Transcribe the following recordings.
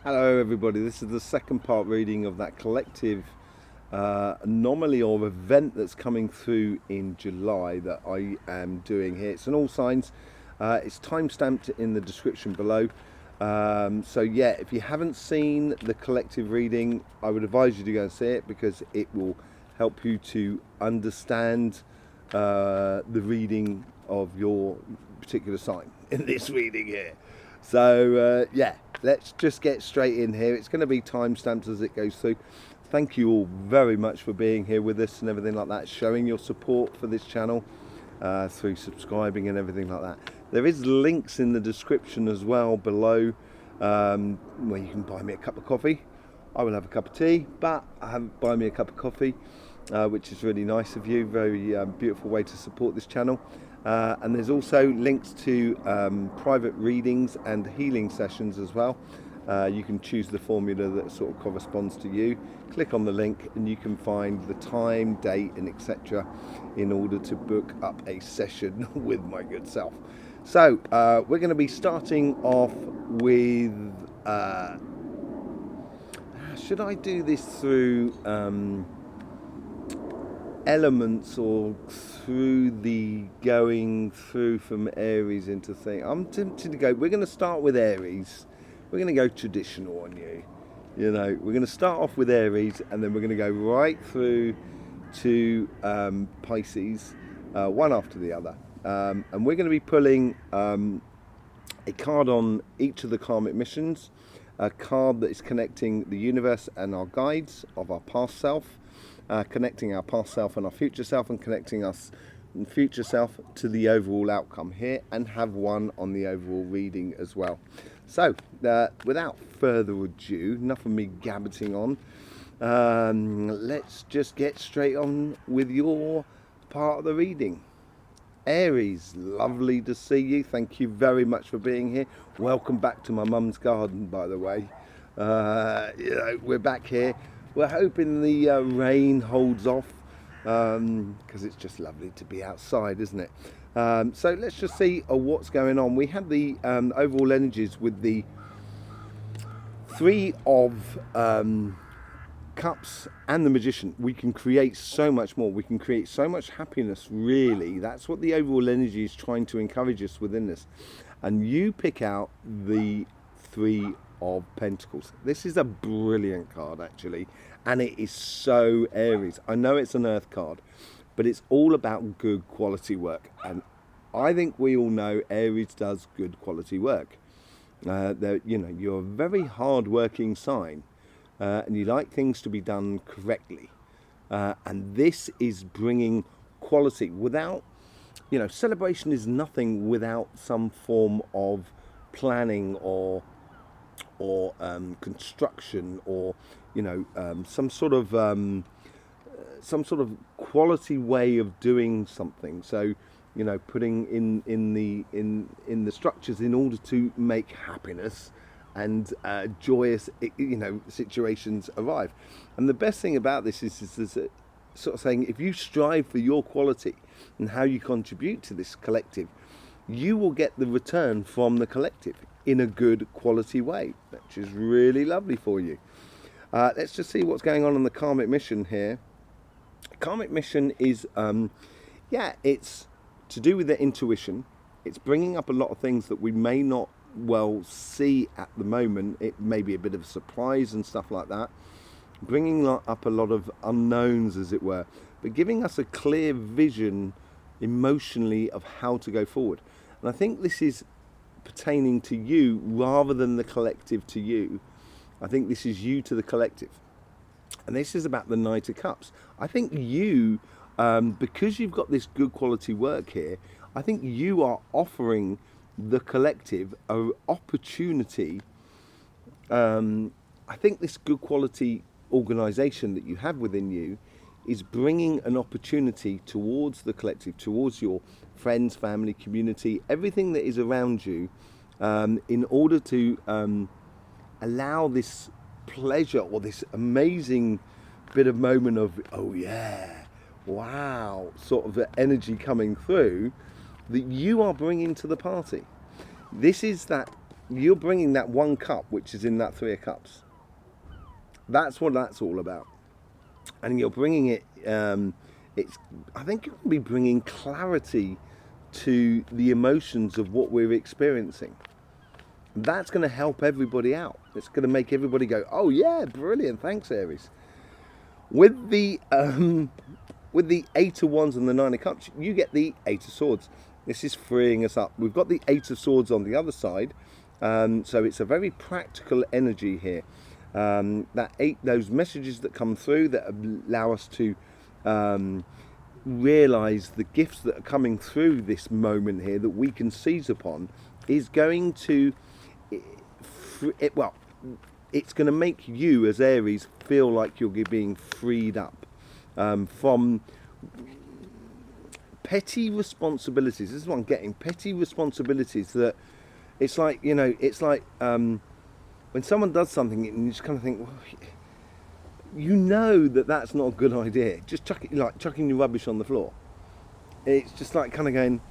Hello everybody, this is the second part reading of that collective anomaly or event that's coming through in July that I am doing here. It's on all signs, it's time stamped in the description below. So yeah, if you haven't seen the collective reading, I would advise you to go and see it because it will help you to understand the reading of your particular sign in this reading here. So yeah, let's just get straight in here. It's going to be time stamped as it goes through. Thank you all very much for being here with us and everything like that, showing your support for this channel through subscribing and everything like that. There is links in the description as well below where you can buy me a cup of coffee. I will have a cup of tea, but buy me a cup of coffee, which is really nice of you. Very beautiful way to support this channel. And there's also links to private readings and healing sessions as well. You can choose the formula that sort of corresponds to you. Click on the link and you can find the time, date and etc. in order to book up a session with my good self. So we're going to be starting off with should I do this through elements or through the going through from Aries into thing? I'm tempted to go, we're going to start with Aries. We're going to go traditional on you. You know, we're going to start off with Aries and then we're going to go right through to Pisces, one after the other. And we're going to be pulling a card on each of the karmic missions, a card that is connecting the universe and our guides of our past self, connecting our past self and our future self, and connecting us and future self to the overall outcome here, and have one on the overall reading as well. So without further ado, enough of me gabbating on, let's just get straight on with your part of the reading. Aries, lovely to see you. Thank you very much for being here. Welcome back to my mum's garden, by the way. You know, we're back here. We're hoping the rain holds off because it's just lovely to be outside, isn't it? So let's just see what's going on. We had the overall energies with the Three of Cups and the Magician. We can create so much more. We can create so much happiness, really. That's what the overall energy is trying to encourage us within this. And you pick out the Three of Pentacles. This is a brilliant card, actually, and it is so Aries. I know it's an earth card, but it's all about good quality work, and I think we all know Aries does good quality work. You know, you're a very hard-working sign, and you like things to be done correctly, and this is bringing quality without, you know, celebration is nothing without some form of planning or construction, or you know, some sort of quality way of doing something. So you know, putting in the structures in order to make happiness and joyous, you know, situations arrive. And the best thing about this is sort of saying, if you strive for your quality and how you contribute to this collective, you will get the return from the collective in a good quality way, which is really lovely for you. Let's just see what's going on in the karmic mission here. Karmic mission is, yeah, it's to do with the intuition. It's bringing up a lot of things that we may not well see at the moment. It may be a bit of a surprise and stuff like that. Bringing up a lot of unknowns, as it were, but giving us a clear vision emotionally of how to go forward. And I think this is pertaining to you rather than the collective to you. I think this is you to the collective. And this is about the Knight of Cups. I think you, because you've got this good quality work here, I think you are offering the collective an opportunity. I think this good quality organization that you have within you is bringing an opportunity towards the collective, towards your friends, family, community, everything that is around you, in order to allow this pleasure or this amazing bit of moment of, oh yeah, wow, sort of energy coming through that you are bringing to the party. This is that you're bringing that one cup, which is in that Three of Cups. That's what that's all about. And you're bringing it, I think you're going to be bringing clarity to the emotions of what we're experiencing. That's going to help everybody out. It's going to make everybody go, oh yeah, brilliant, thanks Aries. With the Eight of Wands and the Nine of Cups, you get the Eight of Swords. This is freeing us up. We've got the Eight of Swords on the other side, so it's a very practical energy here. Those messages that come through that allow us to realize the gifts that are coming through this moment here that we can seize upon, is going to, it's going to make you as Aries feel like you're being freed up from petty responsibilities. This is what I'm getting, petty responsibilities that it's like, you know, it's like when someone does something and you just kind of think, well, you know that that's not a good idea. Just chucking your rubbish on the floor. It's just like kind of going,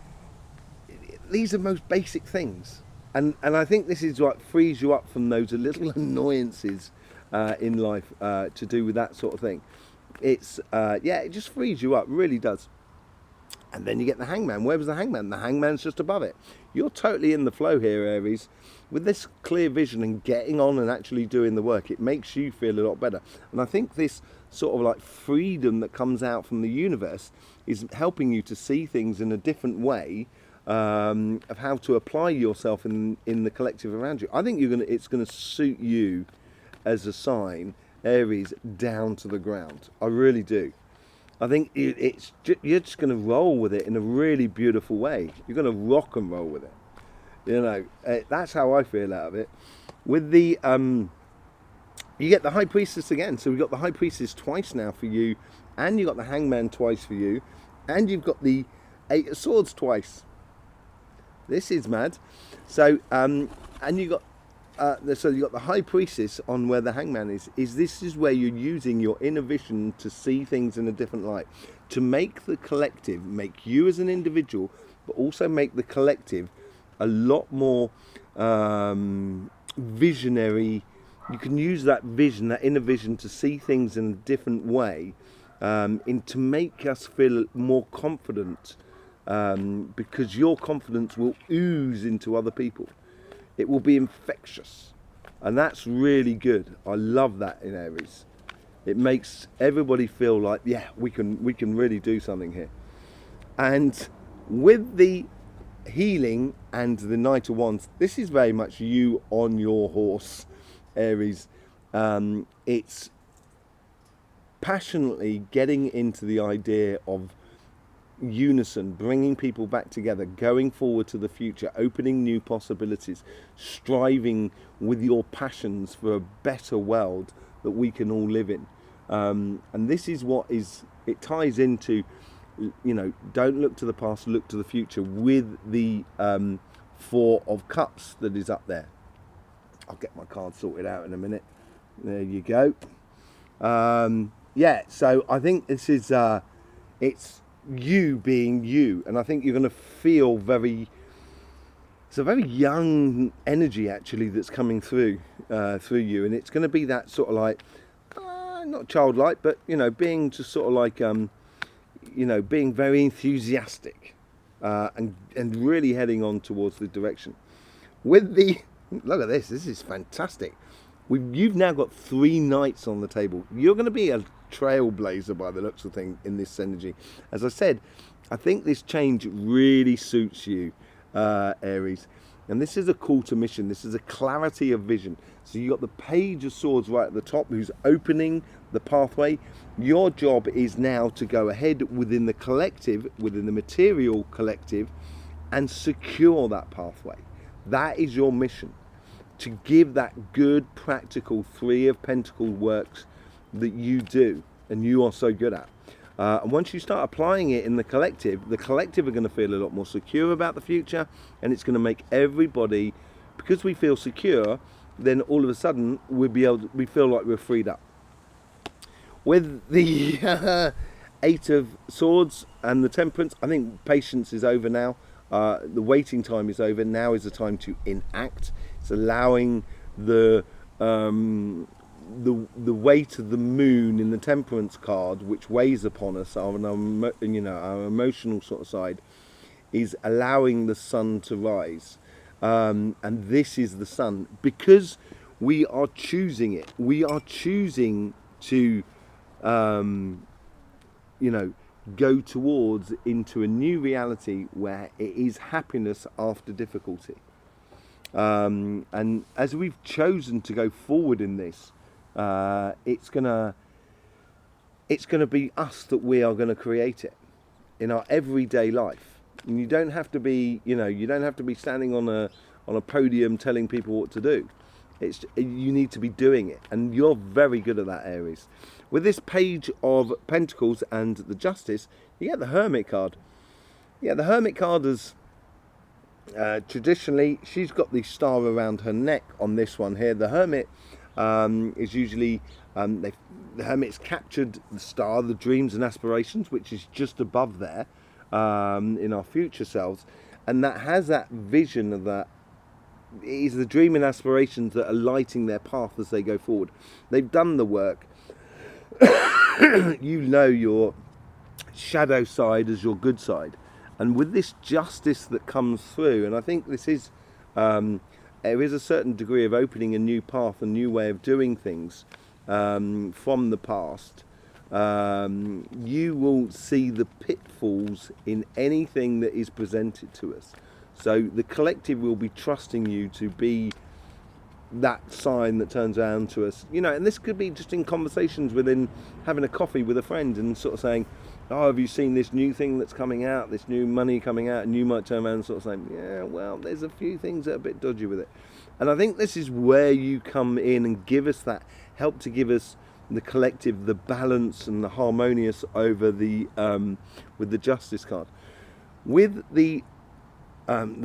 these are most basic things. And I think this is what frees you up from those little annoyances in life to do with that sort of thing. It's, it just frees you up, really does. And then you get the Hangman. Where was the Hangman? The Hangman's just above it. You're totally in the flow here, Aries. With this clear vision and getting on and actually doing the work, it makes you feel a lot better. And I think this sort of like freedom that comes out from the universe is helping you to see things in a different way, of how to apply yourself in the collective around you. I think it's gonna suit you as a sign, Aries, down to the ground. I really do. I think you're just going to roll with it in a really beautiful way. You're going to rock and roll with it. You know, that's how I feel out of it. With the, you get the High Priestess again. So we've got the High Priestess twice now for you, and you've got the Hangman twice for you, and you've got the Eight of Swords twice. This is mad. So, and you got, so you got the High Priestess on where the Hangman is. This is where you're using your inner vision to see things in a different light, to make the collective, make you as an individual, but also make the collective a lot more visionary. You can use that vision, that inner vision, to see things in a different way, to make us feel more confident, because your confidence will ooze into other people. It will be infectious, and that's really good. I love that in Aries. It makes everybody feel like, yeah, we can really do something here. And with the healing and the Knight of Wands, this is very much you on your horse, Aries. It's passionately getting into the idea of unison, bringing people back together, going forward to the future, opening new possibilities, striving with your passions for a better world that we can all live in. And this is what it ties into, you know, don't look to the past, look to the future, with the Four of Cups that is up there. I'll get my card sorted out in a minute. There you go. So I think this is it's you being you, and I think you're going to feel it's a very young energy actually that's coming through you, and it's going to be that sort of like not childlike, but you know, being just sort of like you know, being very enthusiastic and really heading on towards the direction. With the look at this is fantastic. You've now got 3 knights on the table. You're going to be a trailblazer by the looks of things in this energy. As I said, I think this change really suits you, Aries. And this is a call to mission. This is a clarity of vision. So you've got the Page of Swords right at the top, who's opening the pathway. Your job is now to go ahead within the collective, within the material collective, and secure that pathway. That is your mission. To give that good, practical 3 of Pentacles works that you do and you are so good at. And once you start applying it in the collective are going to feel a lot more secure about the future, and it's going to make everybody, because we feel secure, then all of a sudden we feel like we're freed up. With the Eight of Swords and the Temperance, I think patience is over now. The waiting time is over. Now is the time to enact. It's allowing the weight of the moon in the Temperance card, which weighs upon us, our emotional sort of side, is allowing the sun to rise. And this is the sun, because we are choosing it. We are choosing to go towards into a new reality where it is happiness after difficulty. And as we've chosen to go forward in this, it's gonna be us that we are gonna create it in our everyday life. And you don't have to be, you don't have to be standing on a podium telling people what to do. You need to be doing it, and you're very good at that, Aries. With this Page of Pentacles and the Justice, you get the Hermit card. Yeah, the Hermit card is traditionally, she's got the star around her neck on this one here. The Hermit is usually, the Hermit's captured the star, the dreams and aspirations, which is just above there in our future selves, and that has that vision of that. It is the dream and aspirations that are lighting their path as they go forward. They've done the work. You know your shadow side as your good side, and with this justice that comes through, and I think this is there is a certain degree of opening a new path, a new way of doing things from the past. You will see the pitfalls in anything that is presented to us. So the collective will be trusting you to be that sign that turns around to us, and this could be just in conversations within having a coffee with a friend and sort of saying, oh, have you seen this new thing that's coming out, this new money coming out, and you might turn around and sort of say, yeah, well, there's a few things that are a bit dodgy with it. And I think this is where you come in and give us that, help to give us the collective, the balance and the harmonious over the with the Justice card. With the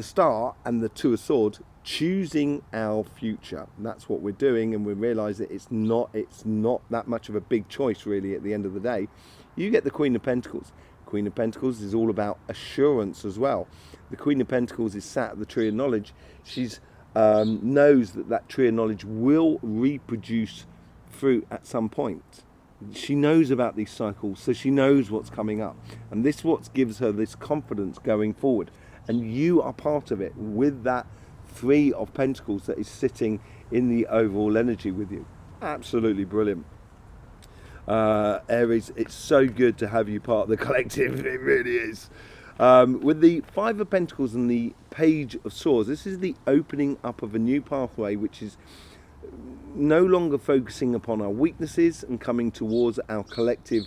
Star and the Two of Swords, choosing our future. That's what we're doing, and we realise that it's not that much of a big choice really at the end of the day. You get the Queen of Pentacles. Queen of Pentacles is all about assurance as well. The Queen of Pentacles is sat at the Tree of Knowledge. She's knows that Tree of Knowledge will reproduce fruit at some point. She knows about these cycles, so she knows what's coming up, and this what gives her this confidence going forward. And you are part of it with that Three of Pentacles that is sitting in the overall energy with you. Absolutely brilliant. Aries, it's so good to have you part of the collective. It really is. With the Five of Pentacles and the Page of Swords, this is the opening up of a new pathway, which is no longer focusing upon our weaknesses and coming towards our collective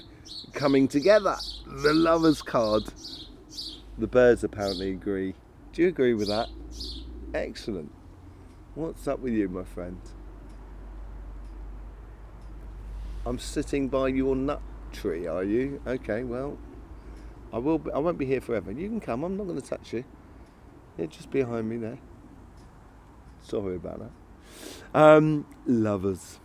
coming together. The Lovers card. The birds apparently agree. Do you agree with that? Excellent. What's up with you, my friend? I'm sitting by your nut tree, are you? Okay, well, I won't be here forever. You can come. I'm not going to touch you. You're just behind me there. Sorry about that. Lovers.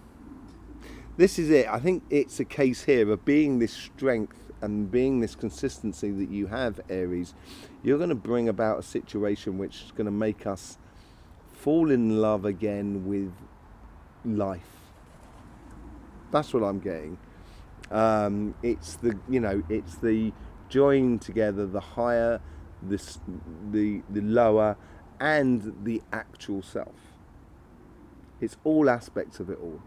This is it. I think it's a case here of being this strength and being this consistency that you have, Aries. You're going to bring about a situation which is going to make us fall in love again with life. That's what I'm getting. It's the joining together the higher, the lower, and the actual self. It's all aspects of it all,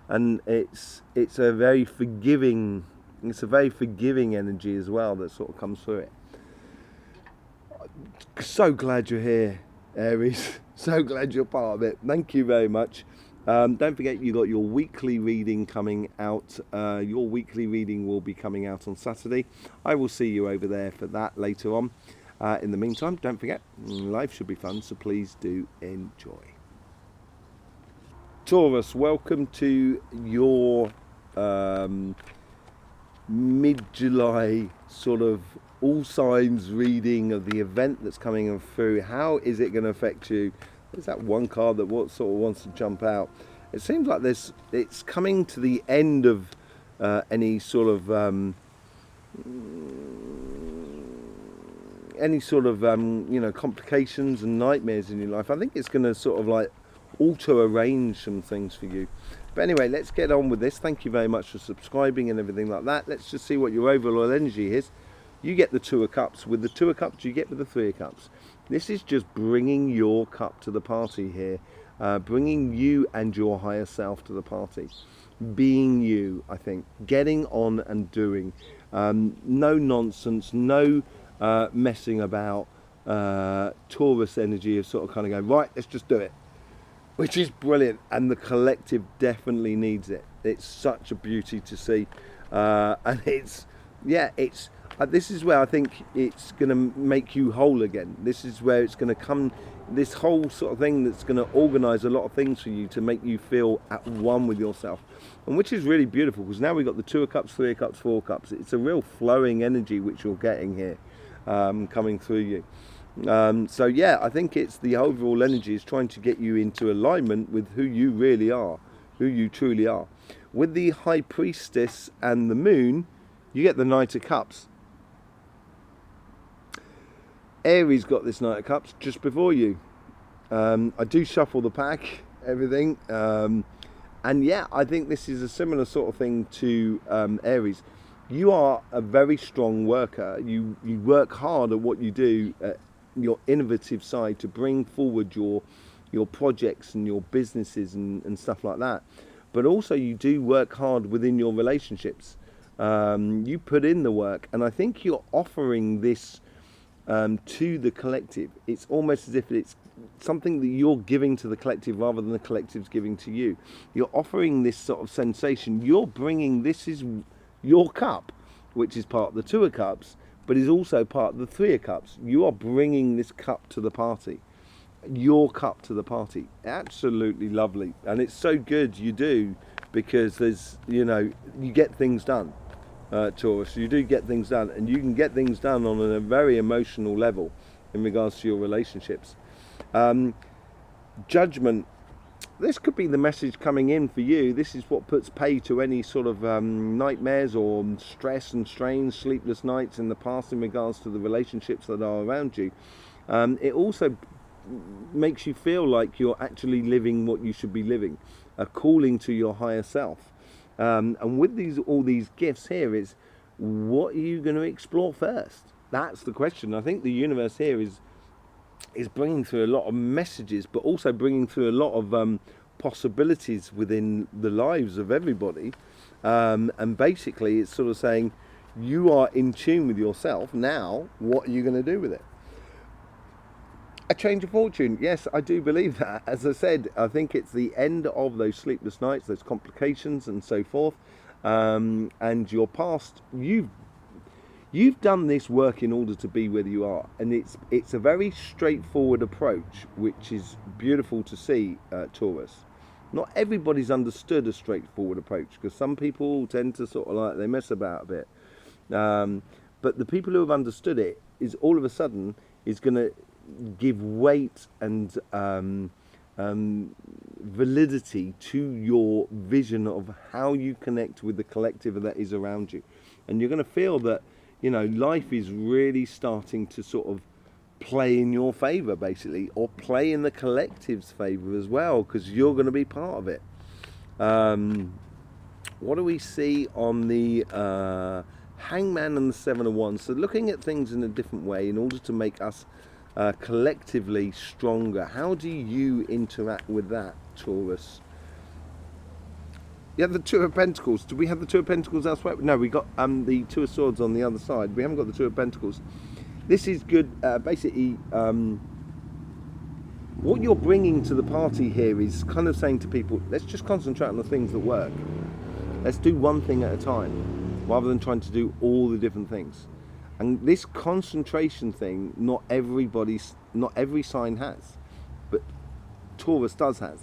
and it's a very forgiving. It's a very forgiving energy as well that sort of comes through it. So glad you're here, Aries. So glad you're part of it. Thank you very much. Don't forget you got your weekly reading coming out. Your weekly reading will be coming out on Saturday. I will see you over there for that later on. In the meantime, don't forget, life should be fun, so please do enjoy. Taurus, welcome to your mid-July sort of all signs reading of the event that's coming through. How is it going to affect you? There's that one card that sort of wants to jump out. It seems like it's coming to the end of any sort of complications and nightmares in your life. I think it's going to sort of like auto-arrange some things for you. But anyway, let's get on with this. Thank you very much for subscribing and everything like that. Let's just see what your overall energy is. You get the Two of Cups. With the Two of Cups, you get with the Three of Cups. This is just bringing your cup to the party here. Bringing you and your higher self to the party. Being you, I think. Getting on and doing. No nonsense, no messing about. Taurus energy of sort of kind of going, right, let's just do it. Which is brilliant, and the collective definitely needs it. It's such a beauty to see, and it's this is where I think it's going to make you whole again. This is where it's going to come, this whole sort of thing that's going to organise a lot of things for you to make you feel at one with yourself, and which is really beautiful, because now we've got the Two of Cups, Three of Cups, Four of Cups. It's a real flowing energy which you're getting here, coming through you. So yeah, I think it's the overall energy is trying to get you into alignment with who you really are, who you truly are. With the High Priestess and the Moon, you get the Knight of Cups. Aries got this Knight of Cups just before you. I do shuffle the pack, everything, and yeah, I think this is a similar sort of thing to Aries. You are a very strong worker. You work hard at what you do, your innovative side, to bring forward your projects and your businesses and stuff like that. But also you do work hard within your relationships. You put in the work, and I think you're offering this to the collective. It's almost as if it's something that you're giving to the collective rather than the collective's giving to you. You're offering this sort of sensation. You're bringing, this is your cup, which is part of the Two of Cups, but is also part of the Three of Cups. You are bringing this cup to the party, your cup to the party. Absolutely lovely, and it's so good you do, because there's, you know, you get things done, Taurus. You do get things done, and you can get things done on a very emotional level in regards to your relationships. Judgment. This could be the message coming in for you. This is what puts pay to any sort of nightmares or stress and strain, sleepless nights in the past in regards to the relationships that are around you. It also makes you feel like you're actually living what you should be living, a calling to your higher self. And with all these gifts here, is what are you going to explore first? That's the question. I think the universe here is bringing through a lot of messages, but also bringing through a lot of possibilities within the lives of everybody. And basically it's sort of saying, you are in tune with yourself. Now, what are you going to do with it? A change of fortune. Yes, I do believe that. As I said, I think it's the end of those sleepless nights, those complications and so forth. And your past, You've done this work in order to be where you are, and it's a very straightforward approach, which is beautiful to see, Taurus. Not everybody's understood a straightforward approach, because some people tend to sort of like, they mess about a bit. But the people who have understood it is all of a sudden is going to give weight and validity to your vision of how you connect with the collective that is around you. And you're going to feel that, you know, life is really starting to sort of play in your favour, basically, or play in the collective's favour as well, because you're going to be part of it. What do we see on the Hangman and the Seven of Wands? So looking at things in a different way in order to make us collectively stronger. How do you interact with that, Taurus? You have the Two of Pentacles. Do we have the Two of Pentacles elsewhere? No, we got the Two of Swords on the other side. We haven't got the Two of Pentacles. This is good. Basically, what you're bringing to the party here is kind of saying to people, let's just concentrate on the things that work. Let's do one thing at a time, rather than trying to do all the different things. And this concentration thing, not every sign has, but Taurus does have.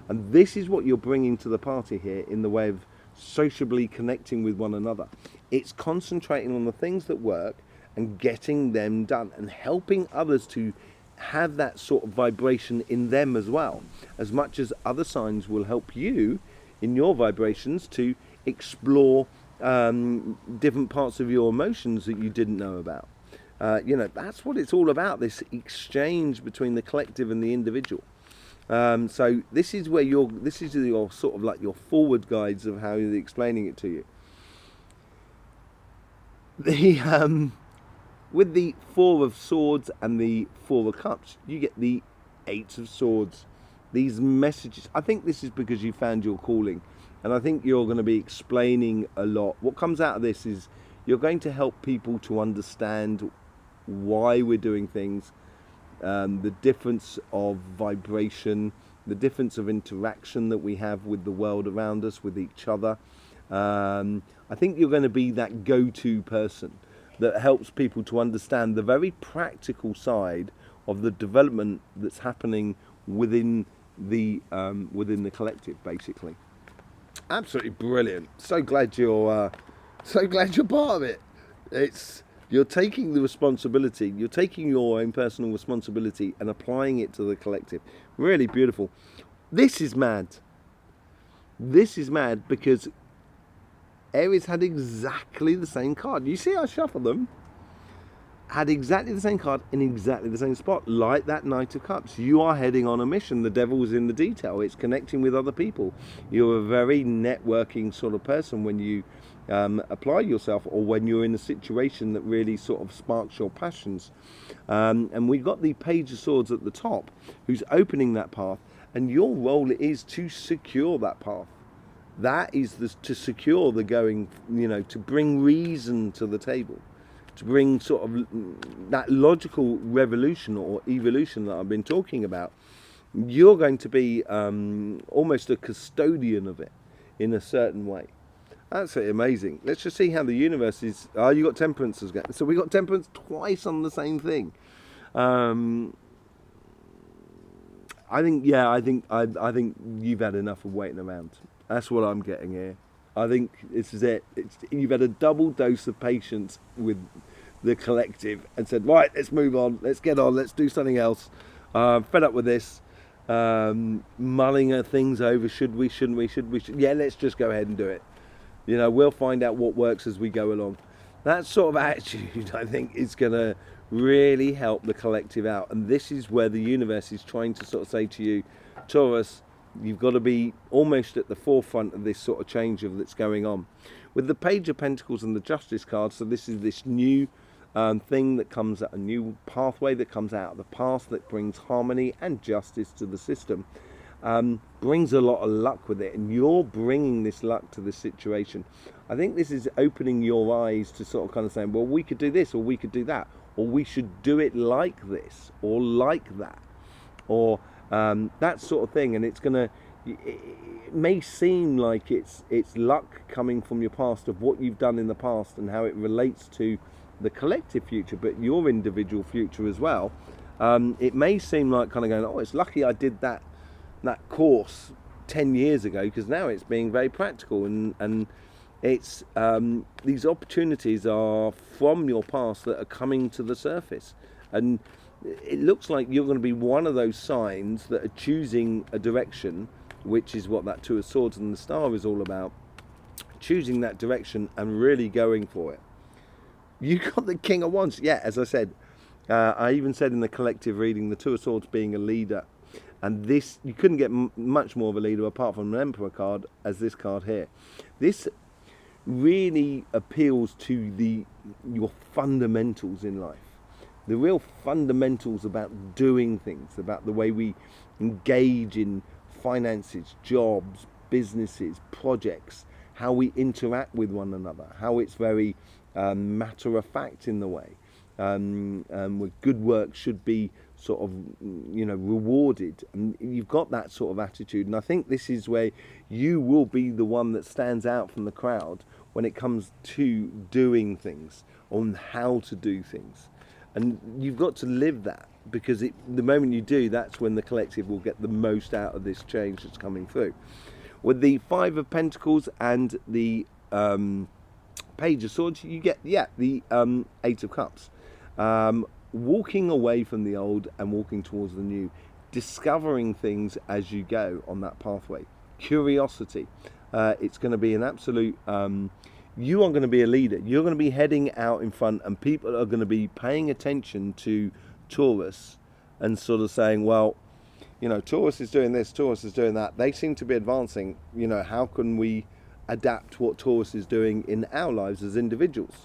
And this is what you're bringing to the party here in the way of sociably connecting with one another. It's concentrating on the things that work and getting them done, and helping others to have that sort of vibration in them as well, as much as other signs will help you in your vibrations to explore different parts of your emotions that you didn't know about. You know, that's what it's all about, this exchange between the collective and the individual. So this is where this is your sort of like your forward guides of how they're explaining it to you. The with the Four of Swords and the Four of Cups, you get the Eight of Swords. These messages, I think this is because you found your calling, and I think you're going to be explaining a lot. What comes out of this is you're going to help people to understand why we're doing things, the difference of vibration, the difference of interaction that we have with the world around us, with each other. I think you're going to be that go-to person that helps people to understand the very practical side of the development that's happening within the collective, basically. Absolutely brilliant. So glad you're part of it. You're taking the responsibility, you're taking your own personal responsibility and applying it to the collective. Really beautiful. This is mad. This is mad because Aries had exactly the same card. You see I shuffle them? Had exactly the same card in exactly the same spot, like that Knight of Cups. You are heading on a mission. The devil's in the detail. It's connecting with other people. You're a very networking sort of person when you apply yourself, or when you're in a situation that really sort of sparks your passions. And we've got the Page of Swords at the top, who's opening that path, and your role is to secure that path. That is to secure the going, to bring reason to the table, to bring sort of that logical revolution or evolution that I've been talking about. You're going to be almost a custodian of it in a certain way. Absolutely amazing. Let's just see how the universe is. Oh, you got Temperance again. So we got Temperance twice on the same thing. I think you've had enough of waiting around. That's what I'm getting here. I think this is it. You've had a double dose of patience with the collective and said, right, let's move on, let's get on, let's do something else. Fed up with this. Mulling things over. Should we? Yeah, let's just go ahead and do it. We'll find out what works as we go along. That sort of attitude, I think, is going to really help the collective out. And this is where the universe is trying to sort of say to you, Taurus, you've got to be almost at the forefront of this sort of change that's going on. With the Page of Pentacles and the Justice card, so this is this new thing that comes out, a new pathway that comes out of the past that brings harmony and justice to the system. Brings a lot of luck with it, and you're bringing this luck to this situation. I think this is opening your eyes to sort of kind of saying, well, we could do this, or we could do that, or we should do it like this, or like that, or that sort of thing. And it may seem like it's luck coming from your past, of what you've done in the past and how it relates to the collective future, but your individual future as well. It may seem like kind of going, oh, it's lucky I did that course 10 years ago, because now it's being very practical, and it's these opportunities are from your past that are coming to the surface, and it looks like you're going to be one of those signs that are choosing a direction, which is what that Two of Swords and the Star is all about, choosing that direction and really going for it. You got the King of Wands. Yeah, as I said, I even said in the collective reading, the Two of Swords being a leader. And this, you couldn't get much more of a leader apart from an Emperor card, as this card here. This really appeals to your fundamentals in life. The real fundamentals about doing things, about the way we engage in finances, jobs, businesses, projects, how we interact with one another, how it's very matter of fact in the way. Where good work should be sort of rewarded, and you've got that sort of attitude, and I think this is where you will be the one that stands out from the crowd when it comes to doing things, on how to do things. And you've got to live that, because the moment you do, that's when the collective will get the most out of this change that's coming through. With the Five of Pentacles and the Page of Swords, you get the Eight of Cups. Walking away from the old and walking towards the new, discovering things as you go on that pathway. Curiosity. It's going to be an absolute, you are going to be a leader. You're going to be heading out in front, and people are going to be paying attention to Taurus and sort of saying, well, you know, Taurus is doing this, Taurus is doing that. They seem to be advancing. You know, how can we adapt what Taurus is doing in our lives as individuals?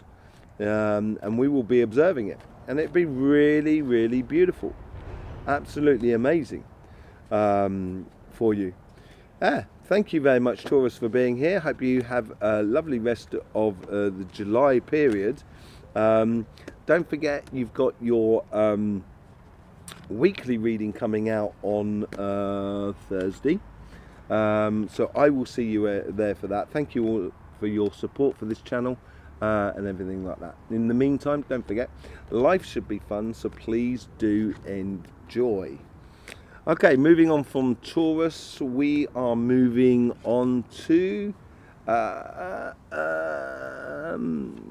And we will be observing it, and it'd be really, really beautiful, absolutely amazing for you. Thank you very much, Taurus, for being here. Hope you have a lovely rest of the July period. Don't forget, you've got your weekly reading coming out on Thursday. So I will see you there for that. Thank you all for your support for this channel and everything like that. In the meantime, don't forget, life should be fun, so please do enjoy. Okay, moving on from Taurus, we are moving on to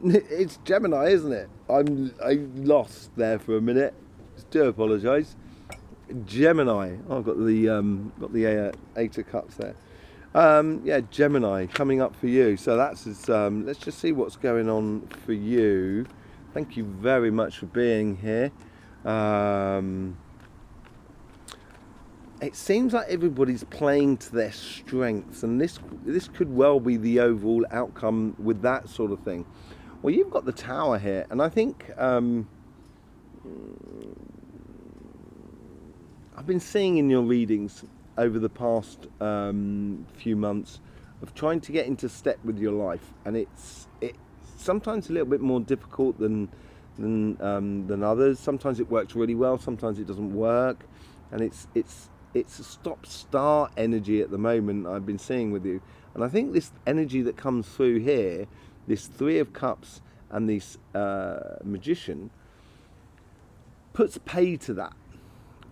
it's Gemini, isn't it? I lost there for a minute. Do apologise. Gemini. Oh, I've got the Eight of Cups there. Yeah, Gemini coming up for you. So that's let's just see what's going on for you. Thank you very much for being here. It seems like everybody's playing to their strengths, and this could well be the overall outcome with that sort of thing. Well, you've got the Tower here, and I think I've been seeing in your readings over the past few months of trying to get into step with your life, and it's sometimes a little bit more difficult than others. Sometimes it works really well, sometimes it doesn't work, and it's a stop-start energy at the moment I've been seeing with you. And I think this energy that comes through here, this Three of Cups and this Magician, puts pay to that,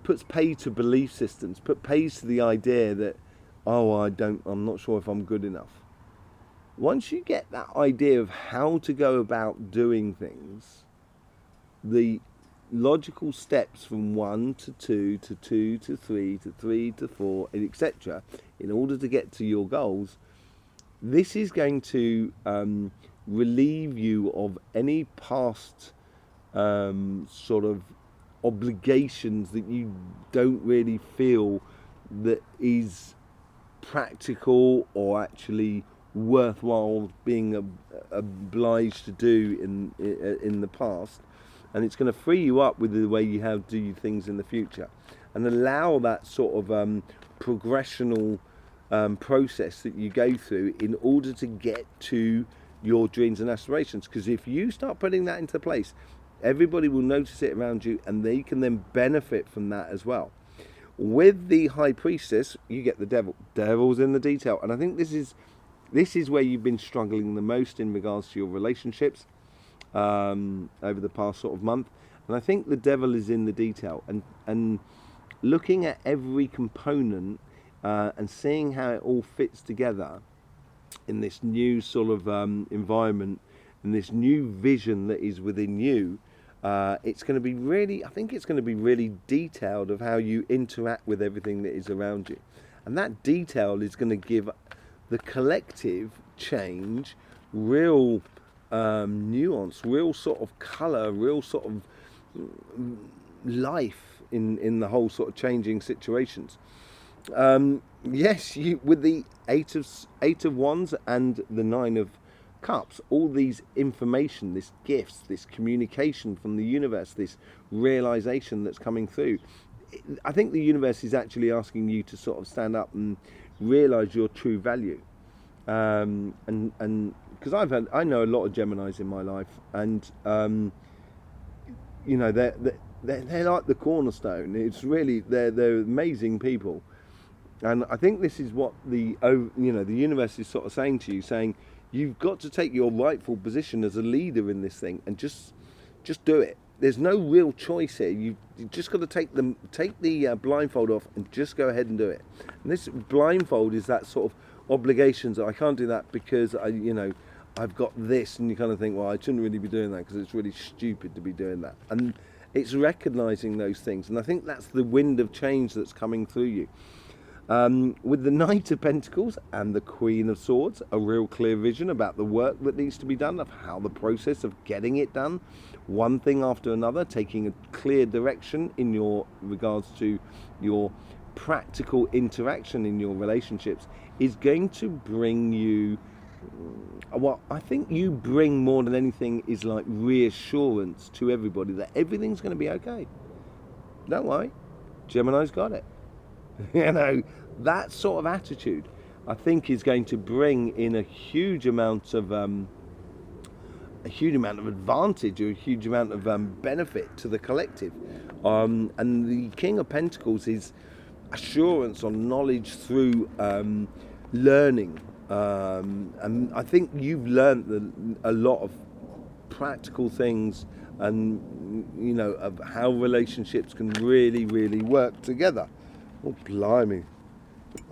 puts pay to belief systems, pays to the idea that, oh, I'm not sure if I'm good enough. Once you get that idea of how to go about doing things, the logical steps from 1 to 2 to 2 to 3 to 3 to 4, etc., in order to get to your goals, this is going to relieve you of any past sort of obligations that you don't really feel that is practical or actually worthwhile being obliged to do in the past. And it's going to free you up with the way you do things in the future, and allow that sort of progressional process that you go through in order to get to your dreams and aspirations. Because if you start putting that into place, everybody will notice it around you, and they can then benefit from that as well. With the High Priestess, you get the devil. Devil's in the detail, and I think this is where you've been struggling the most in regards to your relationships over the past sort of month. And I think the devil is in the detail, and looking at every component and seeing how it all fits together in this new sort of environment and this new vision that is within you. It's going to be really, I think it's going to be really detailed of how you interact with everything that is around you, and that detail is going to give the collective change real nuance, real sort of colour, real sort of life in the whole sort of changing situations. Yes, you with the Eight of Wands and the Nine of Cups, all these information, this gifts, this communication from the universe, this realization that's coming through. I think the universe is actually asking you to sort of stand up and realize your true value. And because I know a lot of Geminis in my life, and you know, they're like the cornerstone. It's really they're amazing people, and I think this is what the universe is sort of saying to you, saying you've got to take your rightful position as a leader in this thing, and just do it. There's no real choice here. You just got to take the blindfold off and just go ahead and do it. And this blindfold is that sort of obligations. I can't do that because I've got this, and you kind of think, well, I shouldn't really be doing that because it's really stupid to be doing that. And it's recognizing those things, and I think that's the wind of change that's coming through you. With the Knight of Pentacles and the Queen of Swords, a real clear vision about the work that needs to be done, of how the process of getting it done, one thing after another, taking a clear direction in your regards to your practical interaction in your relationships is going to bring you, what I think you bring more than anything is like reassurance to everybody that everything's going to be okay. Don't worry, Gemini's got it. You know, that sort of attitude I think is going to bring in a huge amount of advantage, or a huge amount of benefit to the collective. And the King of Pentacles is assurance or knowledge through learning. And I think you've learned a lot of practical things, and you know, of how relationships can really, really work together. Oh, blimey.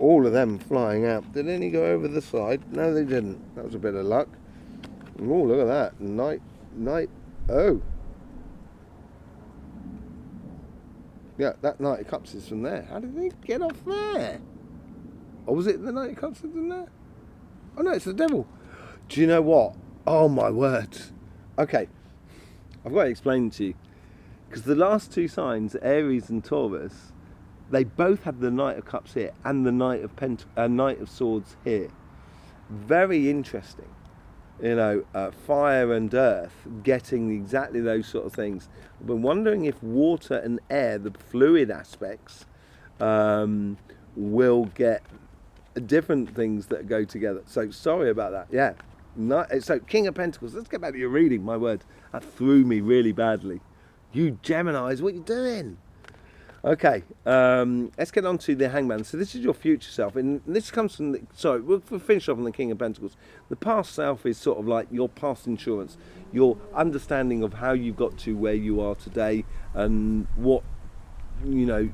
All of them flying out. Did any go over the side? No, they didn't. That was a bit of luck. Oh, look at that. Night. Oh. Yeah, that Knight of Cups is from there. How did they get off there? Or was it the Knight of Cups in there? Oh no, it's the Devil. Do you know what? Oh my word. Okay. I've got to explain to you. Because the last two signs, Aries and Taurus, they both have the Knight of Cups here and the Knight of Swords here. Very interesting. You know, fire and earth getting exactly those sort of things. I've been wondering if water and air, the fluid aspects, will get different things that go together. So sorry about that. Yeah. So King of Pentacles. Let's get back to your reading. My word, that threw me really badly. You Geminis, what are you doing? Okay, let's get on to the Hangman. So this is your future self, and this comes from we'll finish off on the King of Pentacles. The past self is sort of like your past insurance, your understanding of how you got to where you are today, and what you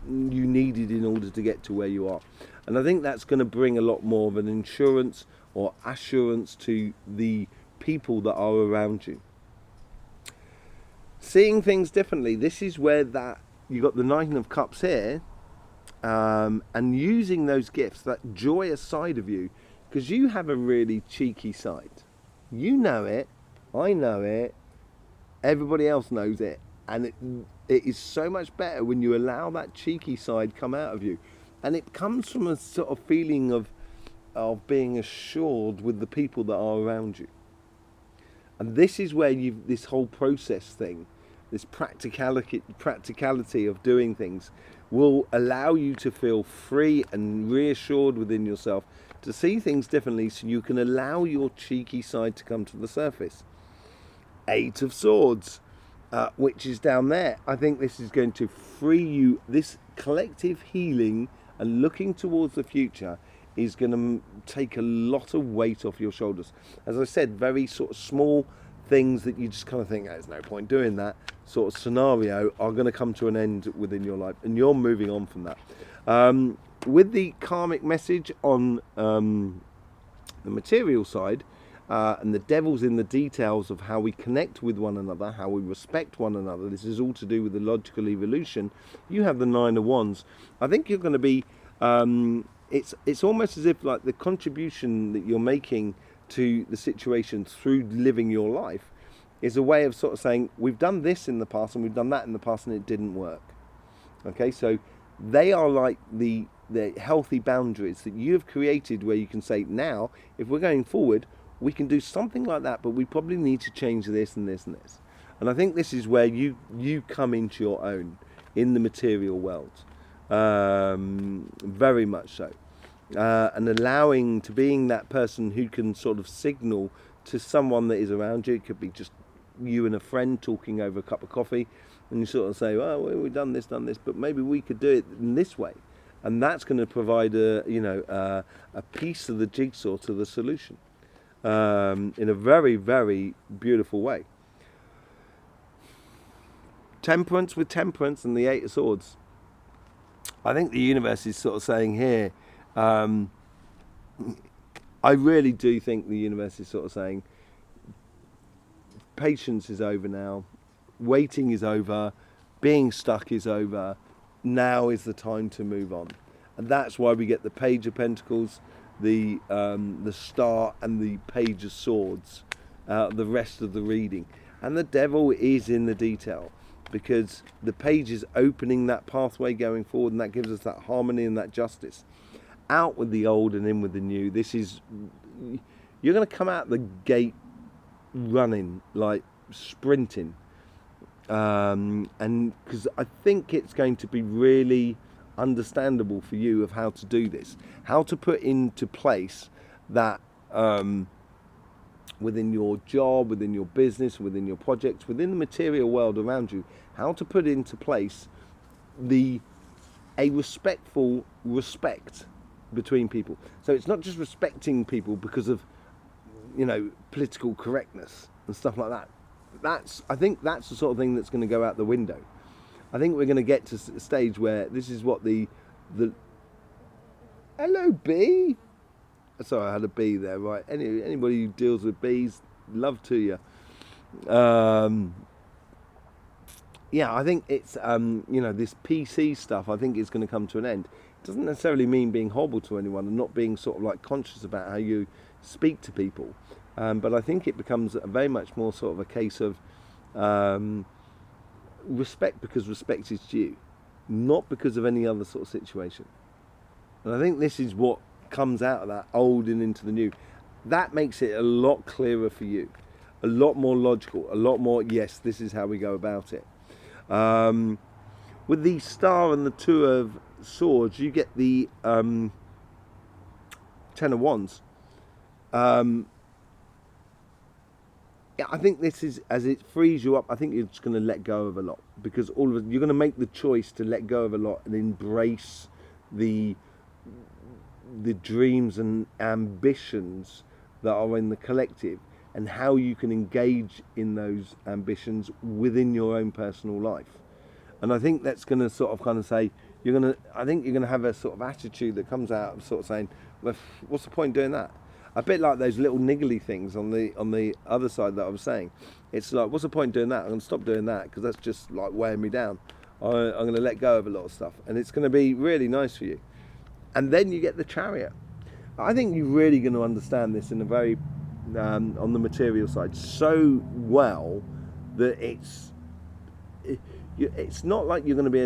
needed in order to get to where you are. And I think that's going to bring a lot more of an insurance or assurance to the people that are around you. Seeing things differently. This is where you got the Nine of Cups here, and using those gifts, that joyous side of you, because you have a really cheeky side. You know it, I know it, everybody else knows it, and it is so much better when you allow that cheeky side come out of you, and it comes from a sort of feeling of being assured with the people that are around you. And this is where this whole process thing, this practicality of doing things, will allow you to feel free and reassured within yourself to see things differently, so you can allow your cheeky side to come to the surface. Eight of Swords, which is down there. I think this is going to free you. This collective healing and looking towards the future is going to take a lot of weight off your shoulders. As I said, very sort of small things that you just kind of think, there's no point doing that sort of scenario, are going to come to an end within your life, and you're moving on from that. With the karmic message on the material side, and the devil's in the details of how we connect with one another, how we respect one another. This is all to do with the logical evolution. You have the Nine of Wands. I think you're going to be it's almost as if like the contribution that you're making to the situation through living your life is a way of sort of saying, we've done this in the past and we've done that in the past and it didn't work. Okay, so they are like the healthy boundaries that you have created, where you can say, now if we're going forward, we can do something like that, but we probably need to change this and this and this. And I think this is where you come into your own in the material world, very much so. And allowing to being that person who can sort of signal to someone that is around you. It could be just you and a friend talking over a cup of coffee, and you sort of say, well, we've done this, but maybe we could do it in this way. And that's going to provide a piece of the jigsaw to the solution, in a very, very beautiful way. Temperance with Temperance and the Eight of Swords. I think the universe is sort of saying here, I really do think the universe is sort of saying, patience is over now, waiting is over, being stuck is over, now is the time to move on. And that's why we get the Page of Pentacles, the Star and the Page of Swords, the rest of the reading. And the Devil is in the detail. because the page is opening that pathway going forward, and that gives us that harmony and that justice. Out with the old and in with the new. This is, you're going to come out the gate running, like sprinting, and because I think it's going to be really understandable for you of how to do this, how to put into place that within your job, within your business, within your projects, within the material world around you, how to put into place a respectful respect between people. So it's not just respecting people because of, you know, political correctness and stuff like that. I think that's the sort of thing that's going to go out the window. I think we're going to get to a stage where this is what the hello bee. Sorry, I had a bee there, right? Anybody who deals with bees, love to you. Yeah, I think it's you know, this PC stuff, I think is going to come to an end. It doesn't necessarily mean being horrible to anyone and not being sort of like conscious about how you speak to people. But I think it becomes very much more sort of a case of respect, because respect is due, not because of any other sort of situation. And I think this is what comes out of that old and into the new. That makes it a lot clearer for you, a lot more logical, a lot more, yes, this is how we go about it. With the Star and the Two of Swords, you get the Ten of Wands. Yeah, I think this is, as it frees you up, I think you're just going to let go of a lot, because all of it, you're going to make the choice to let go of a lot and embrace the dreams and ambitions that are in the collective, and how you can engage in those ambitions within your own personal life. And I think that's going to sort of kind of say, I think you're going to have a sort of attitude that comes out of sort of saying, well, what's the point doing that? A bit like those little niggly things on the other side that I was saying. It's like, what's the point doing that? I'm going to stop doing that because that's just like weighing me down. I'm going to let go of a lot of stuff, and it's going to be really nice for you. And then you get the Chariot. I think you're really going to understand this in a very on the material side so well that it's not like you're going to be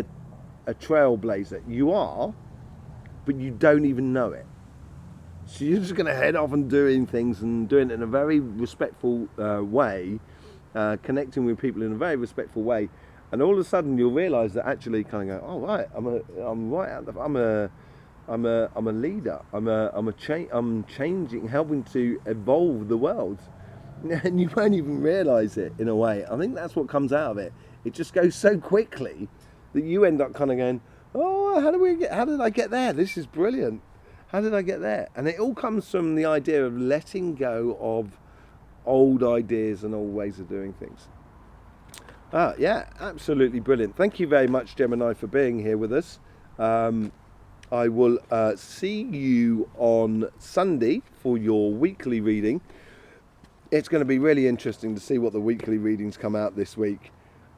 a trailblazer. You are, but you don't even know it. So you're just going to head off and doing things, and doing it in a very respectful way, connecting with people in a very respectful way, and all of a sudden you'll realise that actually kind of go, oh right, I'm a leader. I'm changing, helping to evolve the world, and you won't even realise it in a way. I think that's what comes out of it. It just goes so quickly that you end up kind of going, oh, how did I get there? This is brilliant. How did I get there? And it all comes from the idea of letting go of old ideas and old ways of doing things. Yeah, absolutely brilliant. Thank you very much, Gemini, for being here with us. I will see you on Sunday for your weekly reading. It's going to be really interesting to see what the weekly readings come out this week.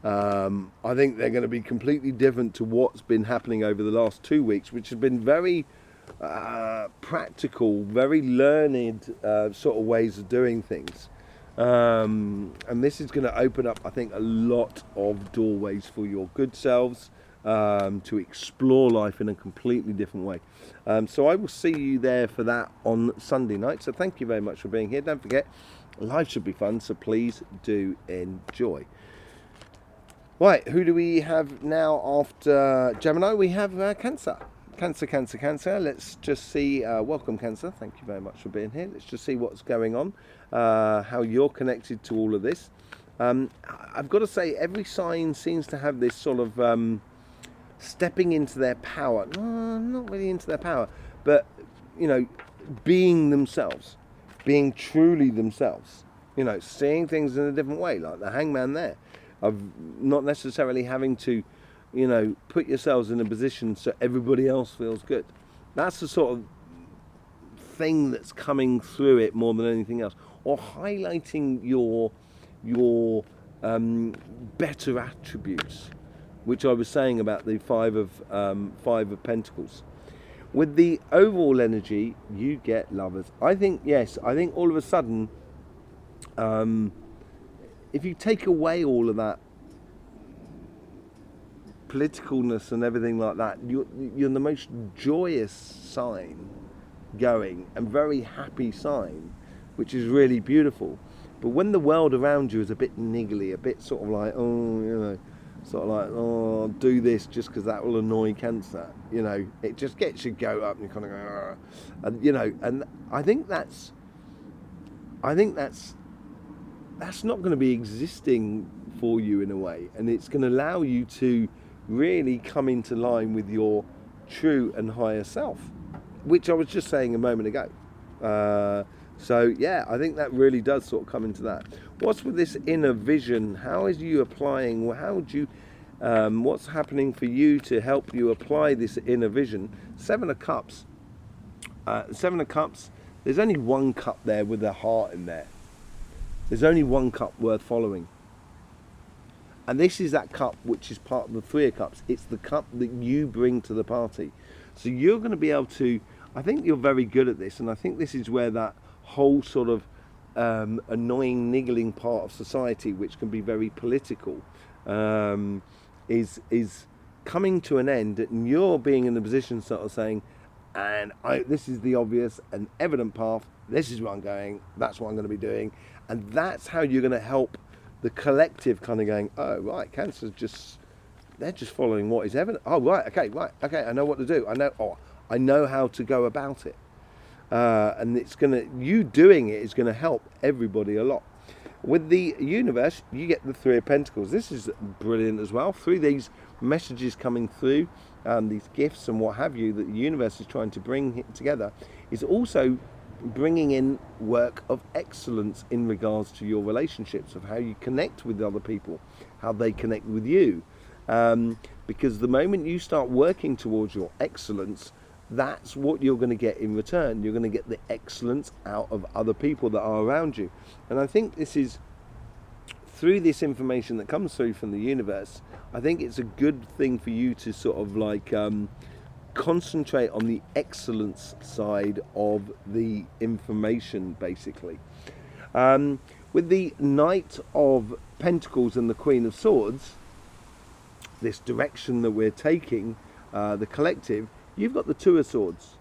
I think they're going to be completely different to what's been happening over the last 2 weeks, which has been very practical, very learned sort of ways of doing things. And this is going to open up, I think, a lot of doorways for your good selves to explore life in a completely different way. So I will see you there for that on Sunday night. So thank you very much for being here. Don't forget, life should be fun, so please do enjoy. Right, who do we have now after Gemini? We have Cancer. Cancer. Let's just see. Welcome, Cancer. Thank you very much for being here. Let's just see what's going on, how you're connected to all of this. I've got to say, every sign seems to have this sort of stepping into their power. No, not really into their power, but, you know, being themselves, being truly themselves. You know, seeing things in a different way, like the Hangman there, of not necessarily having to, you know, put yourselves in a position so everybody else feels good. That's the sort of thing that's coming through it more than anything else. Or highlighting your better attributes, which I was saying about the Five of Pentacles. With the overall energy, you get Lovers. I think, yes, I think all of a sudden, if you take away all of that politicalness and everything like that, you're the most joyous sign going, and very happy sign, which is really beautiful. But when the world around you is a bit niggly, a bit sort of like, oh, you know, sort of like, oh, do this just because that will annoy Cancer, you know, it just gets your goat up and you kind of go, and you know, and I think that's not going to be existing for you in a way, and it's going to allow you to really come into line with your true and higher self, which I was just saying a moment ago. So yeah, I think that really does sort of come into that. What's with this inner vision? How is you applying? How do you? What's happening for you to help you apply this inner vision? Seven of Cups. Seven of Cups. There's only one cup there with a heart in there. There's only one cup worth following. And this is that cup which is part of the Three of Cups. It's the cup that you bring to the party. So you're going to be able to, I think you're very good at this, and I think this is where that whole sort of annoying, niggling part of society, which can be very political, is coming to an end, and you're being in a position sort of saying, and this is the obvious and evident path, this is where I'm going, that's what I'm going to be doing, and that's how you're going to help the collective kind of going, oh right, Cancer's they're just following what is evident. Oh right, okay, I know what to do. I know how to go about it. And you doing it is going to help everybody a lot. With the universe, you get the Three of Pentacles. This is brilliant as well. Through these messages coming through, these gifts and what have you, that the universe is trying to bring together, is also bringing in work of excellence in regards to your relationships, of how you connect with other people, how they connect with you. Because the moment you start working towards your excellence, that's what you're going to get in return. You're going to get the excellence out of other people that are around you. And I think this is, through this information that comes through from the universe, I think it's a good thing for you to sort of like concentrate on the excellence side of the information, basically. With the Knight of Pentacles and the Queen of Swords, this direction that we're taking, the collective, you've got the Two of Swords.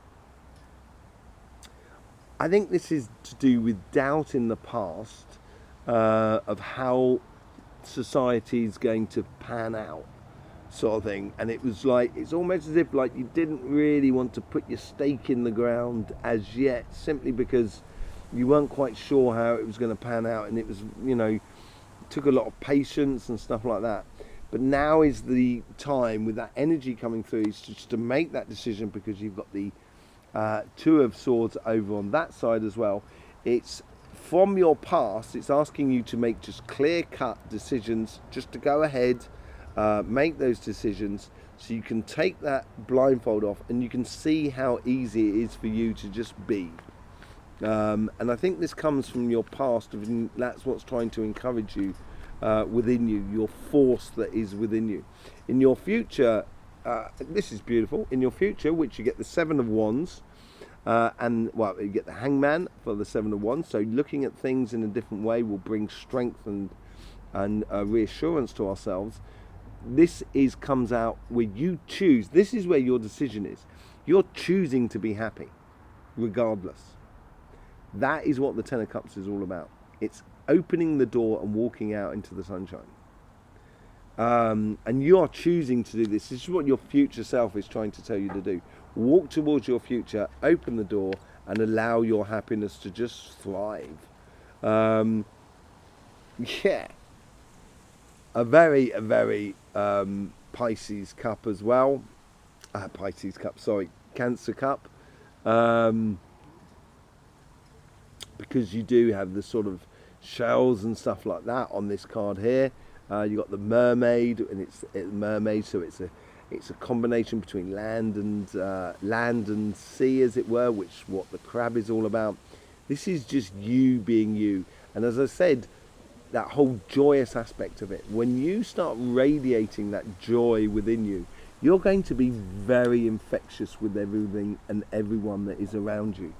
I think this is to do with doubt in the past of how society is going to pan out, sort of thing. And it was like, it's almost as if like you didn't really want to put your stake in the ground as yet, simply because you weren't quite sure how it was going to pan out. And it was, you know, took a lot of patience and stuff like that. But now is the time, with that energy coming through, is just to make that decision, because you've got the Two of Swords over on that side as well. It's from your past, it's asking you to make just clear-cut decisions, just to go ahead, make those decisions, so you can take that blindfold off and you can see how easy it is for you to just be. And I think this comes from your past, and that's what's trying to encourage you within you, your force that is within you. In your future, this is beautiful, in your future, which you get the Seven of Wands, and well, you get the Hangman for the Seven of Wands. So looking at things in a different way will bring strength and reassurance to ourselves. This comes out where you choose. This is where your decision is. You're choosing to be happy regardless. That is what the Ten of Cups is all about. It's opening the door and walking out into the sunshine. And you are choosing to do this. This is what your future self is trying to tell you to do. Walk towards your future, open the door, and allow your happiness to just thrive. Yeah. A very Pisces cup as well. Cancer cup. Because you do have the sort of shells and stuff like that on this card here. You got the mermaid, and it's mermaid, so it's a combination between land and sea, as it were, which what the crab is all about. This is just you being you, and as I said, that whole joyous aspect of it. When you start radiating that joy within you, you're going to be very infectious with everything and everyone that is around you.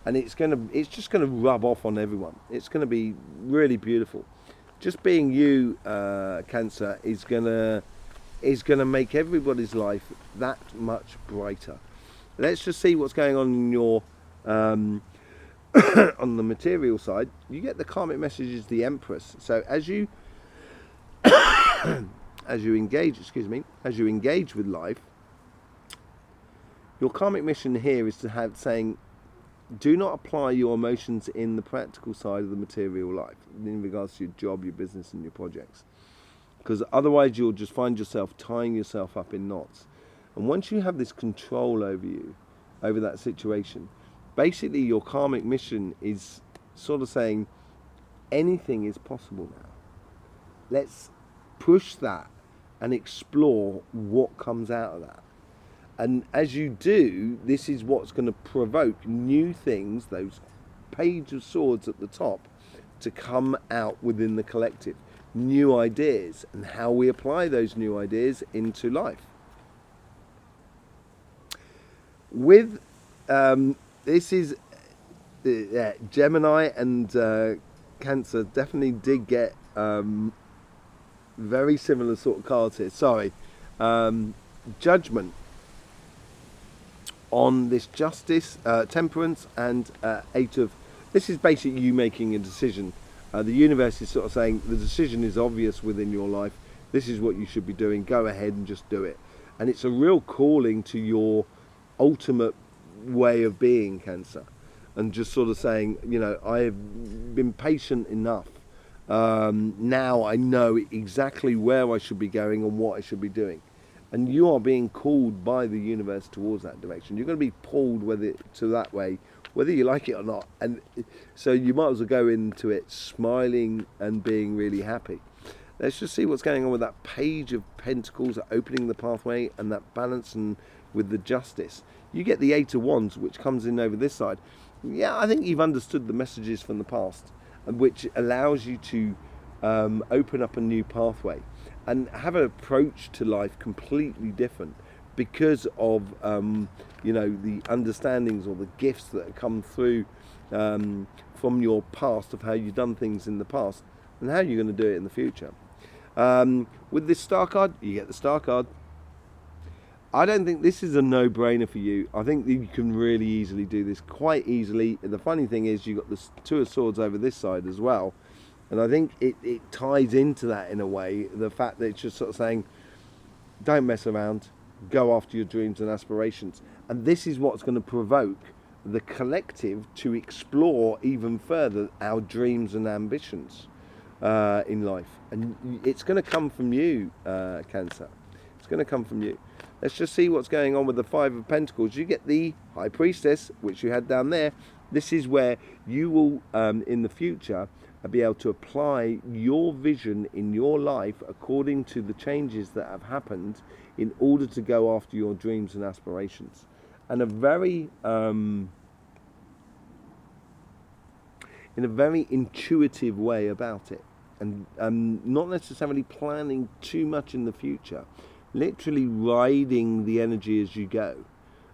And it's just going to rub off on everyone. It's going to be really beautiful. Just being you, Cancer, is going to is going to make everybody's life that much brighter. Let's just see what's going on in your on the material side. You get the karmic messages, the Empress. So as you as you engage with life, your karmic mission here is to have saying, do not apply your emotions in the practical side of the material life in regards to your job, your business and your projects, because otherwise you'll just find yourself tying yourself up in knots. And once you have this control over that situation, basically your karmic mission is sort of saying anything is possible now. Let's push that and explore what comes out of that. And as you do, this is what's going to provoke new things, those page of swords at the top, to come out within the collective. New ideas and how we apply those new ideas into life. With this is Gemini and Cancer definitely did get very similar sort of cards here. Sorry, Judgment on this Justice, Temperance and Eight of... This is basically you making a decision. The universe is sort of saying the decision is obvious within your life. This is what you should be doing. Go ahead and just do it. And it's a real calling to your ultimate way of being, Cancer. And just sort of saying, you know, I have been patient enough. Now I know exactly where I should be going and what I should be doing. And you are being called by the universe towards that direction. You're going to be pulled to that way, whether you like it or not. And so you might as well go into it smiling and being really happy. Let's just see what's going on with that Page of Pentacles, opening the pathway, and that balance and with the Justice. You get the Eight of Wands, which comes in over this side. Yeah, I think you've understood the messages from the past, which allows you to open up a new pathway and have an approach to life completely different because of you know, the understandings or the gifts that have come through from your past, of how you've done things in the past and how you're going to do it in the future. With this Star card, you get the Star card. I don't think this is a no-brainer for you. I think that you can really easily do this, quite easily. The funny thing is you've got the Two of Swords over this side as well. And I think it ties into that in a way, the fact that it's just sort of saying, don't mess around, go after your dreams and aspirations. And this is what's going to provoke the collective to explore even further our dreams and ambitions in life. And it's going to come from you, Cancer. It's going to come from you. Let's just see what's going on with the Five of Pentacles. You get the High Priestess, which you had down there. This is where you will, in the future, be able to apply your vision in your life according to the changes that have happened in order to go after your dreams and aspirations. And in a very intuitive way about it. And not necessarily planning too much in the future. Literally riding the energy as you go.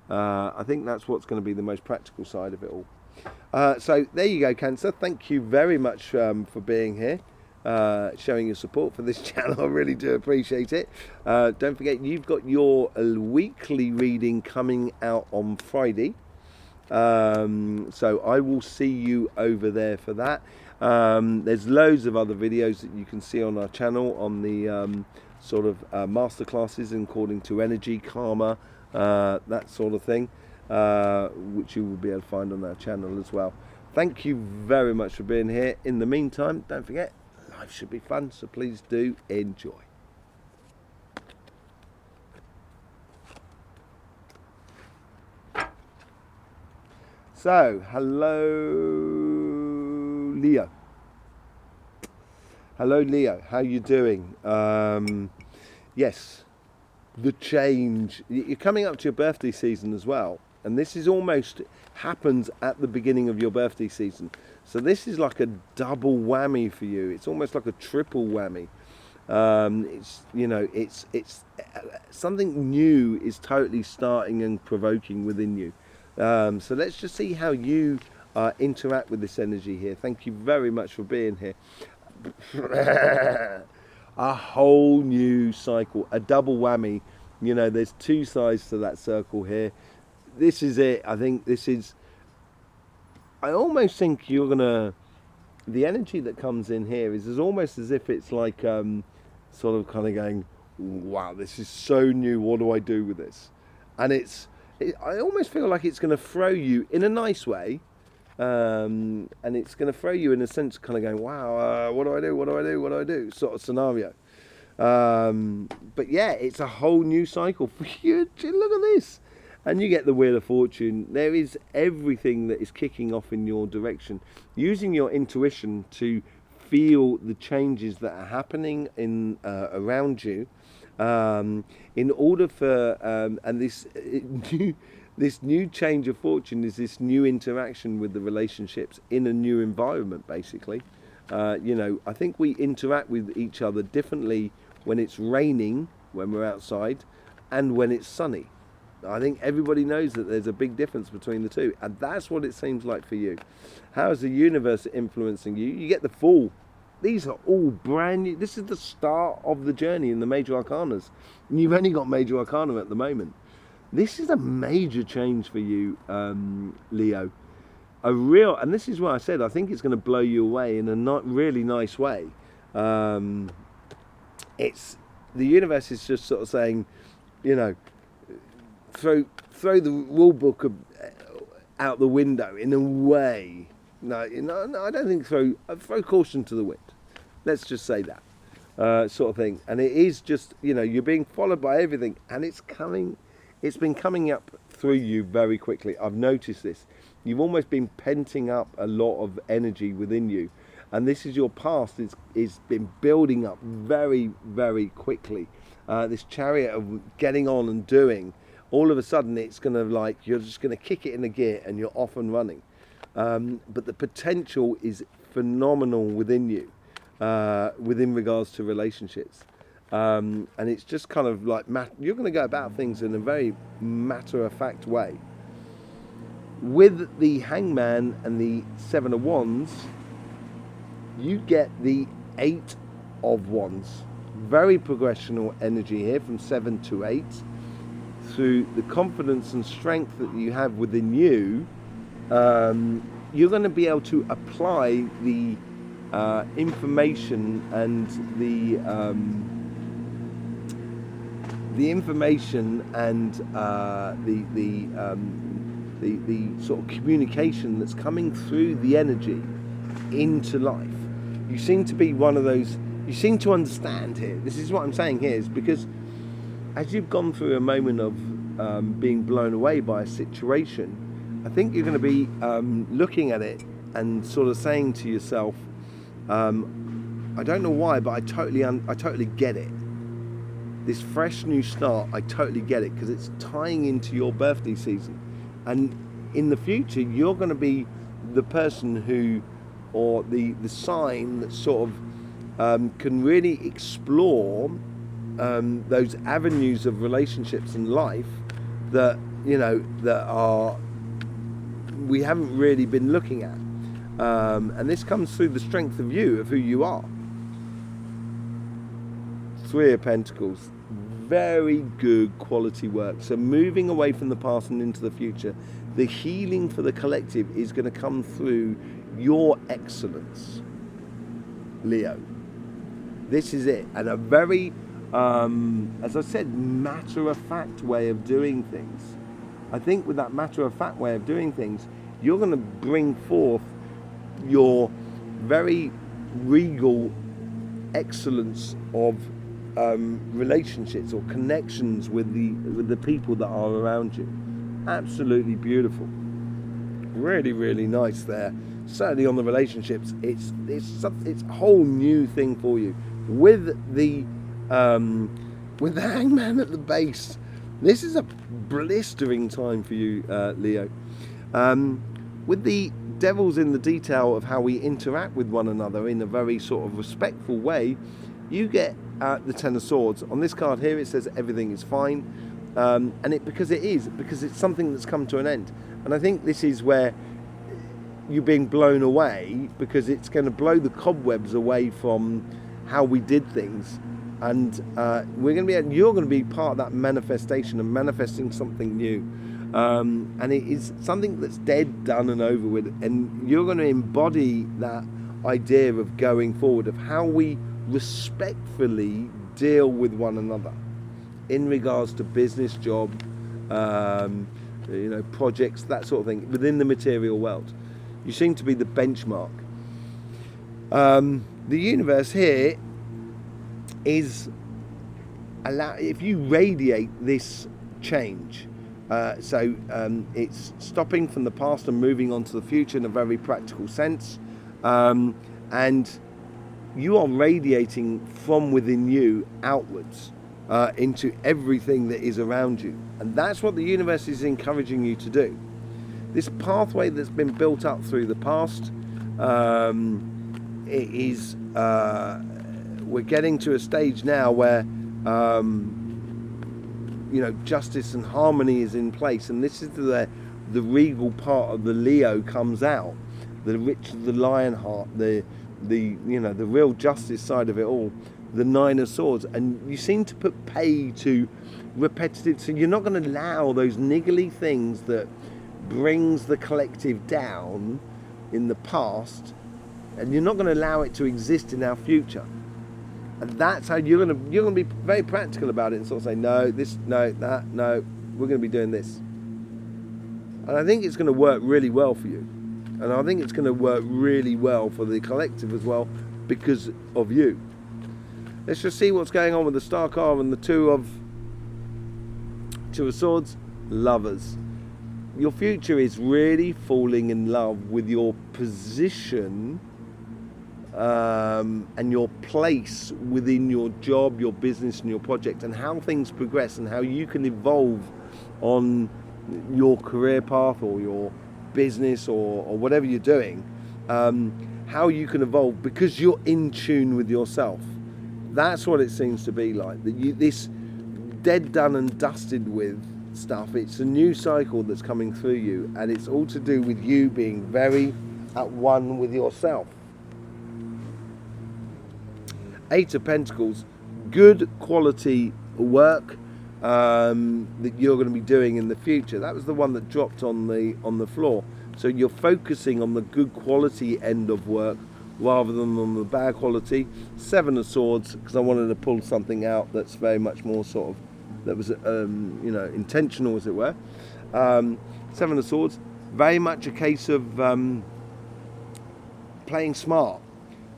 I think that's what's going to be the most practical side of it all. So there you go, Cancer. Thank you very much for being here, showing your support for this channel. I really do appreciate it. Don't forget, you've got your weekly reading coming out on Friday. So I will see you over there for that. There's loads of other videos that you can see on our channel on the sort of masterclasses according to energy, karma, that sort of thing. Which you will be able to find on our channel as well. Thank you very much for being here. In the meantime, don't forget, life should be fun, so please do enjoy. So, hello Leo. Hello Leo, how you doing? Yes, the change. You're coming up to your birthday season as well. And this is almost happens at the beginning of your birthday season. So this is like a double whammy for you. It's almost like a triple whammy. It's, you know, it's something new is totally starting and provoking within you. So let's just see how you interact with this energy here. Thank you very much for being here. a whole new cycle, a double whammy. You know, there's two sides to that circle here. This is it. I think this is, I almost think you're gonna, the energy that comes in here is almost as if it's like sort of kind of going, wow, this is so new, what do I do with this? And I almost feel like it's going to throw you in a nice way, and it's going to throw you in a sense kind of going, wow, what do I do, what do I do, what do I do, sort of scenario. But yeah, it's a whole new cycle for you. Look at this. And you get the Wheel of Fortune. There is everything that is kicking off in your direction. Using your intuition to feel the changes that are happening in around you, in order for and this new change of fortune is this new interaction with the relationships in a new environment. Basically, you know, I think we interact with each other differently when it's raining, when we're outside, and when it's sunny. I think everybody knows that there's a big difference between the two, and that's what it seems like for you. How is the universe influencing you? You get the Fool. These are all brand new. This is the start of the journey in the major arcanas. And you've only got major arcana at the moment. This is a major change for you, Leo. And this is why I said I think it's going to blow you away in a really nice way. It's the universe is just sort of saying, you know, throw the rule book out the window in a way. No, I don't think throw caution to the wind. Let's just say that sort of thing. And it is just, you know, you're being followed by everything, and it's been coming up through you very quickly. I've noticed this. You've almost been penting up a lot of energy within you, and this is your past. It's been building up very, very quickly. This chariot of getting on and doing. All of a sudden, it's going to you're just going to kick it in the gear and you're off and running. But the potential is phenomenal within you, within regards to relationships. And it's just kind of like, you're going to go about things in a very matter-of-fact way. With the Hangman and the Seven of Wands, you get the Eight of Wands. Very progressional energy here from 7 to 8. Through the confidence and strength that you have within you, you're going to be able to apply the information and the information and the sort of communication that's coming through the energy into life. You seem to be one of those. You seem to understand here. This is what I'm saying here, is because as you've gone through a moment of being blown away by a situation, I think you're going to be looking at it and sort of saying to yourself, I don't know why, but I totally get it. This fresh new start, I totally get it, because it's tying into your birthday season. And in the future, you're going to be the person who, or the sign that sort of can really explore those avenues of relationships and life that, you know, that we haven't really been looking at. And this comes through the strength of you, of who you are. Three of Pentacles. Very good quality work. So moving away from the past and into the future, the healing for the collective is going to come through your excellence, Leo. This is it. And a very, as I said, matter-of-fact way of doing things. I think with that matter-of-fact way of doing things, you're going to bring forth your very regal excellence of relationships or connections with the people that are around you. Absolutely beautiful. Really, really nice there. Certainly on the relationships, it's a whole new thing for you. With the Hangman at the base, this is a blistering time for you, Leo. With the Devils in the detail of how we interact with one another in a very sort of respectful way, you get the Ten of Swords. On this card here, it says everything is fine, and because it's something that's come to an end. And I think this is where you're being blown away, because it's going to blow the cobwebs away from how we did things. And you're going to be part of that manifestation and manifesting something new. And it is something that's dead, done and over with. And you're going to embody that idea of going forward, of how we respectfully deal with one another in regards to business, job, projects, that sort of thing, within the material world. You seem to be the benchmark. The universe here is if you radiate this change, it's stopping from the past and moving on to the future in a very practical sense, and you are radiating from within you outwards into everything that is around you, and that's what the universe is encouraging you to do. This pathway that's been built up through the past, we're getting to a stage now where justice and harmony is in place, and this is the regal part of the Leo comes out, the rich, the lion heart, the real justice side of it all, the Nine of Swords. And you seem to put pay to repetitive, so you're not going to allow those niggly things that brings the collective down in the past, and you're not going to allow it to exist in our future. And that's how you're going to be very practical about it, and sort of say, no, this, no, that, no, we're going to be doing this. And I think it's going to work really well for you. And I think it's going to work really well for the collective as well, because of you. Let's just see what's going on with the Star card and the Two of Swords. Lovers. Your future is really falling in love with your position and your place within your job, your business and your project, and how things progress and how you can evolve on your career path or your business or whatever you're doing, how you can evolve because you're in tune with yourself. That's what it seems to be like. This dead, done and dusted with stuff, it's a new cycle that's coming through you, and it's all to do with you being very at one with yourself. Eight of Pentacles, good quality work that you're going to be doing in the future. That was the one that dropped on the floor. So you're focusing on the good quality end of work rather than on the bad quality. Seven of Swords, because I wanted to pull something out that's very much more sort of, that was intentional, as it were. Seven of Swords, very much a case of playing smart,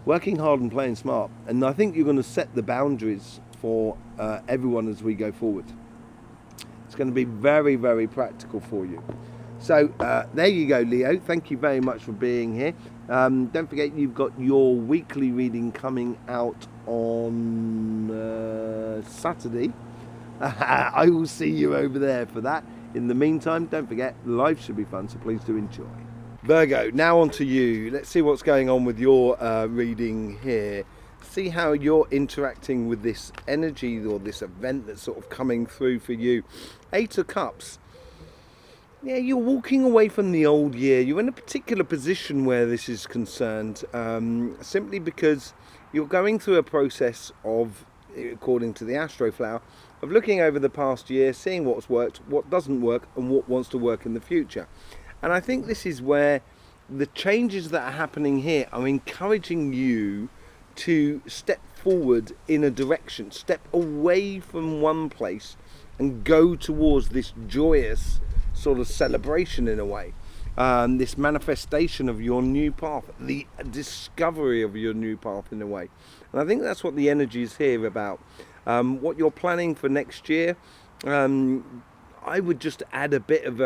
working hard and playing smart. And I think you're going to set the boundaries for everyone as we go forward. It's going to be very, very practical for you. So there you go, Leo. Thank you very much for being here. Don't forget, you've got your weekly reading coming out on Saturday. I will see you over there for that. In the meantime, don't forget, life should be fun, so please do enjoy. Virgo, now on to you. Let's see what's going on with your reading here. See how you're interacting with this energy or this event that's sort of coming through for you. Eight of Cups. Yeah, you're walking away from the old year. You're in a particular position where this is concerned, simply because you're going through a process of, according to the Astroflower, of looking over the past year, seeing what's worked, what doesn't work, and what wants to work in the future. And I think this is where the changes that are happening here are encouraging you to step forward in a direction, step away from one place and go towards this joyous sort of celebration in a way, this manifestation of your new path, the discovery of your new path in a way. And I think that's what the energy is here about. What you're planning for next year, I would just add a bit of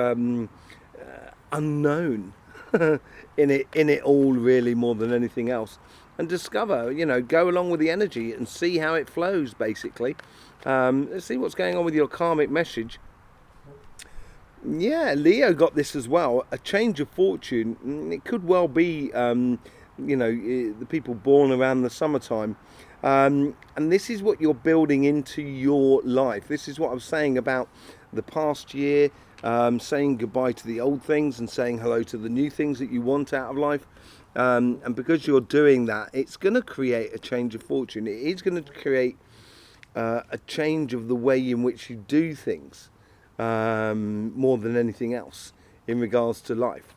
unknown in it all, really, more than anything else, and discover, go along with the energy and see how it flows, basically. Let's see what's going on with your karmic message. Yeah, Leo got this as well, a change of fortune. It could well be the people born around the summertime, and this is what you're building into your life. This is what I was saying about the past year, saying goodbye to the old things and saying hello to the new things that you want out of life. And because you're doing that, it's going to create a change of fortune. It is going to create a change of the way in which you do things, more than anything else in regards to life.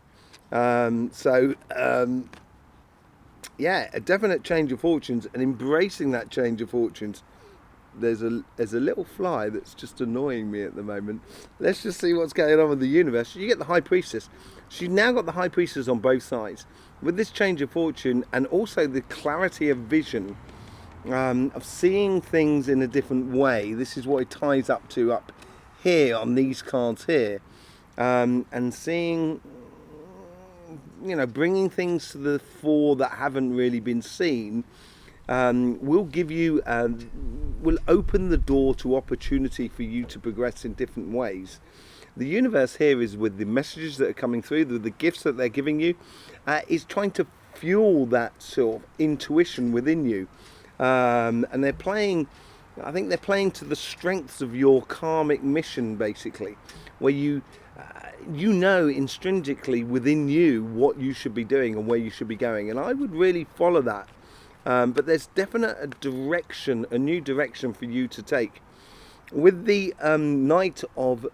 Yeah, a definite change of fortunes, and embracing that change of fortunes. There's a little fly that's just annoying me at the moment. Let's just see what's going on with the universe. You get the High Priestess. So you've now got the High Priestess on both sides. With this change of fortune, and also the clarity of vision, of seeing things in a different way. This is what it ties up to up here on these cards here. And seeing, bringing things to the fore that haven't really been seen, will give you, will open the door to opportunity for you to progress in different ways. The universe here is, with the messages that are coming through, the gifts that they're giving you, is trying to fuel that sort of intuition within you. And they're playing, I think they're playing to the strengths of your karmic mission, basically, where you know intrinsically within you what you should be doing and where you should be going. And I would really follow that. But there's definite a new direction for you to take. With the Knight of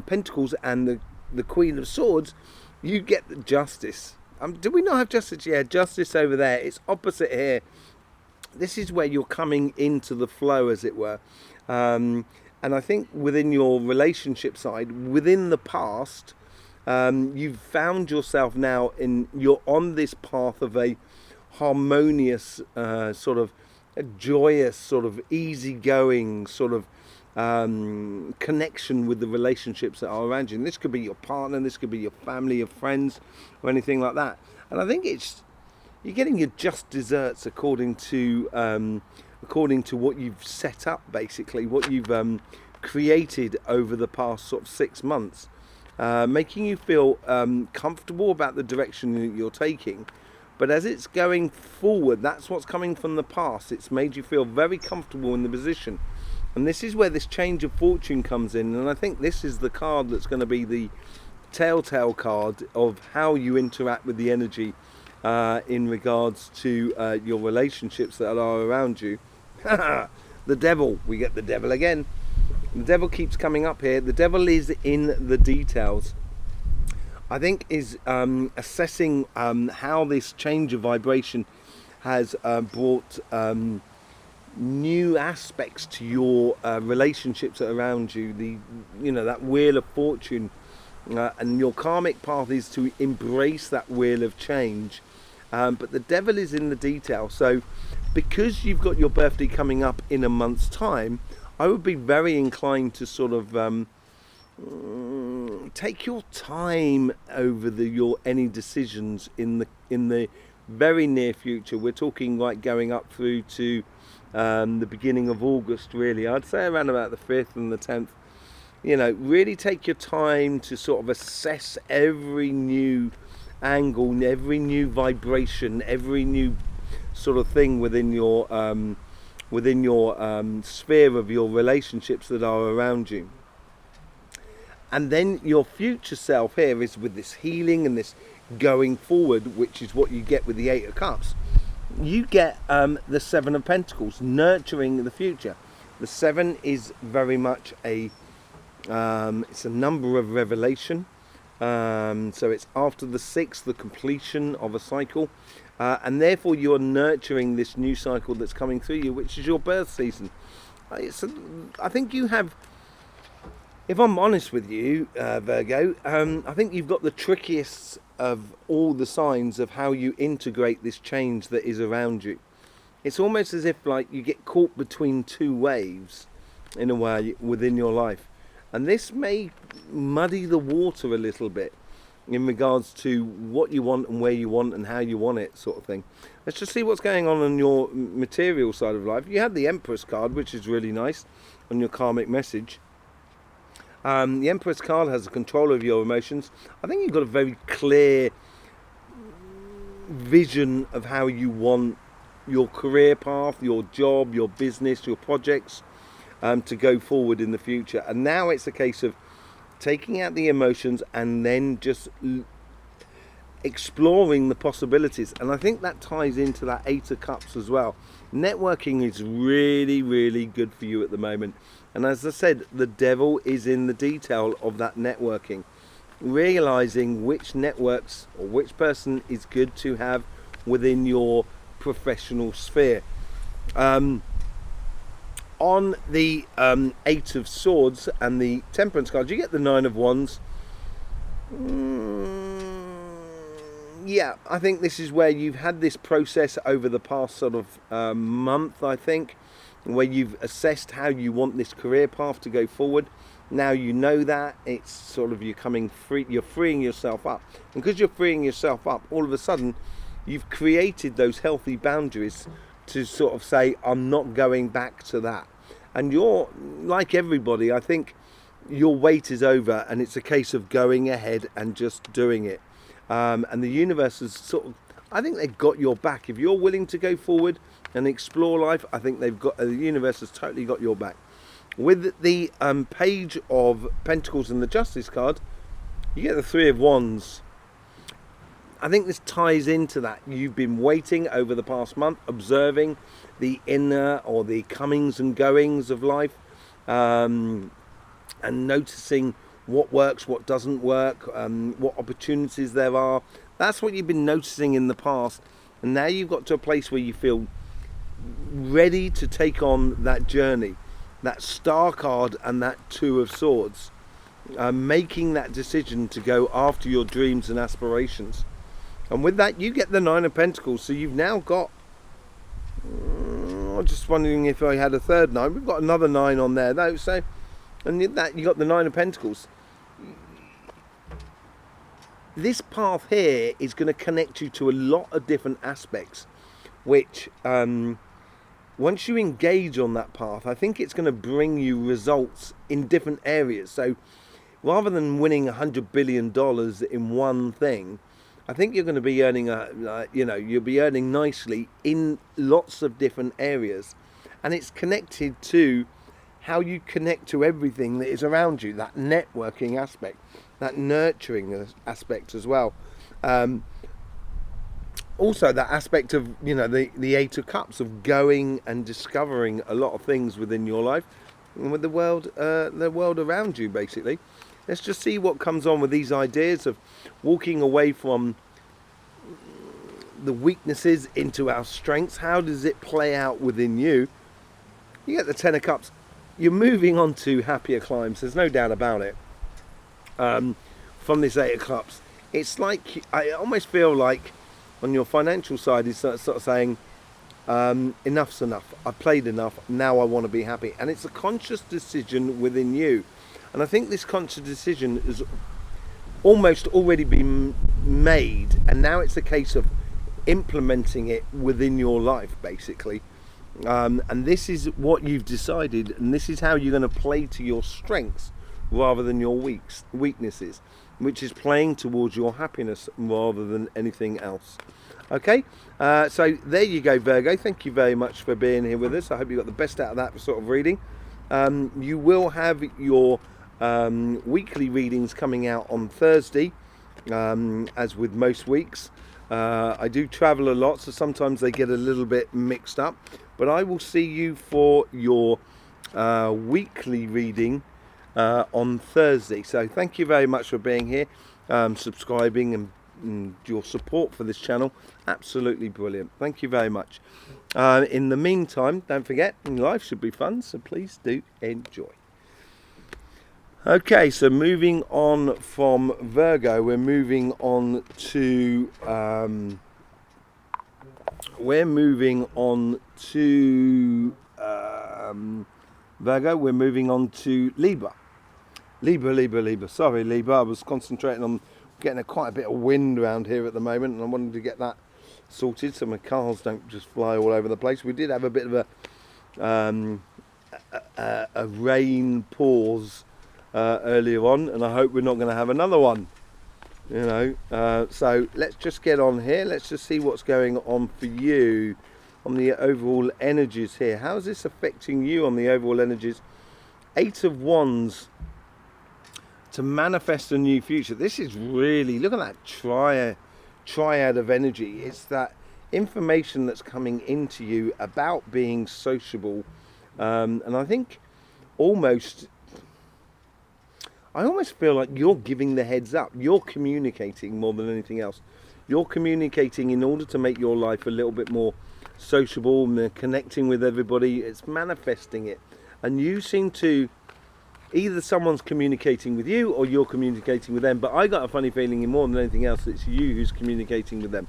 Pentacles and the Queen of Swords, you get the Justice. Do we not have Justice? Yeah, Justice over there. It's opposite here. This is where you're coming into the flow, as it were. And I think within your relationship side, within the past, you've found yourself now you're on this path of a harmonious, sort of a joyous, sort of easygoing, sort of connection with the relationships that are around you. And this could be your partner, this could be your family, your friends, or anything like that. And I think you're getting your just desserts according to what you've set up, basically, what you've created over the past sort of 6 months, making you feel comfortable about the direction that you're taking. But as it's going forward, that's what's coming from the past. It's made you feel very comfortable in the position. And this is where this change of fortune comes in. And I think this is the card that's going to be the telltale card of how you interact with the energy in regards to your relationships that are around you. The Devil. We get the Devil again. The Devil keeps coming up here. The Devil is in the details. I think is assessing how this change of vibration has brought new aspects to your relationships around you. That wheel of fortune, and your karmic path is to embrace that wheel of change. But the Devil is in the detail. So because you've got your birthday coming up in a month's time, I would be very inclined to sort of take your time over any decisions in the very near future. We're talking like going up through to the beginning of August, really. I'd say around about the 5th and the 10th. Really take your time to sort of assess every new angle, every new vibration, every new sort of thing within your sphere of your relationships that are around you. And then your future self here is with this healing and this going forward, which is what you get with the 8 of Cups. You get the 7 of Pentacles, nurturing the future. The 7 is very much it's a number of revelation. So it's after the 6, the completion of a cycle. And therefore you're nurturing this new cycle that's coming through you, which is your birth season. I think you have, if I'm honest with you, Virgo, I think you've got the trickiest of all the signs of how you integrate this change that is around you. It's almost as if like you get caught between two waves in a way within your life. And this may muddy the water a little bit in regards to what you want and where you want and how you want it, sort of thing. Let's just see what's going on your material side of life. You have the Empress card, which is really nice, on your karmic message. The Empress card has a control of your emotions. I think you've got a very clear vision of how you want your career path, your job, your business, your projects to go forward in the future. And now it's a case of taking out the emotions and then just exploring the possibilities. And I think that ties into that Eight of Cups as well. Networking is really, really good for you at the moment. And as I said, the devil is in the detail of that networking. Realizing which networks or which person is good to have within your professional sphere. On the Eight of Swords and the Temperance card, you get the Nine of Wands. Yeah, I think this is where you've had this process over the past sort of month, I think, where you've assessed how you want this career path to go forward. Now you know that it's sort of you're freeing yourself up, and because you're freeing yourself up, all of a sudden you've created those healthy boundaries to sort of say, I'm not going back to that. And you're like everybody, I think your wait is over, and it's a case of going ahead and just doing it. And the universe is sort of, I think they've got your back. If you're willing to go forward and explore life, I think the universe has totally got your back. With the Page of Pentacles and the Justice card, you get the Three of Wands. I think this ties into that. You've been waiting over the past month, observing the inner or the comings and goings of life, and noticing what works, what doesn't work, what opportunities there are. That's what you've been noticing in the past. And now you've got to a place where you feel ready to take on that journey. That Star card and that Two of Swords, making that decision to go after your dreams and aspirations. And with that, you get the Nine of Pentacles. So you've now got, I'm just wondering if I had a third nine. We've got another 9 on there though. So, and with that, you got the Nine of Pentacles. This path here is going to connect you to a lot of different aspects, which once you engage on that path, I think it's going to bring you results in different areas. So rather than winning $100 billion in one thing, I think you're going to be earning, you'll be earning nicely in lots of different areas. And it's connected to how you connect to everything that is around you, that networking aspect, that nurturing aspect as well. Also that aspect of, the Eight of Cups, of going and discovering a lot of things within your life and with the world around you, basically. Let's just see what comes on with these ideas of walking away from the weaknesses into our strengths. How does it play out within you? You get the Ten of Cups. You're moving on to happier climes. There's no doubt about it. From this Eight of Cups, it's like, I almost feel like on your financial side, it's sort of saying, enough's enough. I've played enough. Now I want to be happy. And it's a conscious decision within you. And I think this conscious decision has almost already been made. And now it's a case of implementing it within your life, basically. And this is what you've decided. And this is how you're going to play to your strengths rather than your weaknesses, which is playing towards your happiness rather than anything else. Okay, so there you go, Virgo. Thank you very much for being here with us. I hope you got the best out of that sort of reading. You will have your weekly readings coming out on Thursday, as with most weeks. I do travel a lot, so sometimes they get a little bit mixed up, but I will see you for your weekly reading on Thursday. So thank you very much for being here, subscribing, and your support for this channel. Absolutely brilliant. Thank you very much. In the meantime, don't forget, life should be fun, so please do enjoy. Okay, so moving on from Virgo, we're moving on to Virgo. We're moving on to Libra. Libra. Sorry, Libra. I was concentrating on getting quite a bit of wind around here at the moment, and I wanted to get that sorted so my cars don't just fly all over the place. We did have a bit of a rain pause earlier on, and I hope we're not going to have another one. So let's just get on here. Let's just see what's going on for you on the overall energies here. How is this affecting you on the overall energies? Eight of Wands, to manifest a new future. This is really, look at that triad of energy. It's that information that's coming into you about being sociable, and I think I almost feel like you're giving the heads up. You're communicating more than anything else. You're communicating in order to make your life a little bit more sociable and connecting with everybody. It's manifesting it, and you seem to, either someone's communicating with you or you're communicating with them, but I got a funny feeling in more than anything else it's you who's communicating with them.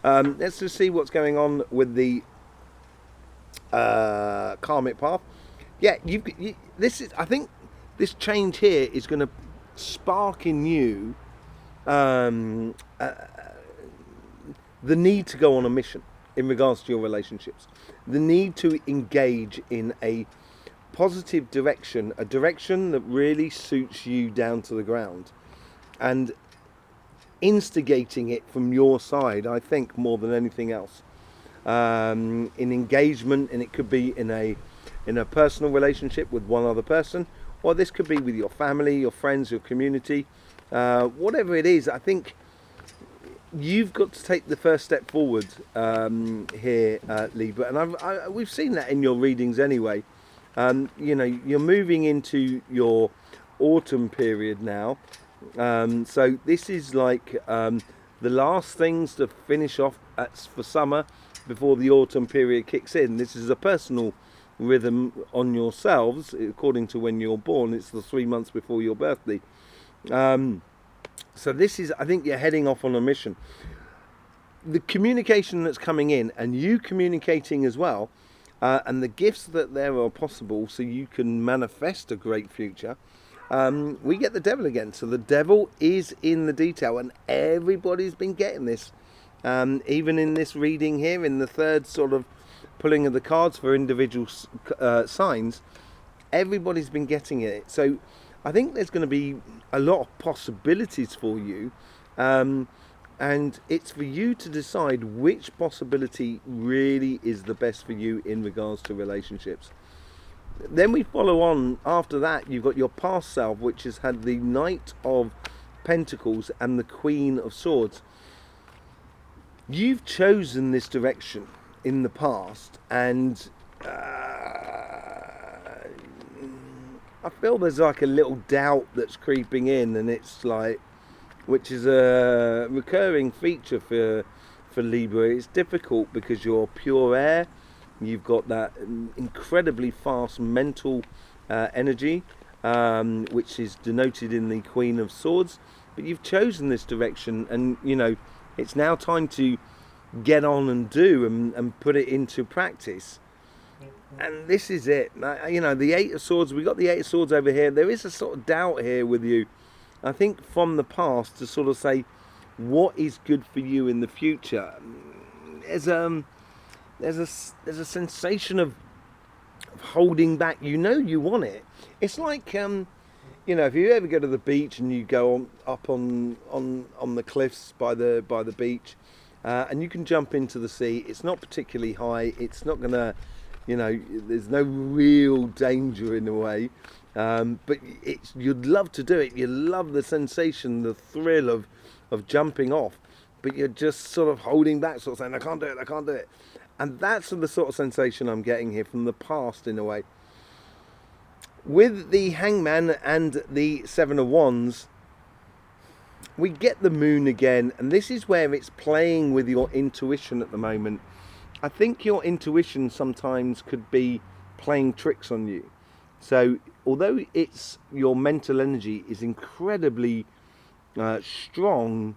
Let's just see what's going on with the karmic path. Yeah, I think this change here is going to spark in you the need to go on a mission in regards to your relationships, the need to engage in a positive direction, a direction that really suits you down to the ground, and instigating it from your side, I think, more than anything else, in engagement. And it could be in a personal relationship with one other person, or this could be with your family, your friends, your community, whatever it is. I think you've got to take the first step forward here, Libra, and we've seen that in your readings anyway. You know, you're moving into your autumn period now, so this is like the last things to finish off for summer before the autumn period kicks in. This is a personal rhythm on yourselves according to when you're born. It's the 3 months before your birthday. So this is, I think you're heading off on a mission. The communication that's coming in, and you communicating as well, and the gifts that there are possible so you can manifest a great future. We get the devil again. So the devil is in the detail, and everybody's been getting this. Even in this reading here, in the third sort of pulling of the cards for individual signs, everybody's been getting it. So I think there's going to be a lot of possibilities for you, and it's for you to decide which possibility really is the best for you in regards to relationships. Then we follow on after that. You've got your past self, which has had the Knight of Pentacles and the Queen of Swords. You've chosen this direction in the past, and I feel there's like a little doubt that's creeping in, and it's like, which is a recurring feature for Libra. It's difficult because you're pure air. You've got that incredibly fast mental energy, which is denoted in the Queen of Swords. But you've chosen this direction, and you know it's now time to get on and do and put it into practice. And this is it. You know, the Eight of Swords, we got the Eight of Swords over here. There is a sort of doubt here with you, I think, from the past, to sort of say what is good for you in the future. There's a sensation of holding back. You know you want it. It's like you know, if you ever go to the beach and you go up on the cliffs by the beach, and you can jump into the sea. It's not particularly high. It's not gonna, you know, there's no real danger in a way, but you'd love to do it. You love the sensation, the thrill of jumping off, but you're just sort of holding back, sort of saying, I can't do it. And that's the sort of sensation I'm getting here from the past in a way. With the Hangman and the Seven of Wands, we get the Moon again, and this is where it's playing with your intuition at the moment. I think your intuition sometimes could be playing tricks on you. So although it's your mental energy is incredibly strong,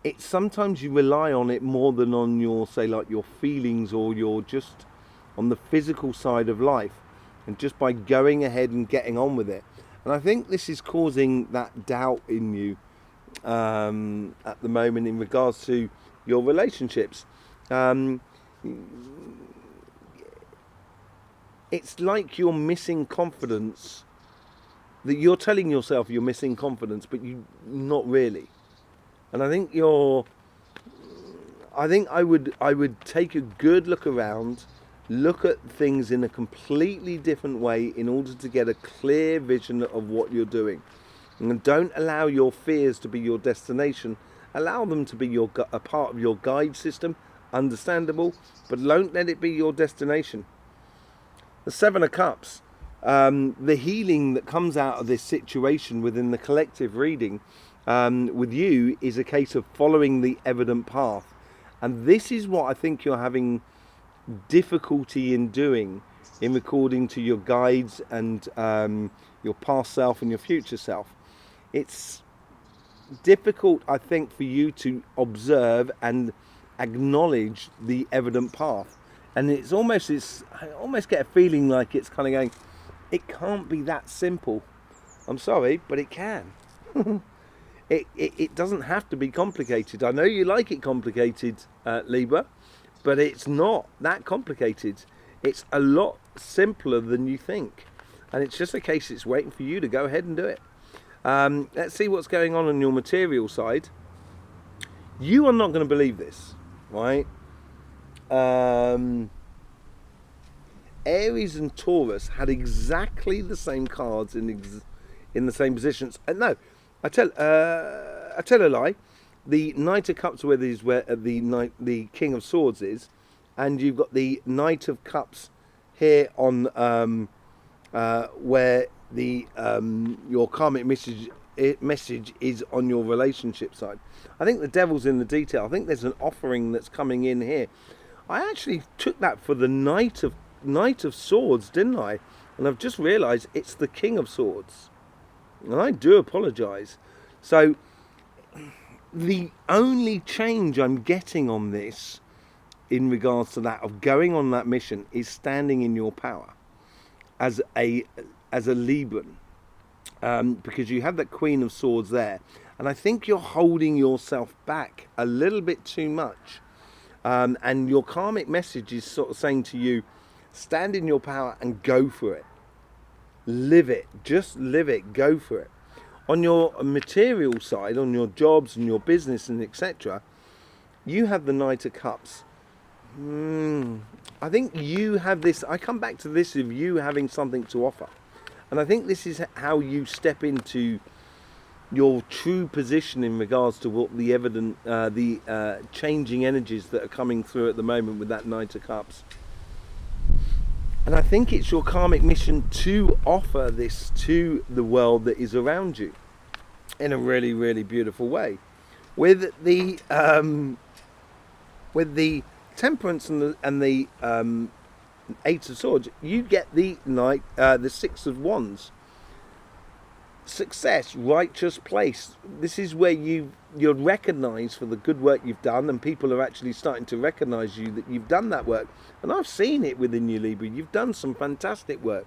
it's sometimes you rely on it more than on your, say, like your feelings, or your just on the physical side of life, and just by going ahead and getting on with it. And I think this is causing that doubt in you at the moment in regards to your relationships. It's like you're missing confidence, that you're telling yourself you're missing confidence, but you not really. And I think I would take a good look around, look at things in a completely different way in order to get a clear vision of what you're doing. And don't allow your fears to be your destination. Allow them to be a part of your guide system, understandable, but don't let it be your destination. The Seven of Cups, the healing that comes out of this situation within the collective reading with you is a case of following the evident path. And this is what I think you're having difficulty in doing, in recording to your guides and your past self and your future self. It's difficult, I think, for you to observe and acknowledge the evident path. And I almost get a feeling like it's kind of going, it can't be that simple. I'm sorry, but it can. It doesn't have to be complicated. I know you like it complicated, Libra, but it's not that complicated. It's a lot simpler than you think. And it's just a case it's waiting for you to go ahead and do it. Let's see what's going on your material side. You are not going to believe this, right? Aries and Taurus had exactly the same cards in the same positions. No, I tell a lie. The Knight of Cups where the King of Swords is, and you've got the Knight of Cups here on where the your karmic message is on your relationship side. I think the devil's in the detail. I think there's an offering that's coming in here. I actually took that for the Knight of Swords, didn't I? And I've just realised it's the King of Swords. And I do apologise. So the only change I'm getting on this in regards to that of going on that mission is standing in your power as a Libran, because you have that Queen of Swords there, and I think you're holding yourself back a little bit too much, and your karmic message is sort of saying to you, stand in your power and go for it. Live it. Just live it. Go for it. On your material side, on your jobs and your business and etc., you have the Knight of Cups. I think you have this. I come back to this of you having something to offer. And I think this is how you step into your true position in regards to what the changing energies that are coming through at the moment with that Knight of Cups. And I think it's your karmic mission to offer this to the world that is around you in a really, really beautiful way. With the Temperance and the Eight of Swords, you get the Six of Wands. Success, righteous place. This is where you're recognised for the good work you've done, and people are actually starting to recognise you that you've done that work. And I've seen it within you, Libra. You've done some fantastic work.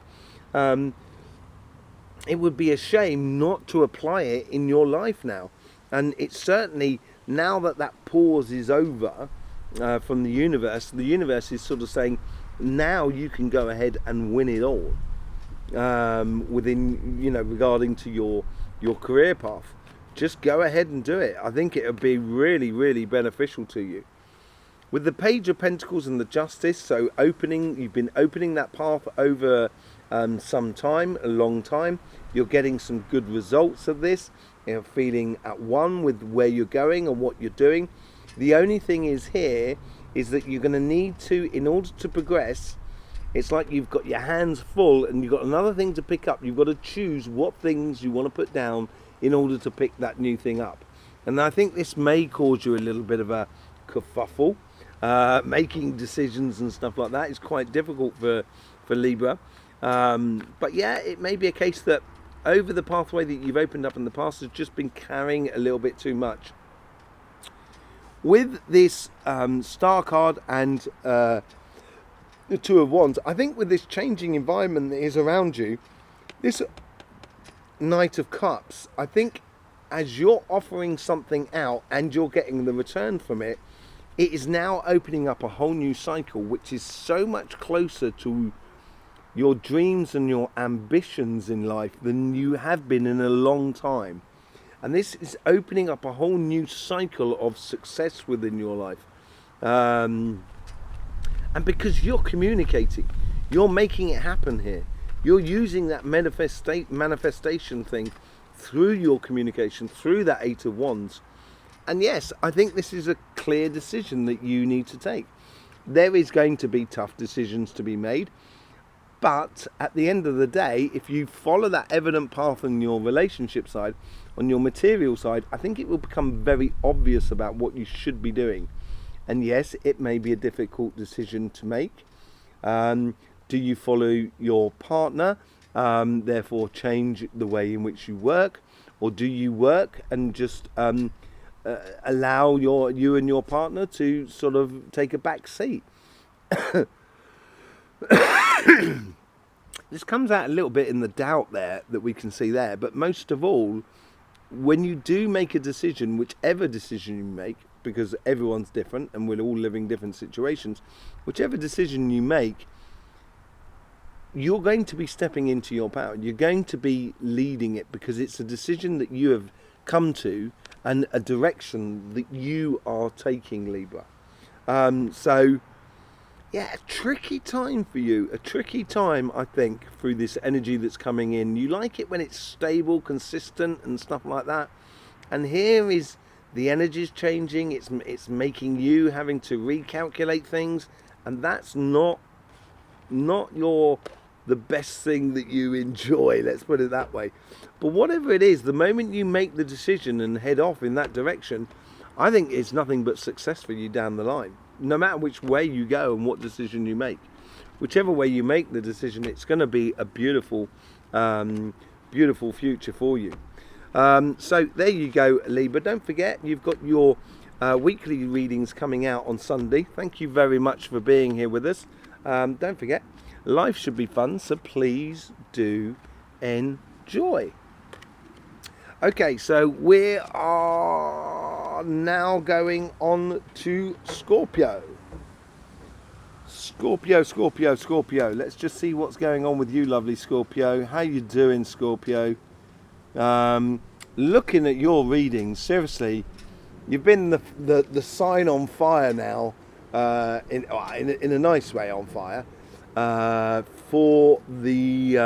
It would be a shame not to apply it in your life now. And it's certainly, now that pause is over from the universe is sort of saying, now you can go ahead and win it all. Within, regarding to your career path, just go ahead and do it. I think it would be really, really beneficial to you. With the Page of Pentacles and the Justice, so you've been opening that path over some time, a long time. You're getting some good results of this. You're feeling at one with where you're going and what you're doing. The only thing is here is that you're going to need to, in order to progress, it's like you've got your hands full and you've got another thing to pick up. You've got to choose what things you want to put down in order to pick that new thing up. And I think this may cause you a little bit of a kerfuffle. Making decisions and stuff like that is quite difficult for Libra. But yeah, it may be a case that over the pathway that you've opened up in the past has just been carrying a little bit too much. With this Star card and the Two of Wands, I think with this changing environment that is around you, this Knight of Cups, I think as you're offering something out and you're getting the return from it, it is now opening up a whole new cycle, which is so much closer to your dreams and your ambitions in life than you have been in a long time. And this is opening up a whole new cycle of success within your life. And because you're communicating, you're making it happen here. You're using that manifestation thing through your communication, through that Eight of Wands. And yes, I think this is a clear decision that you need to take. There is going to be tough decisions to be made, but at the end of the day, if you follow that evident path on your relationship side, on your material side, I think it will become very obvious about what you should be doing. And yes, it may be a difficult decision to make. Do you follow your partner, therefore change the way in which you work, or do you work and just allow you and your partner to sort of take a back seat? This comes out a little bit in the doubt there that we can see there, but most of all, when you do make a decision, whichever decision you make, because everyone's different and we're all living different situations, whichever decision you make, you're going to be stepping into your power. You're going to be leading it, because it's a decision that you have come to and a direction that you are taking, Libra. So yeah, a tricky time for you. A tricky time, I think, through this energy that's coming in. You like it when it's stable, consistent and stuff like that. And here is the energy's changing. It's making you having to recalculate things. And that's not the best thing that you enjoy, let's put it that way. But whatever it is, the moment you make the decision and head off in that direction, I think it's nothing but success for you down the line. No matter which way you go and what decision you make, whichever way you make the decision, it's going to be a beautiful beautiful future for you. So there you go, Libra. Don't forget, you've got your weekly readings coming out on Sunday. Thank you very much for being here with us. Don't forget, life should be fun, so please do enjoy. Okay, so we are now going on to Scorpio. Scorpio. Let's just see what's going on with you, lovely Scorpio. How you doing, Scorpio? Looking at your readings, seriously, you've been the sign on fire now, in a nice way on fire, for the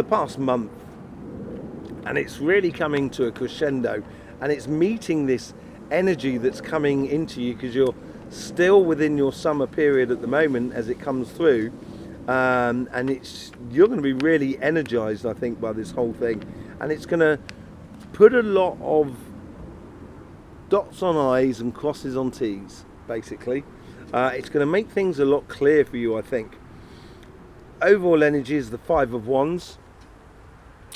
past month. And it's really coming to a crescendo, and it's meeting this energy that's coming into you, because you're still within your summer period at the moment as it comes through, and you're going to be really energized, I think, by this whole thing, and it's going to put a lot of dots on I's and crosses on T's, basically. It's going to make things a lot clearer for you, I think. Overall energy is the Five of Wands.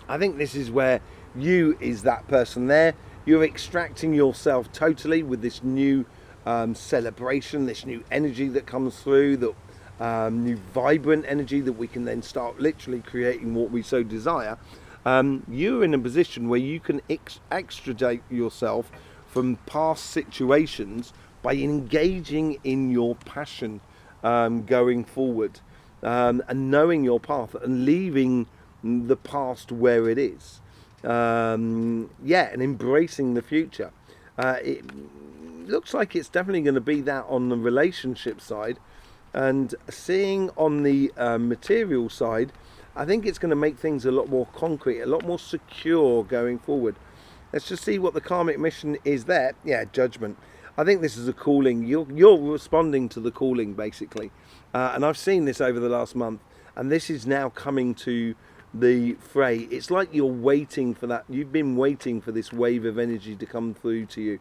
I think this is where you is that person there. You're extracting yourself totally with this new celebration, this new energy that comes through, that new vibrant energy that we can then start literally creating what we so desire. You're in a position where you can extricate yourself from past situations by engaging in your passion going forward, and knowing your path and leaving the past where it is, and embracing the future. It looks like it's definitely going to be that on the relationship side, and seeing on the material side, I think it's going to make things a lot more concrete, a lot more secure going forward. Let's just see what the karmic mission is there. Yeah, Judgment. I think this is a calling. You're responding to the calling, basically, and I've seen this over the last month, and this is now coming to the fray. It's like you're waiting for that. You've been waiting for this wave of energy to come through to you,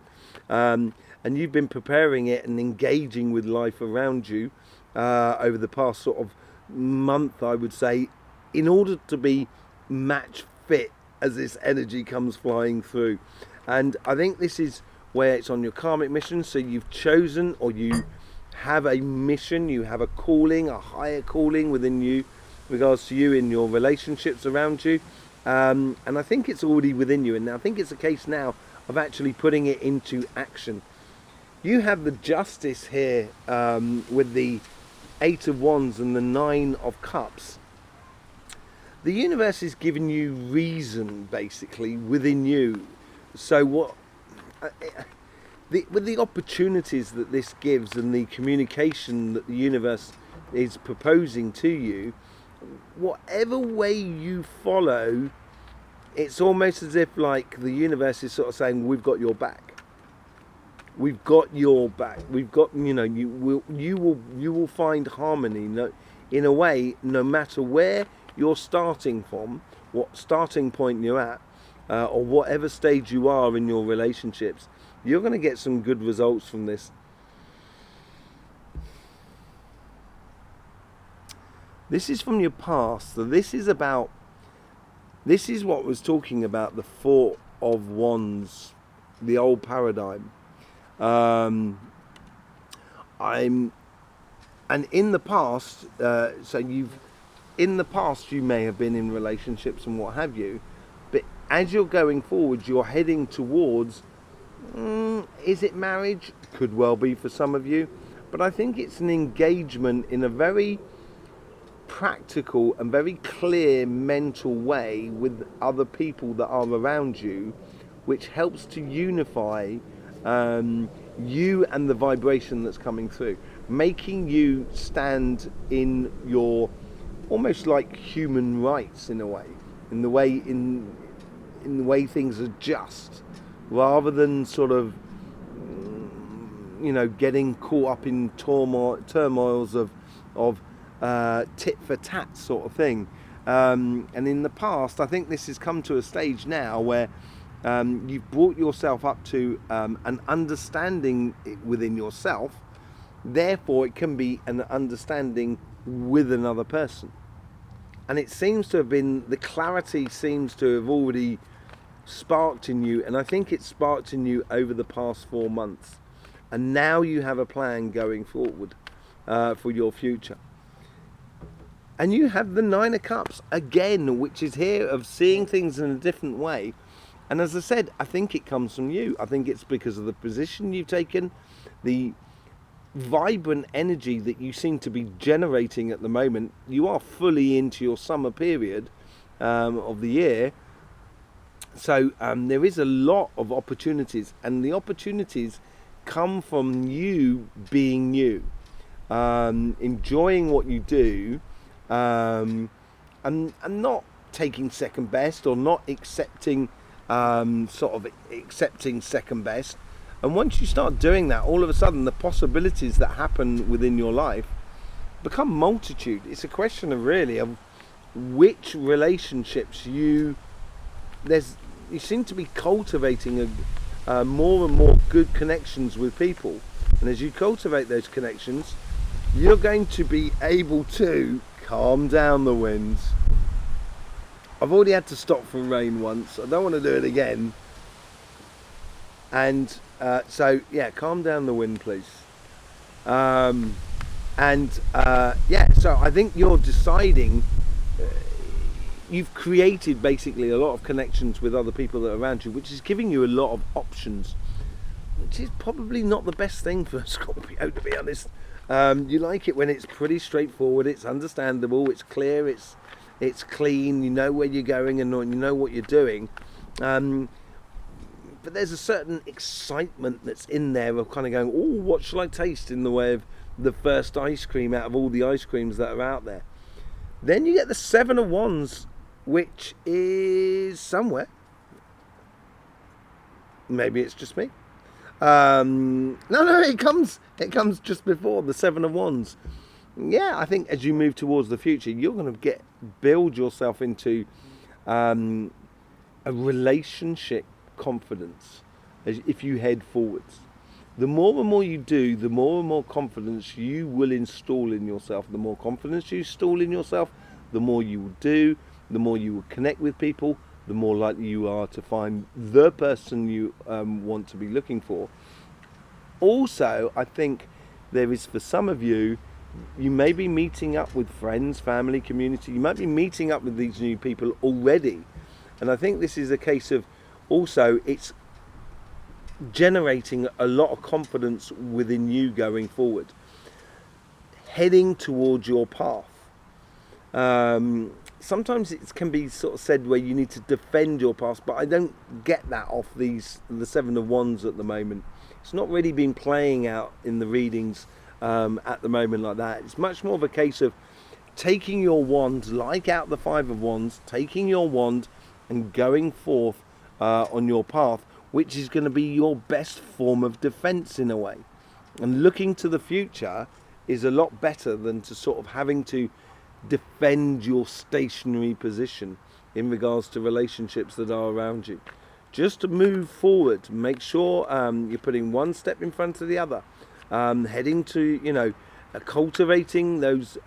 and you've been preparing it and engaging with life around you over the past sort of month, I would say, in order to be match fit as this energy comes flying through. And I think this is where it's on your karmic mission. So you've chosen, or you have a mission, you have a calling, a higher calling within you, regards to you in your relationships around you, and I think it's already within you, and I think it's a case now of actually putting it into action. You have the Justice here, with the Eight of Wands and the Nine of Cups. The universe is giving you reason, basically, within you. So what with the opportunities that this gives and the communication that the universe is proposing to you, whatever way you follow, it's almost as if like the universe is sort of saying, we've got your back. We've got your back. We've got, you will find harmony. In a way, no matter where you're starting from, what starting point you're at, or whatever stage you are in your relationships, you're going to get some good results from this. This is from your past. So this is what was talking about the Four of Wands, the old paradigm. And in the past, in the past you may have been in relationships and what have you, but as you're going forward, you're heading towards, is it marriage? Could well be for some of you, but I think it's an engagement in a very practical and very clear mental way with other people that are around you, which helps to unify you and the vibration that's coming through, making you stand in your almost like human rights in a way, in the way things are just, rather than sort of getting caught up in turmoils of tit for tat sort of thing. And in the past, I think this has come to a stage now where you've brought yourself up to an understanding within yourself. Therefore, it can be an understanding with another person. And it seems to have been, the clarity seems to have already sparked in you. And I think it's sparked in you over the past 4 months. And now you have a plan going forward for your future. And you have the Nine of Cups again, which is here of seeing things in a different way. And as I said, I think it comes from you. I think it's because of the position you've taken, the vibrant energy that you seem to be generating at the moment. You are fully into your summer period of the year. So there is a lot of opportunities, and the opportunities come from you being you, enjoying what you do, and not taking second best, or not accepting accepting second best. And once you start doing that, all of a sudden the possibilities that happen within your life become multitude. It's a question of really of which relationships you seem to be cultivating more and more good connections with people. And as you cultivate those connections, you're going to be able to calm down the winds. I've already had to stop for rain once. I don't want to do it again. And so, yeah, calm down the wind, please. So I think you're deciding, you've created basically a lot of connections with other people that are around you, which is giving you a lot of options, which is probably not the best thing for Scorpio, to be honest. You like it when it's pretty straightforward, it's understandable, it's clear, it's clean, you know where you're going and you know what you're doing. But there's a certain excitement that's in there of kind of going, oh, what shall I taste, in the way of the first ice cream out of all the ice creams that are out there. Then you get the Seven of Wands, which is somewhere. Maybe it's just me. No, it comes just before the Seven of Wands. Yeah, I think as you move towards the future, you're going to build yourself into a relationship confidence if you head forwards. The more and more you do, the more and more confidence you will install in yourself. The more confidence you install in yourself, the more you will do, the more you will connect with people, the more likely you are to find the person you want to be looking for. Also, I think there is, for some of you, you may be meeting up with friends, family, community. You might be meeting up with these new people already. And I think this is a case of, also, it's generating a lot of confidence within you going forward, heading towards your path. Sometimes it can be sort of said where you need to defend your path, but I don't get that off the Seven of Wands at the moment. It's not really been playing out in the readings at the moment like that. It's much more of a case of taking your wand, like out the Five of Wands, taking your wand and going forth on your path, which is going to be your best form of defense in a way. And looking to the future is a lot better than to sort of having to defend your stationary position in regards to relationships that are around you. Just to move forward, make sure you're putting one step in front of the other, heading to, cultivating those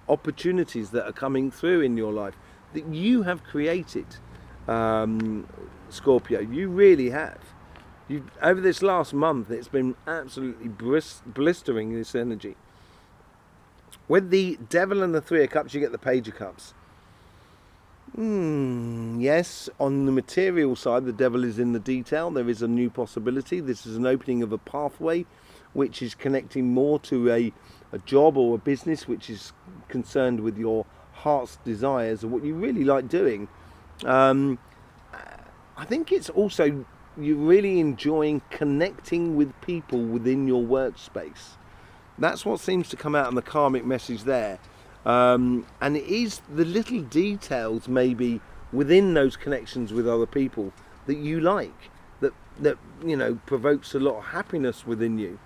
opportunities that are coming through in your life that you have created, Scorpio. You really have. Over this last month, it's been absolutely blistering, this energy. With the Devil and the Three of Cups, you get the Page of Cups. Yes, on the material side, the devil is in the detail. There is a new possibility. This is an opening of a pathway which is connecting more to a job or a business which is concerned with your heart's desires and what you really like doing. I think it's also you're really enjoying connecting with people within your workspace. That's what seems to come out in the karmic message there. And it is the little details maybe within those connections with other people that you like, that provokes a lot of happiness within you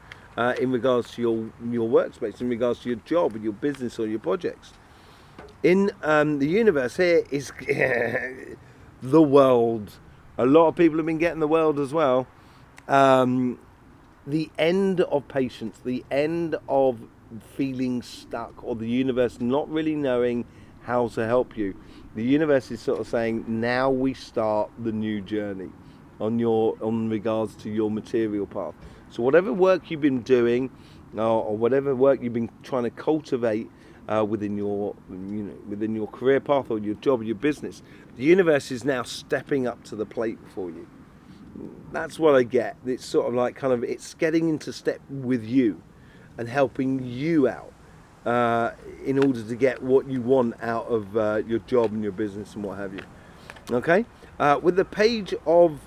in regards to your workspace, in regards to your job and your business or your projects. In the universe here is the world. A lot of people have been getting the world as well. The end of patience, the end of feeling stuck, or the universe not really knowing how to help you. The universe is sort of saying, now we start the new journey on regards to your material path. So whatever work you've been doing, or whatever work you've been trying to cultivate within your career path or your job or your business, the universe is now stepping up to the plate for you. That's what I get. It's sort of like it's getting into step with you and helping you out in order to get what you want out of your job and your business and what have you. Okay? With the Page of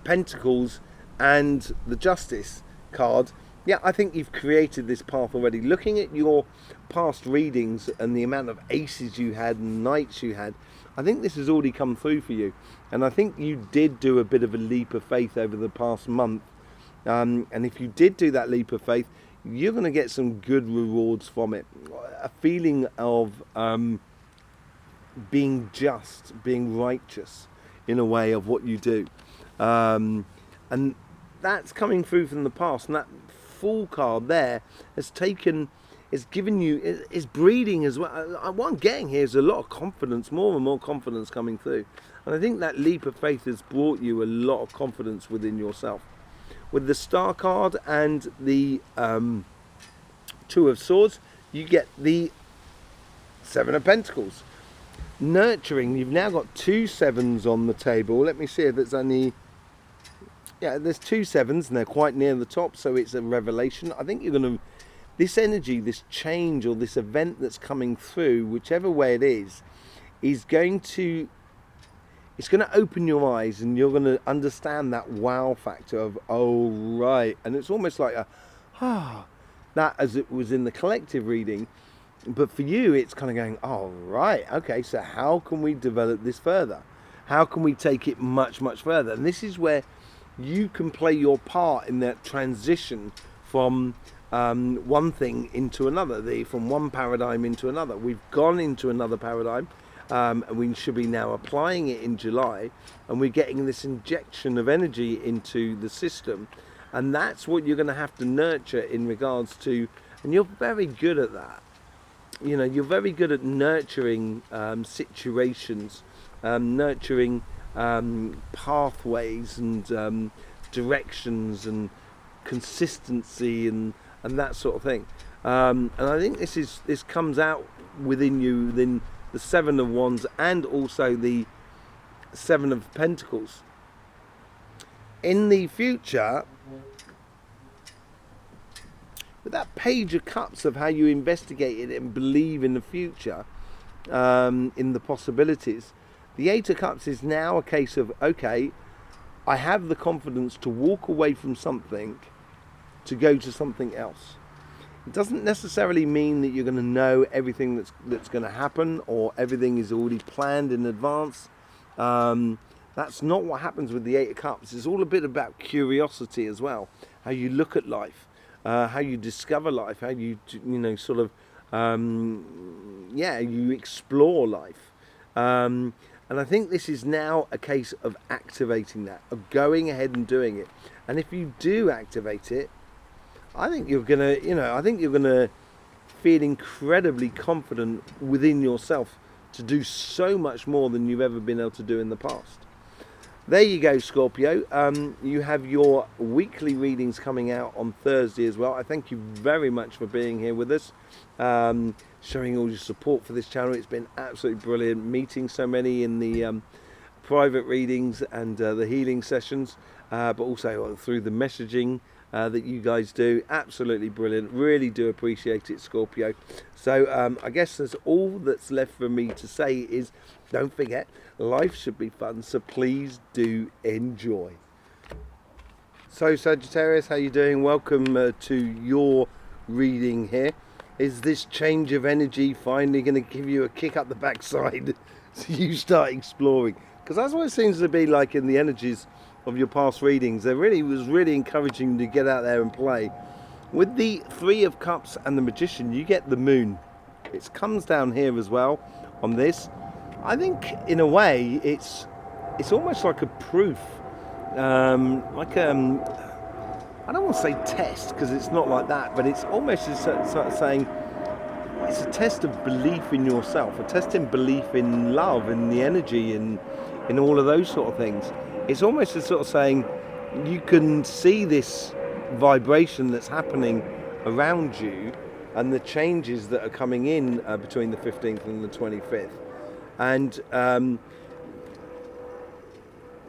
Pentacles and the Justice card, yeah, I think you've created this path already. Looking at your past readings and the amount of aces you had and knights you had, I think this has already come through for you. And I think you did do a bit of a leap of faith over the past month. And if you did do that leap of faith, you're going to get some good rewards from it. A feeling of being just, being righteous in a way of what you do. And that's coming through from the past. And that Fool card there has given you, is breeding as well. What I'm getting here is a lot of confidence, more and more confidence coming through. And I think that leap of faith has brought you a lot of confidence within yourself. With the Star card and the Two of Swords, you get the Seven of Pentacles. Nurturing, you've now got 2 sevens on the table. Let me see if there's any... Yeah, there's 2 sevens and they're quite near the top, so it's a revelation. I think you're going to... This energy, this change or this event that's coming through, whichever way it is going to... It's going to open your eyes and you're going to understand that wow factor of, oh, right. And it's almost like that as it was in the collective reading. But for you, it's kind of going, oh, right. Okay, so how can we develop this further? How can we take it much, much further? And this is where you can play your part in that transition from one thing into another, from one paradigm into another. We've gone into another paradigm. And we should be now applying it in July, and we're getting this injection of energy into the system, and that's what you're going to have to nurture in regards to, and you're very good at that. You're very good at nurturing situations, nurturing pathways and directions and consistency and that sort of thing. And I think this comes out within you, within the Seven of Wands and also the Seven of Pentacles. In the future, with that Page of Cups of how you investigate it and believe in the future, in the possibilities, the Eight of Cups is now a case of, okay, I have the confidence to walk away from something to go to something else. It doesn't necessarily mean that you're going to know everything that's going to happen or everything is already planned in advance. That's not what happens with the Eight of Cups. It's all a bit about curiosity as well. How you look at life, how you discover life, how you sort of you explore life. And I think this is now a case of activating that, of going ahead and doing it. And if you do activate it, I think you're gonna feel incredibly confident within yourself to do so much more than you've ever been able to do in the past. There you go, Scorpio. You have your weekly readings coming out on Thursday as well. I thank you very much for being here with us, showing all your support for this channel. It's been absolutely brilliant meeting so many in the private readings and the healing sessions, but also through the messaging that you guys do. Absolutely brilliant. Really do appreciate it, Scorpio. So I guess that's all that's left for me to say is, don't forget, life should be fun, so please do enjoy. So Sagittarius, how you doing? Welcome to your reading here. Is this change of energy finally going to give you a kick up the backside so you start exploring? Because that's what it seems to be like in the energies of your past readings. They was really encouraging you to get out there and play. With the Three of Cups and the Magician, you get the Moon. It comes down here as well on this. I think in a way it's almost like a proof, I don't want to say test because it's not like that, but it's almost sort of saying it's a test of belief in yourself, a test in belief in love and the energy and in all of those sort of things. It's almost a sort of saying you can see this vibration that's happening around you and the changes that are coming in between the 15th and the 25th. And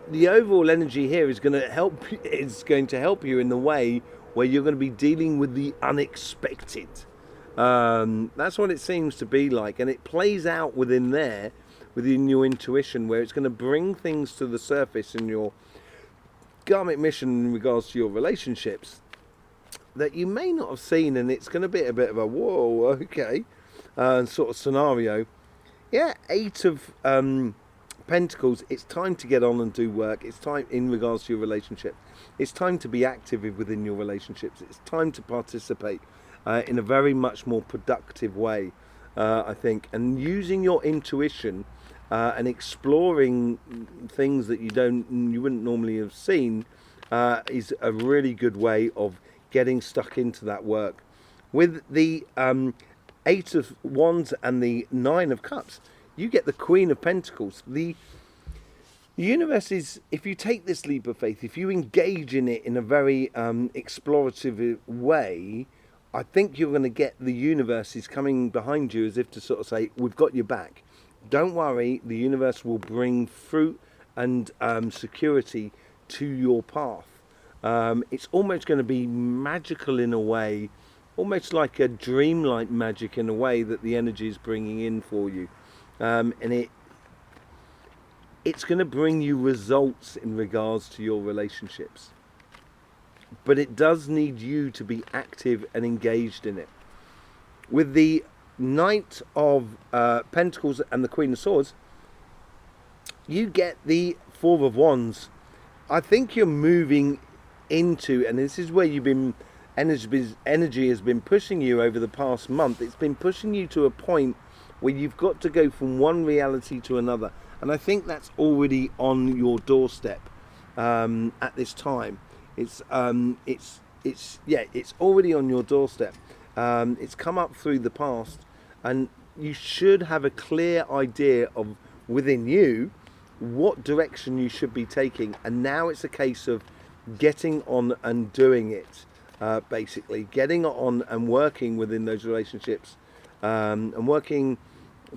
the overall energy here is going to help you in the way where you're going to be dealing with the unexpected. That's what it seems to be like, and it plays out within your intuition, where it's going to bring things to the surface in your karmic mission in regards to your relationships that you may not have seen, and it's going to be a bit of a whoa, okay, sort of scenario. Yeah, Eight of Pentacles, it's time to get on and do work. It's time in regards to your relationship. It's time to be active within your relationships. It's time to participate in a very much more productive way, I think. And using your intuition and exploring things that you wouldn't normally have seen is a really good way of getting stuck into that work. With the Eight of Wands and the Nine of Cups, you get the Queen of Pentacles. The universe is, if you take this leap of faith, if you engage in it in a very explorative way, I think you're going to get the universe is coming behind you as if to sort of say, we've got your back. Don't worry, the universe will bring fruit and security to your path. It's almost going to be magical in a way, almost like a dreamlike magic in a way that the energy is bringing in for you. And it's going to bring you results in regards to your relationships. But it does need you to be active and engaged in it. With the Knight of Pentacles and the Queen of Swords, you get the Four of Wands. I think you're moving into, and this is where you've been, energy has been pushing you over the past month. It's been pushing you to a point where you've got to go from one reality to another. And I think that's already on your doorstep at this time. It's already on your doorstep. It's come up through the past, and you should have a clear idea of within you what direction you should be taking. And now it's a case of getting on and doing it, basically getting on and working within those relationships, and working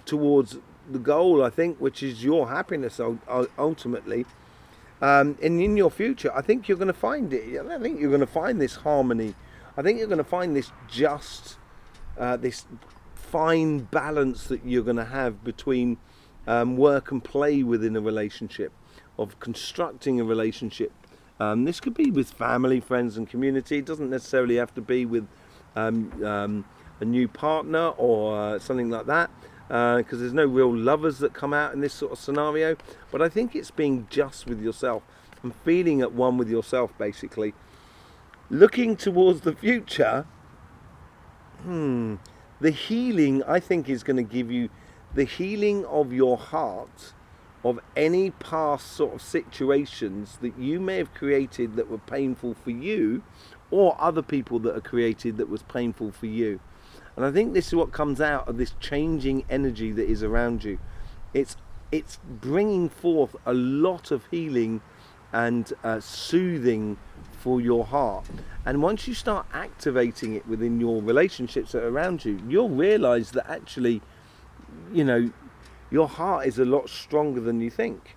towards the goal, I think, which is your happiness ultimately. And in your future, I think you're going to find it. I think you're going to find this harmony. I think you're going to find this this fine balance that you're going to have between work and play within a relationship, of constructing a relationship. This could be with family, friends and community. It doesn't necessarily have to be with a new partner or something like that. because there's no real lovers that come out in this sort of scenario. But I think it's being just with yourself and feeling at one with yourself, basically. Looking towards the future, the healing, I think, is going to give you the healing of your heart, of any past sort of situations that you may have created that were painful for you, or other people that are created that was painful for you. And I think this is what comes out of this changing energy that is around you. It's bringing forth a lot of healing and soothing for your heart. And once you start activating it within your relationships that are around you, you'll realize that actually, you know, your heart is a lot stronger than you think.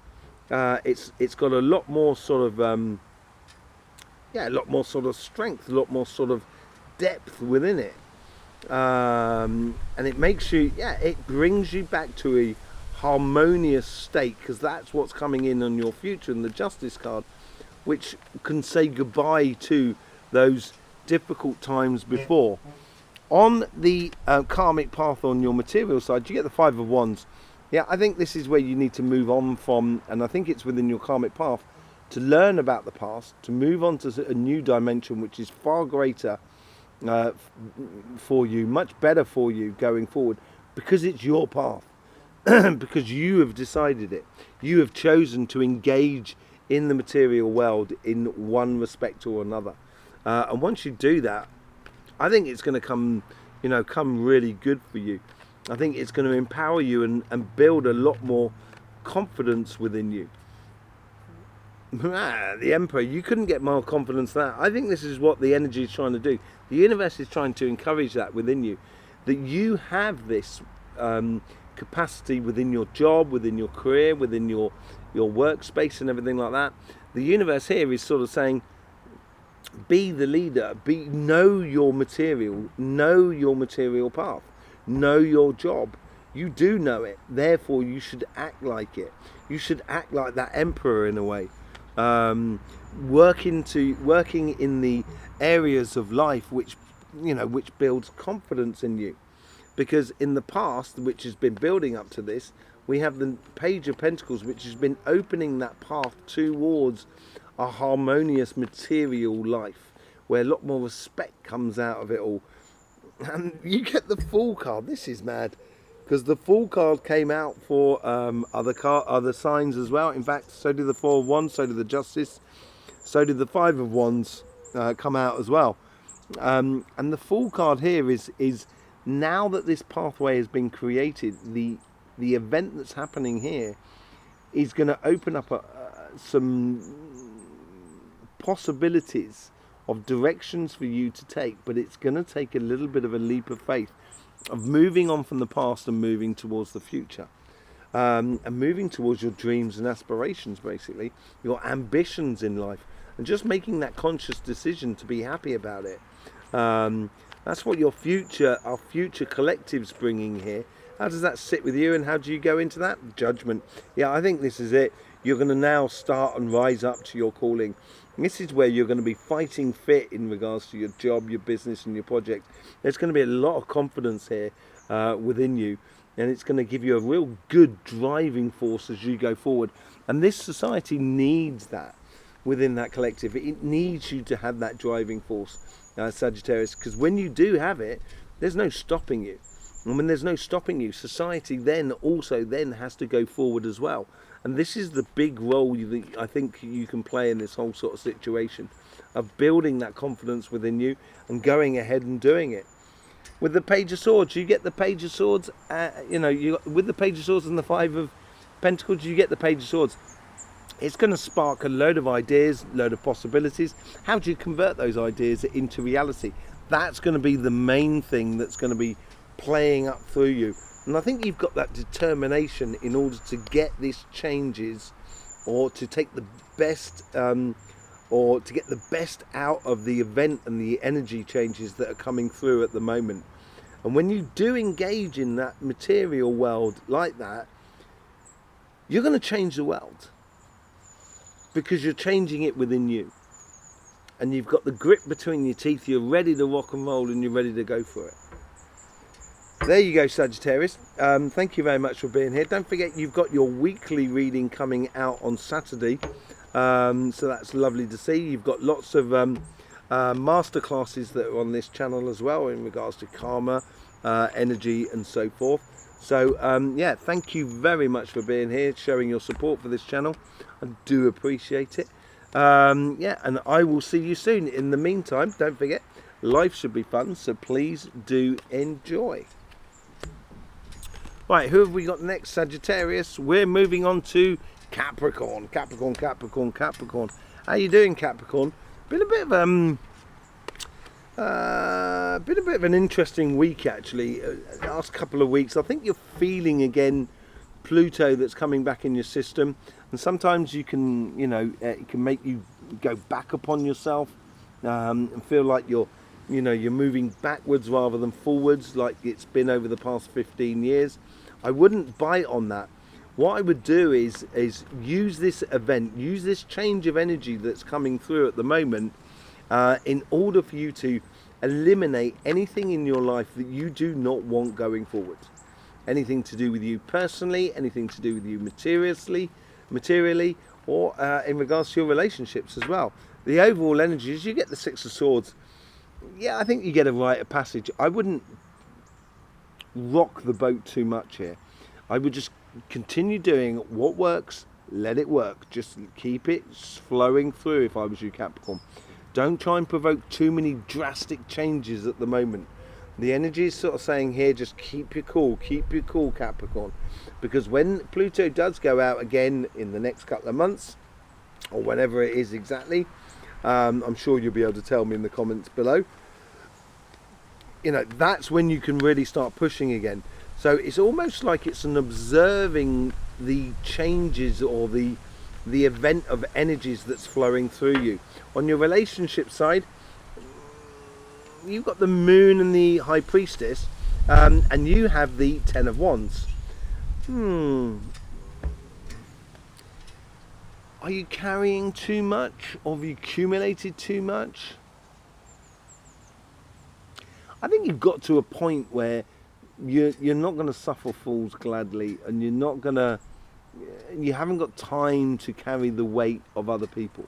It's got a lot more sort of a lot more sort of strength, a lot more sort of depth within it. And it makes you, it brings you back to a harmonious state, because that's what's coming in on your future in the Justice card, which can say goodbye to those difficult times before. On the karmic path on your material side, you get the Five of Wands. Yeah, I think this is where you need to move on from, and I think it's within your karmic path, to learn about the past, to move on to a new dimension which is far greater for you, much better for you going forward, because it's your path, because you have decided it. You have chosen to engage in the material world in one respect or another. And once you do that, I think it's going to come really good for you. I think it's going to empower you and build a lot more confidence within you. The Emperor, you couldn't get more confidence than that. I think this is what the energy is trying to do. The universe is trying to encourage that within you, that you have this capacity within your job, within your career, within your workspace and everything like that. The universe here is sort of saying, be the leader, know your material path, know your job. You do know it, therefore you should act like it. You should act like that Emperor in a way. Working in the areas of life which builds confidence in you, because in the past, which has been building up to this, we have the Page of Pentacles, which has been opening that path towards a harmonious material life, where a lot more respect comes out of it all. And you get the Fool card. This is mad, because the Fool card came out for other signs as well. In fact, so did the Four of Wands, so did the Justice, so did the Five of Wands come out as well. And the Fool card here is now that this pathway has been created, the event that's happening here is going to open up some possibilities of directions for you to take, but it's going to take a little bit of a leap of faith, of moving on from the past and moving towards the future, and moving towards your dreams and aspirations, basically your ambitions in life, and just making that conscious decision to be happy about it. That's what our future collective's bringing here. How does that sit with you, and how do you go into that? Judgment. Yeah, I think this is it. You're going to now start and rise up to your calling. And this is where you're going to be fighting fit in regards to your job, your business and your project. There's going to be a lot of confidence here within you, and it's going to give you a real good driving force as you go forward. And this society needs that within that collective. It needs you to have that driving force, Sagittarius, because when you do have it, there's no stopping you. And when there's no stopping you, society then has to go forward as well. And this is the big role that I think you can play in this whole sort of situation, of building that confidence within you and going ahead and doing it. With the Page of Swords, you get the Page of Swords, with the Page of Swords and the Five of Pentacles, you get the Page of Swords. It's going to spark a load of ideas, load of possibilities. How do you convert those ideas into reality? That's going to be the main thing that's going to be playing up through you. And I think you've got that determination in order to get these changes, or to take the best or to get the best out of the event and the energy changes that are coming through at the moment. And when you do engage in that material world like that, you're going to change the world, because you're changing it within you, and you've got the grip between your teeth. You're ready to rock and roll, and you're ready to go for it. There you go, Sagittarius. Thank you very much for being here. Don't forget you've got your weekly reading coming out on Saturday. So that's lovely to see. You've got lots of master classes that are on this channel as well in regards to karma, energy and so forth. So yeah, thank you very much for being here, showing your support for this channel. I do appreciate it. Yeah, and I will see you soon. In the meantime, don't forget, life should be fun, so please do enjoy. Right, who have we got next, Sagittarius? We're moving on to Capricorn. Capricorn. How you doing, Capricorn? Been a bit of an interesting week, actually. The last couple of weeks, I think you're feeling again Pluto that's coming back in your system, and sometimes you can, you know, it can make you go back upon yourself and feel like you're moving backwards rather than forwards, like it's been over the past 15 years. I wouldn't bite on that. What I would do is use this event, use this change of energy that's coming through at the moment in order for you to eliminate anything in your life that you do not want going forward. Anything to do with you personally, anything to do with you materially, or in regards to your relationships as well. The overall energy is you get the Six of Swords. Yeah, I think you get a rite of passage. I wouldn't rock the boat too much here. I would just continue doing what works, let it work. Just keep it flowing through if I was you, Capricorn. Don't try and provoke too many drastic changes at the moment. The energy is sort of saying here, just keep your cool, Capricorn. Because when Pluto does go out again in the next couple of months, or whenever it is exactly, I'm sure you'll be able to tell me in the comments below. You know, that's when you can really start pushing again. So it's almost like it's an observing the changes or the event of energies that's flowing through you. On your relationship side, you've got the Moon and the High Priestess, and you have the Ten of Wands. Are you carrying too much, or have you accumulated too much? I think you've got to a point where you're not going to suffer fools gladly, and you haven't got time to carry the weight of other people.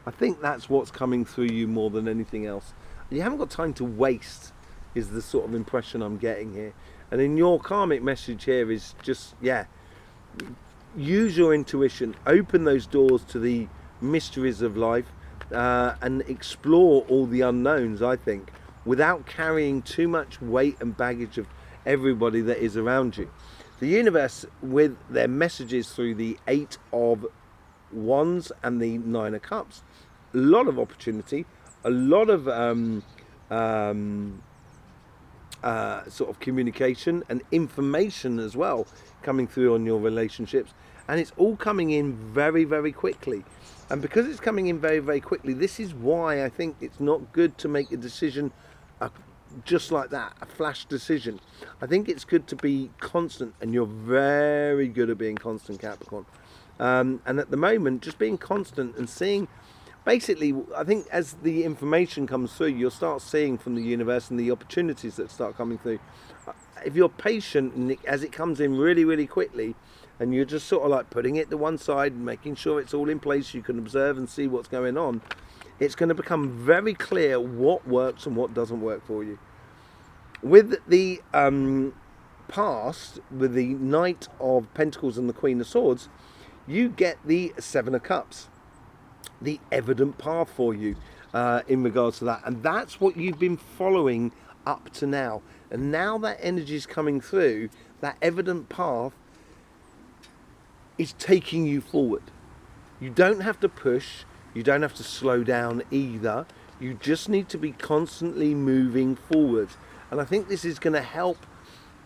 I think that's what's coming through you more than anything else. You haven't got time to waste, is the sort of impression I'm getting here. And in your karmic message here is just, yeah, use your intuition, open those doors to the mysteries of life, and explore all the unknowns, I think, without carrying too much weight and baggage of everybody that is around you. The universe, with their messages through the Eight of Wands and the Nine of Cups, a lot of opportunity, a lot of sort of communication and information as well coming through on your relationships, and it's all coming in very, very quickly. And because it's coming in very, very quickly, this is why I think it's not good to make a decision just like that, a flash decision. I think it's good to be constant, and you're very good at being constant, Capricorn. And at the moment, just being constant and seeing, basically, I think as the information comes through, you'll start seeing from the universe and the opportunities that start coming through. If you're patient and as it comes in really, really quickly, and you're just sort of like putting it to one side and making sure it's all in place, you can observe and see what's going on, it's going to become very clear what works and what doesn't work for you. With the past, with the Knight of Pentacles and the Queen of Swords, you get the Seven of Cups, the evident path for you in regards to that. And that's what you've been following up to now. And now that energy is coming through, that evident path is taking you forward. You don't have to push. You don't have to slow down either. You just need to be constantly moving forward. And I think this is going to help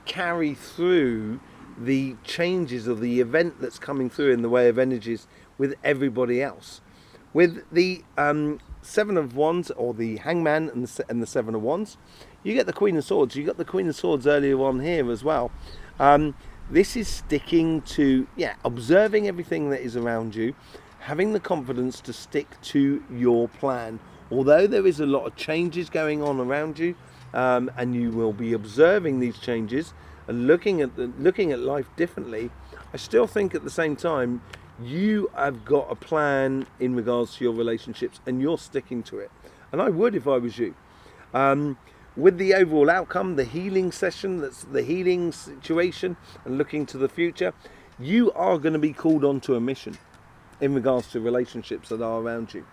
carry through the changes of the event that's coming through in the way of energies with everybody else. With the Seven of Wands, or the Hangman and the Seven of Wands, you get the Queen of Swords. You got the Queen of Swords earlier on here as well. This is sticking to, observing everything that is around you, having the confidence to stick to your plan. Although there is a lot of changes going on around you, and you will be observing these changes and looking at life differently. I still think at the same time you have got a plan in regards to your relationships and you're sticking to it. And I would if I was you. With the overall outcome, the healing session, that's the healing situation and looking to the future, you are going to be called onto a mission in regards to relationships that are around you.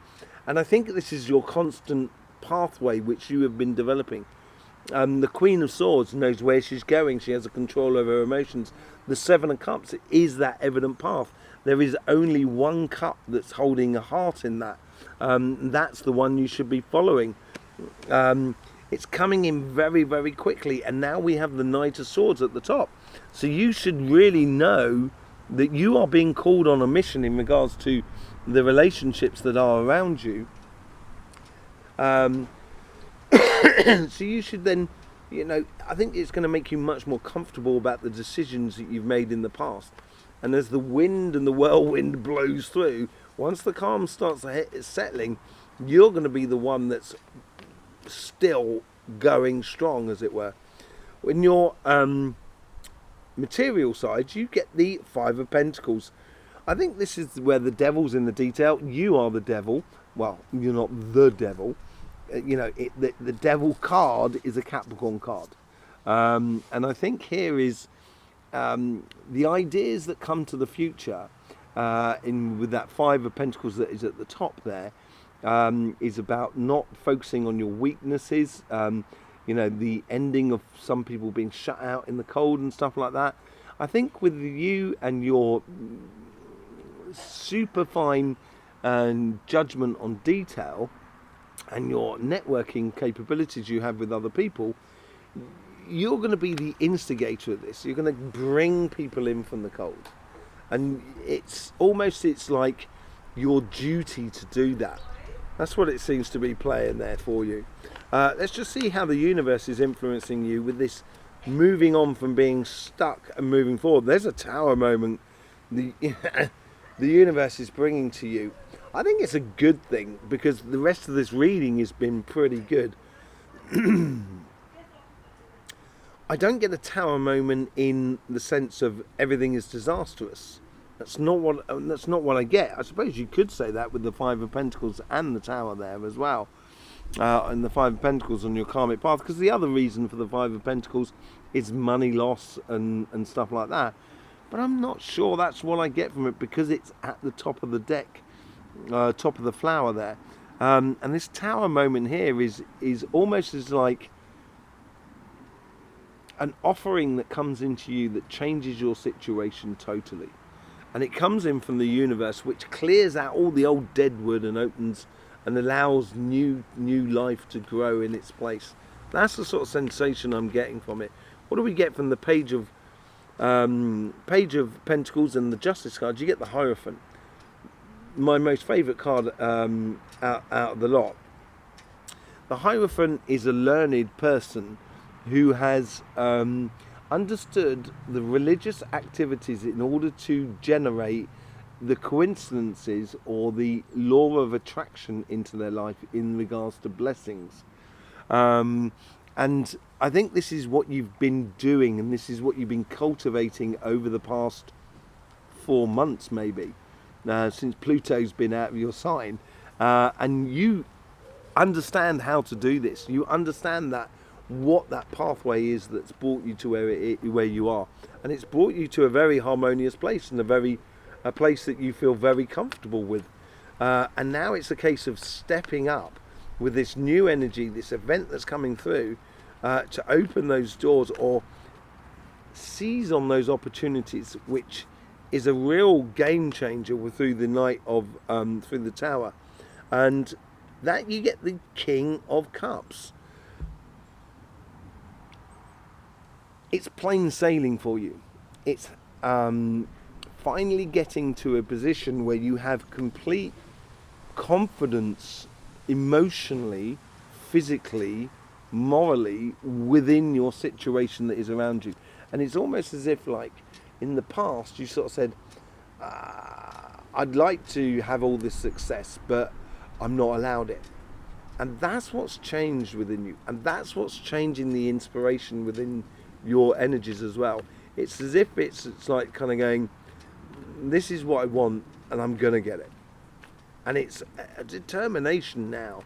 And I think this is your constant pathway which you have been developing. The Queen of Swords knows where she's going. She has a control over her emotions. The Seven of Cups is that evident path. There is only one cup that's holding a heart in that. That's the one you should be following. It's coming in very, very quickly. And now we have the Knight of Swords at the top. So you should really know that you are being called on a mission in regards to the relationships that are around you. So you should then, I think it's going to make you much more comfortable about the decisions that you've made in the past. And as the wind and the whirlwind blows through, once the calm starts settling, you're going to be the one that's still going strong, as it were. In your material side, you get the Five of Pentacles. I think this is where the devil's in the detail. You are the devil. Well, you're not the devil. The devil card is a Capricorn card. And I think here is the ideas that come to the future with that Five of Pentacles that is at the top there, is about not focusing on your weaknesses, the ending of some people being shut out in the cold and stuff like that. I think with you and your super fine judgment on detail and your networking capabilities you have with other people, you're going to be the instigator of this. You're going to bring people in from the cold, and it's like your duty to do that. That's what it seems to be playing there for you. Let's just see how the universe is influencing you with this moving on from being stuck and moving forward. There's a Tower moment the universe is bringing to you. I think it's a good thing because the rest of this reading has been pretty good. I don't get a Tower moment in the sense of everything is disastrous. That's not what I get. I suppose you could say that with the Five of Pentacles and the Tower there as well, and the Five of Pentacles on your karmic path. Because the other reason for the Five of Pentacles is money loss and stuff like that. But I'm not sure that's what I get from it because it's at the top of the deck, top of the flower there, and this Tower moment here is almost as like an offering that comes into you that changes your situation totally. And it comes in from the universe, which clears out all the old dead wood and opens and allows new life to grow in its place. That's the sort of sensation I'm getting from it. What do we get from the Page of Pentacles and the Justice card? You get the Hierophant, my most favourite card out of the lot. The Hierophant is a learned person who has understood the religious activities in order to generate the coincidences or the law of attraction into their life in regards to blessings. And I think this is what you've been doing, and this is what you've been cultivating over the past 4 months maybe, since Pluto's been out of your sign. And you understand how to do this. You understand that what that pathway is that's brought you to where you are, and it's brought you to a very harmonious place and a place that you feel very comfortable with, and now it's a case of stepping up with this new energy, this event that's coming through, to open those doors or seize on those opportunities, which is a real game changer through the Knight of through the Tower, and that you get the King of Cups. It's plain sailing for you. It's finally getting to a position where you have complete confidence emotionally, physically, morally within your situation that is around you. And it's almost as if, like, in the past you sort of said, I'd like to have all this success, but I'm not allowed it. And that's what's changed within you. And that's what's changing the inspiration within your energies as well. It's as if it's like kind of going, this is what I want and I'm going to get it. And it's a determination now.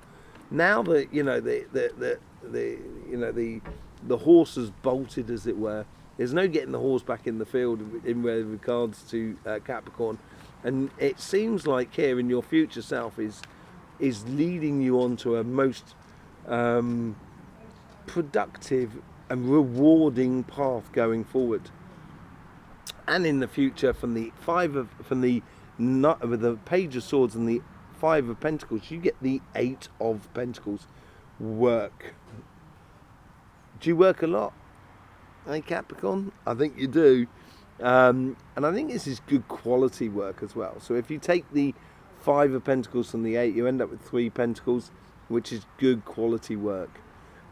Now that, you know, the horse has bolted, as it were. There's no getting the horse back in the field in regards to Capricorn. And it seems like here in your future self is leading you onto a most productive and rewarding path going forward. And in the future, with the Page of Swords and the Five of Pentacles, you get the Eight of Pentacles. Work. Do you work a lot? Hey Capricorn? I think you do. And I think this is good quality work as well. So if you take the Five of Pentacles from the Eight, you end up with Three Pentacles, which is good quality work.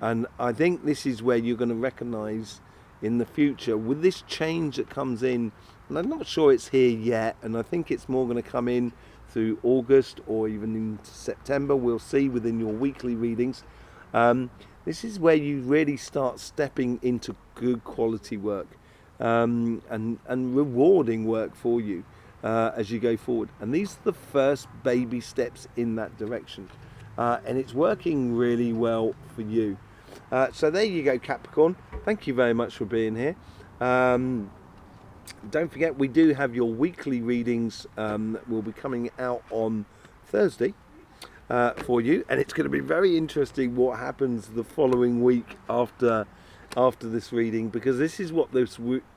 And I think this is where you're going to recognise in the future with this change that comes in, and I'm not sure it's here yet, and I think it's more going to come in through August or even into September. We'll see within your weekly readings. This is where you really start stepping into good quality work and rewarding work for you as you go forward. And these are the first baby steps in that direction. And it's working really well for you. So there you go, Capricorn. Thank you very much for being here. Don't forget, we do have your weekly readings that will be coming out on Thursday for you, and it's going to be very interesting what happens the following week after this reading, because this is what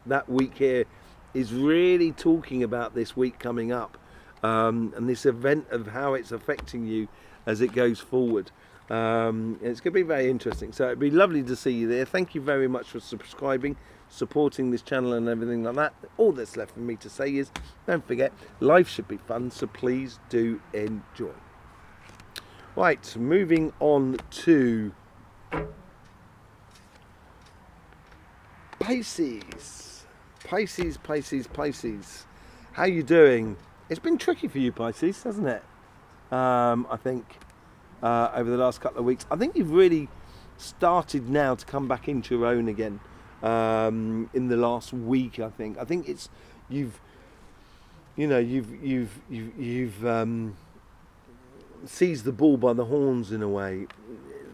that week here is really talking about, this week coming up, and this event of how it's affecting you as it goes forward. It's going to be very interesting, so it'd be lovely to see you there. Thank you very much for subscribing, supporting this channel and everything like that. All that's left for me to say is, don't forget, life should be fun, so please do enjoy. Right, moving on to Pisces. Pisces. How you doing? It's been tricky for you, Pisces, hasn't it? I think over the last couple of weeks. I think you've really started now to come back into your own again in the last week. I think it's you've seized the bull by the horns in a way.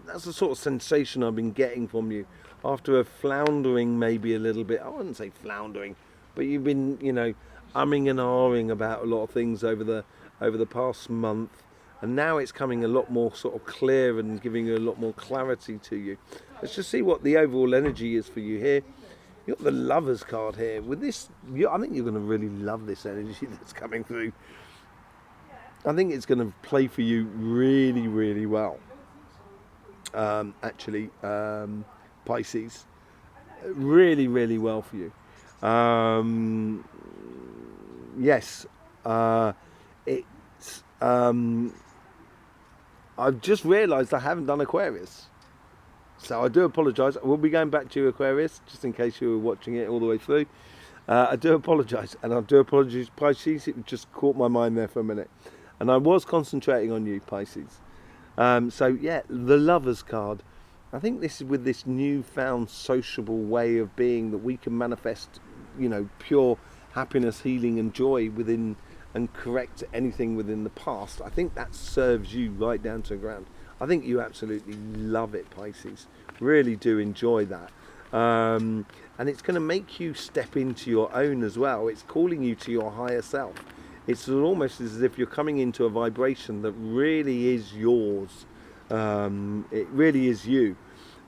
That's the sort of sensation I've been getting from you after a floundering, maybe a little bit. I wouldn't say floundering, but you've been, umming and ahhing about a lot of things over the past month, and now it's coming a lot more sort of clear and giving you a lot more clarity to you. Let's just see what the overall energy is for you here. You've got the Lovers card here. With this, I think you're going to really love this energy that's coming through. I think it's going to play for you really, really well. Pisces, really, really well for you. Yes, it's. I've just realised I haven't done Aquarius, so I do apologise. I will be going back to Aquarius, just in case you were watching it all the way through. I do apologise, and I do apologise, Pisces. It just caught my mind there for a minute. And I was concentrating on you, Pisces. So yeah, the Lovers card. I think this is with this newfound sociable way of being that we can manifest, pure happiness, healing and joy within, and correct anything within the past. I think that serves you right down to the ground. I think you absolutely love it, Pisces. Really do enjoy that. And it's going to make you step into your own as well. It's calling you to your higher self. It's almost as if you're coming into a vibration that really is yours. It really is you.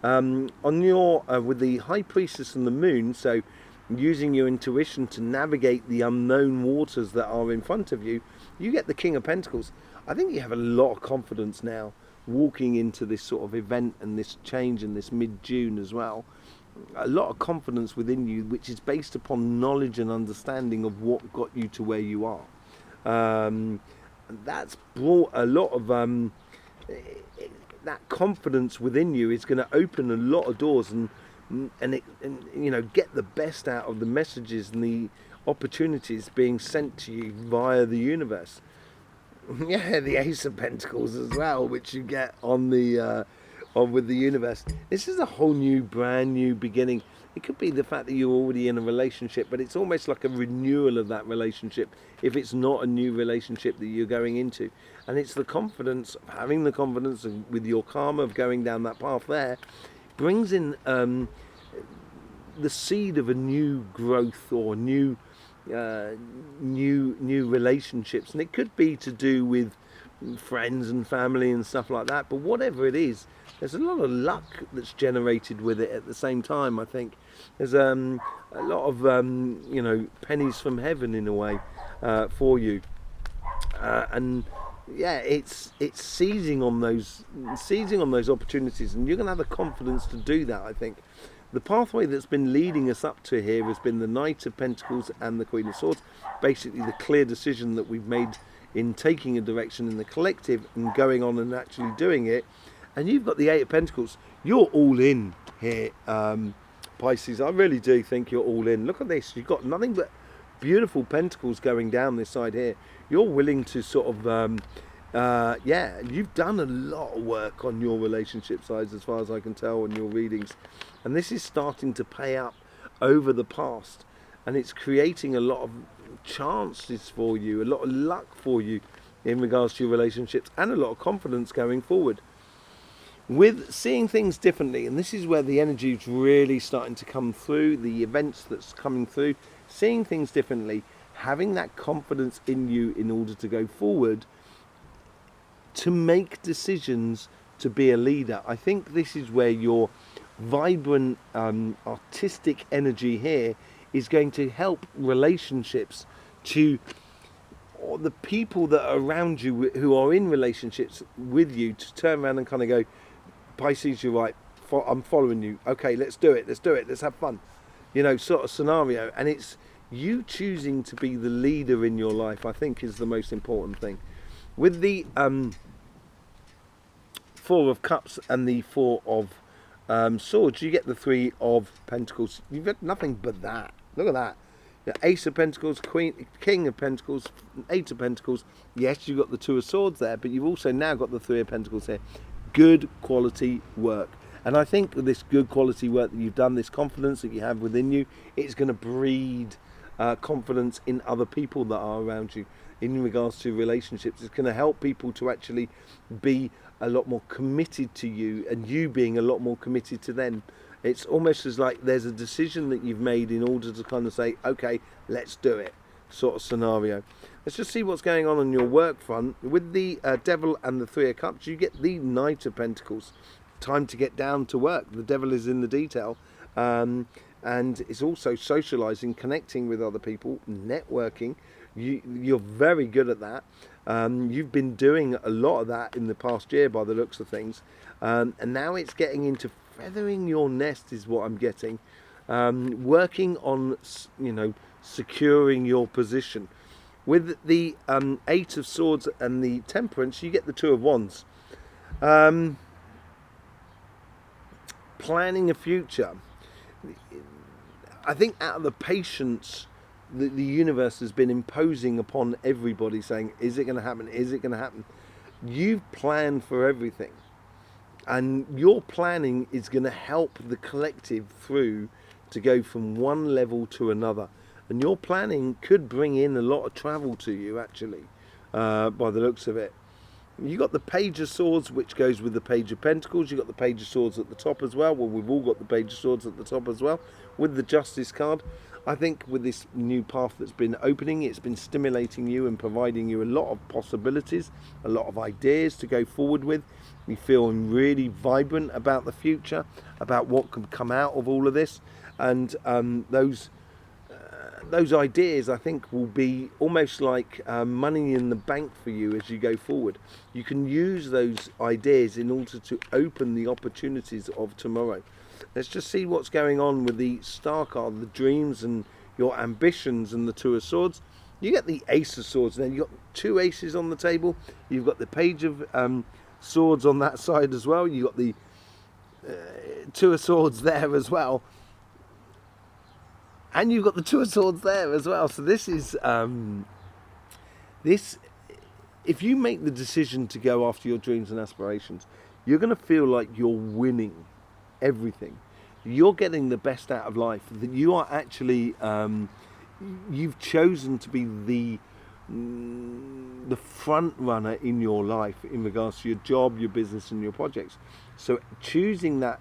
On your with the High Priestess and the Moon, so using your intuition to navigate the unknown waters that are in front of you, you get the King of Pentacles. I think you have a lot of confidence now walking into this sort of event and this change in this mid-June as well. A lot of confidence within you, which is based upon knowledge and understanding of what got you to where you are. That's brought a lot of that confidence within you is going to open a lot of doors and get the best out of the messages and the opportunities being sent to you via the universe. Yeah, the Ace of Pentacles as well, which you get on the on with the universe. This is a whole new, brand new beginning. It could be the fact that you're already in a relationship, but it's almost like a renewal of that relationship if it's not a new relationship that you're going into. And it's the confidence, having the confidence with your karma of going down that path there, brings in the seed of a new growth or new relationships. And it could be to do with friends and family and stuff like that, but whatever it is, there's a lot of luck that's generated with it at the same time. I think there's a lot of you know, pennies from heaven in a way for you, and yeah, it's seizing on those opportunities, and you're going to have the confidence to do that. I think the pathway that's been leading us up to here has been the Knight of Pentacles and the Queen of Swords. Basically the clear decision that we've made in taking a direction in the collective and going on and actually doing it. And you've got the Eight of Pentacles. You're all in here, Pisces. I really do think you're all in. Look at this. You've got nothing but beautiful pentacles going down this side here. You're willing to sort of yeah, you've done a lot of work on your relationship sides as far as I can tell in your readings, and this is starting to pay up over the past, and it's creating a lot of chances for you, a lot of luck for you in regards to your relationships, and a lot of confidence going forward with seeing things differently. And this is where the energy is really starting to come through, the events that's coming through, seeing things differently, having that confidence in you in order to go forward, to make decisions, to be a leader. I think this is where your vibrant artistic energy here is going to help relationships to, or the people that are around you who are in relationships with you, to turn around and kind of go, Pisces, you're right, I'm following you, okay, let's do it, let's have fun, you know, sort of scenario. And it's you choosing to be the leader in your life, I think, is the most important thing. With the Four of Cups and the Four of Swords, you get the Three of Pentacles. You've got nothing but that. Look at that. The Ace of Pentacles, King of Pentacles, Eight of Pentacles. Yes, you've got the Two of Swords there, but you've also now got the Three of Pentacles here. Good quality work. And I think with this good quality work that you've done, this confidence that you have within you, it's going to breed confidence in other people that are around you in regards to relationships. It's going to help people to actually be a lot more committed to you, and you being a lot more committed to them. It's almost as like there's a decision that you've made in order to kind of say, okay, let's do it, sort of scenario. Let's just see what's going on your work front. With the Devil and the Three of Cups, you get the Knight of Pentacles. Time to get down to work. The devil is in the detail, and it's also socializing, connecting with other people, networking. You're very good at that. You've been doing a lot of that in the past year by the looks of things, and now it's getting into feathering your nest is what I'm getting. Working on, you know, securing your position. With the Eight of Swords and the Temperance, you get the Two of Wands. Planning a future. I think out of the patience that the universe has been imposing upon everybody, saying, is it going to happen? Is it going to happen? You've planned for everything. And your planning is going to help the collective through to go from one level to another. And your planning could bring in a lot of travel to you, actually, by the looks of it. You got the Page of Swords, which goes with the Page of Pentacles. You got the Page of Swords at the top as well. Well, we've all got the Page of Swords at the top as well. With the Justice card, I think with this new path that's been opening, it's been stimulating you and providing you a lot of possibilities, a lot of ideas to go forward with. You feel really vibrant about the future, about what can come out of all of this, and those ideas, I think, will be almost like money in the bank for you as you go forward. You can use those ideas in order to open the opportunities of tomorrow. Let's just see what's going on with the Star card, the dreams and your ambitions, and the Two of Swords. You get the Ace of Swords. Then you've got two aces on the table. You've got the Page of Swords on that side as well. You've got the Two of Swords there as well. And you've got the Two of Swords there as well. So this is if you make the decision to go after your dreams and aspirations, you're going to feel like you're winning everything. You're getting the best out of life. That you are actually, you've chosen to be the front runner in your life in regards to your job, your business, and your projects. So choosing that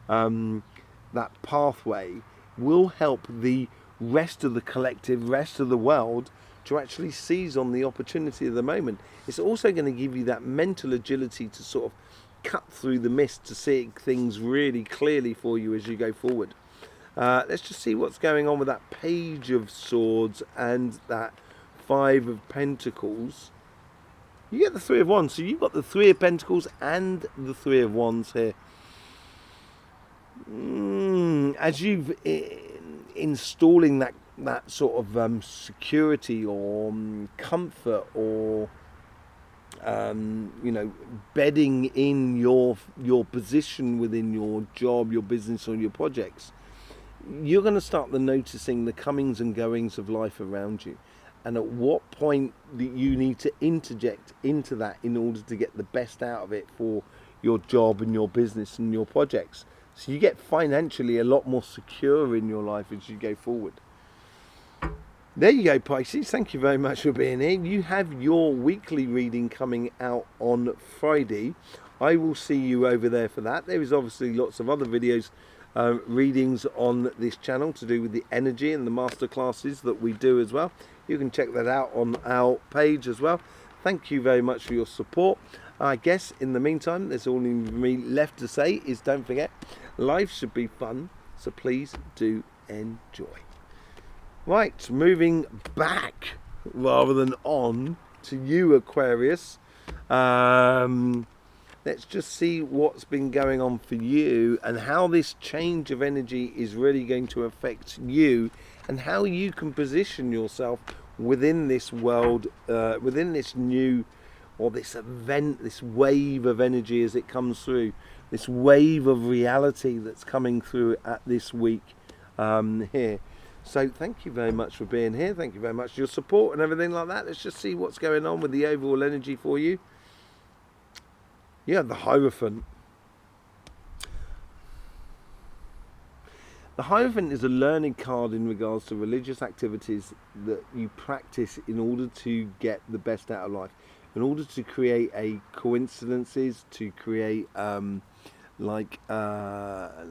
that pathway will help the rest of the collective, rest of the world, to actually seize on the opportunity of the moment. It's also going to give you that mental agility to sort of cut through the mist to see things really clearly for you as you go forward. Let's just see what's going on with that Page of Swords and that Five of Pentacles. You get the Three of Wands, so you've got the Three of Pentacles and the Three of Wands here. As you've installing that sort of security or comfort, or you know, bedding in your position within your job, your business, or your projects, you're going to start noticing the comings and goings of life around you, and at what point that you need to interject into that in order to get the best out of it for your job and your business and your projects. So you get financially a lot more secure in your life as you go forward. There you go, Pisces. Thank you very much for being here. You have your weekly reading coming out on Friday. I will see you over there for that. There is obviously lots of other videos, readings on this channel to do with the energy and the masterclasses that we do as well. You can check that out on our page as well. Thank you very much for your support. I guess in the meantime, there's all me left to say is don't forget, life should be fun, so please do enjoy. Right, moving back rather than on to you, Aquarius. Let's just see what's been going on for you and how this change of energy is really going to affect you, and how you can position yourself within this world, within this new, or this event, this wave of energy as it comes through, this wave of reality that's coming through at this week here. So thank you very much for being here. Thank you very much for your support and everything like that. Let's just see what's going on with the overall energy for you. Yeah, the Hierophant. The Hierophant is a learning card in regards to religious activities that you practice in order to get the best out of life, in order to create coincidences, to create like a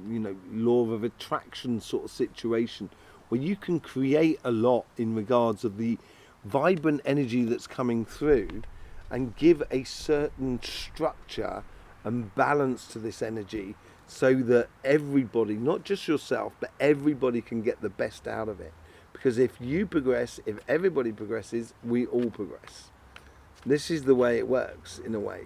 you know, law of attraction sort of situation, where you can create a lot in regards of the vibrant energy that's coming through, and give a certain structure and balance to this energy, so that everybody, not just yourself, but everybody can get the best out of it. Because if you progress, if everybody progresses, we all progress. This is the way it works, in a way.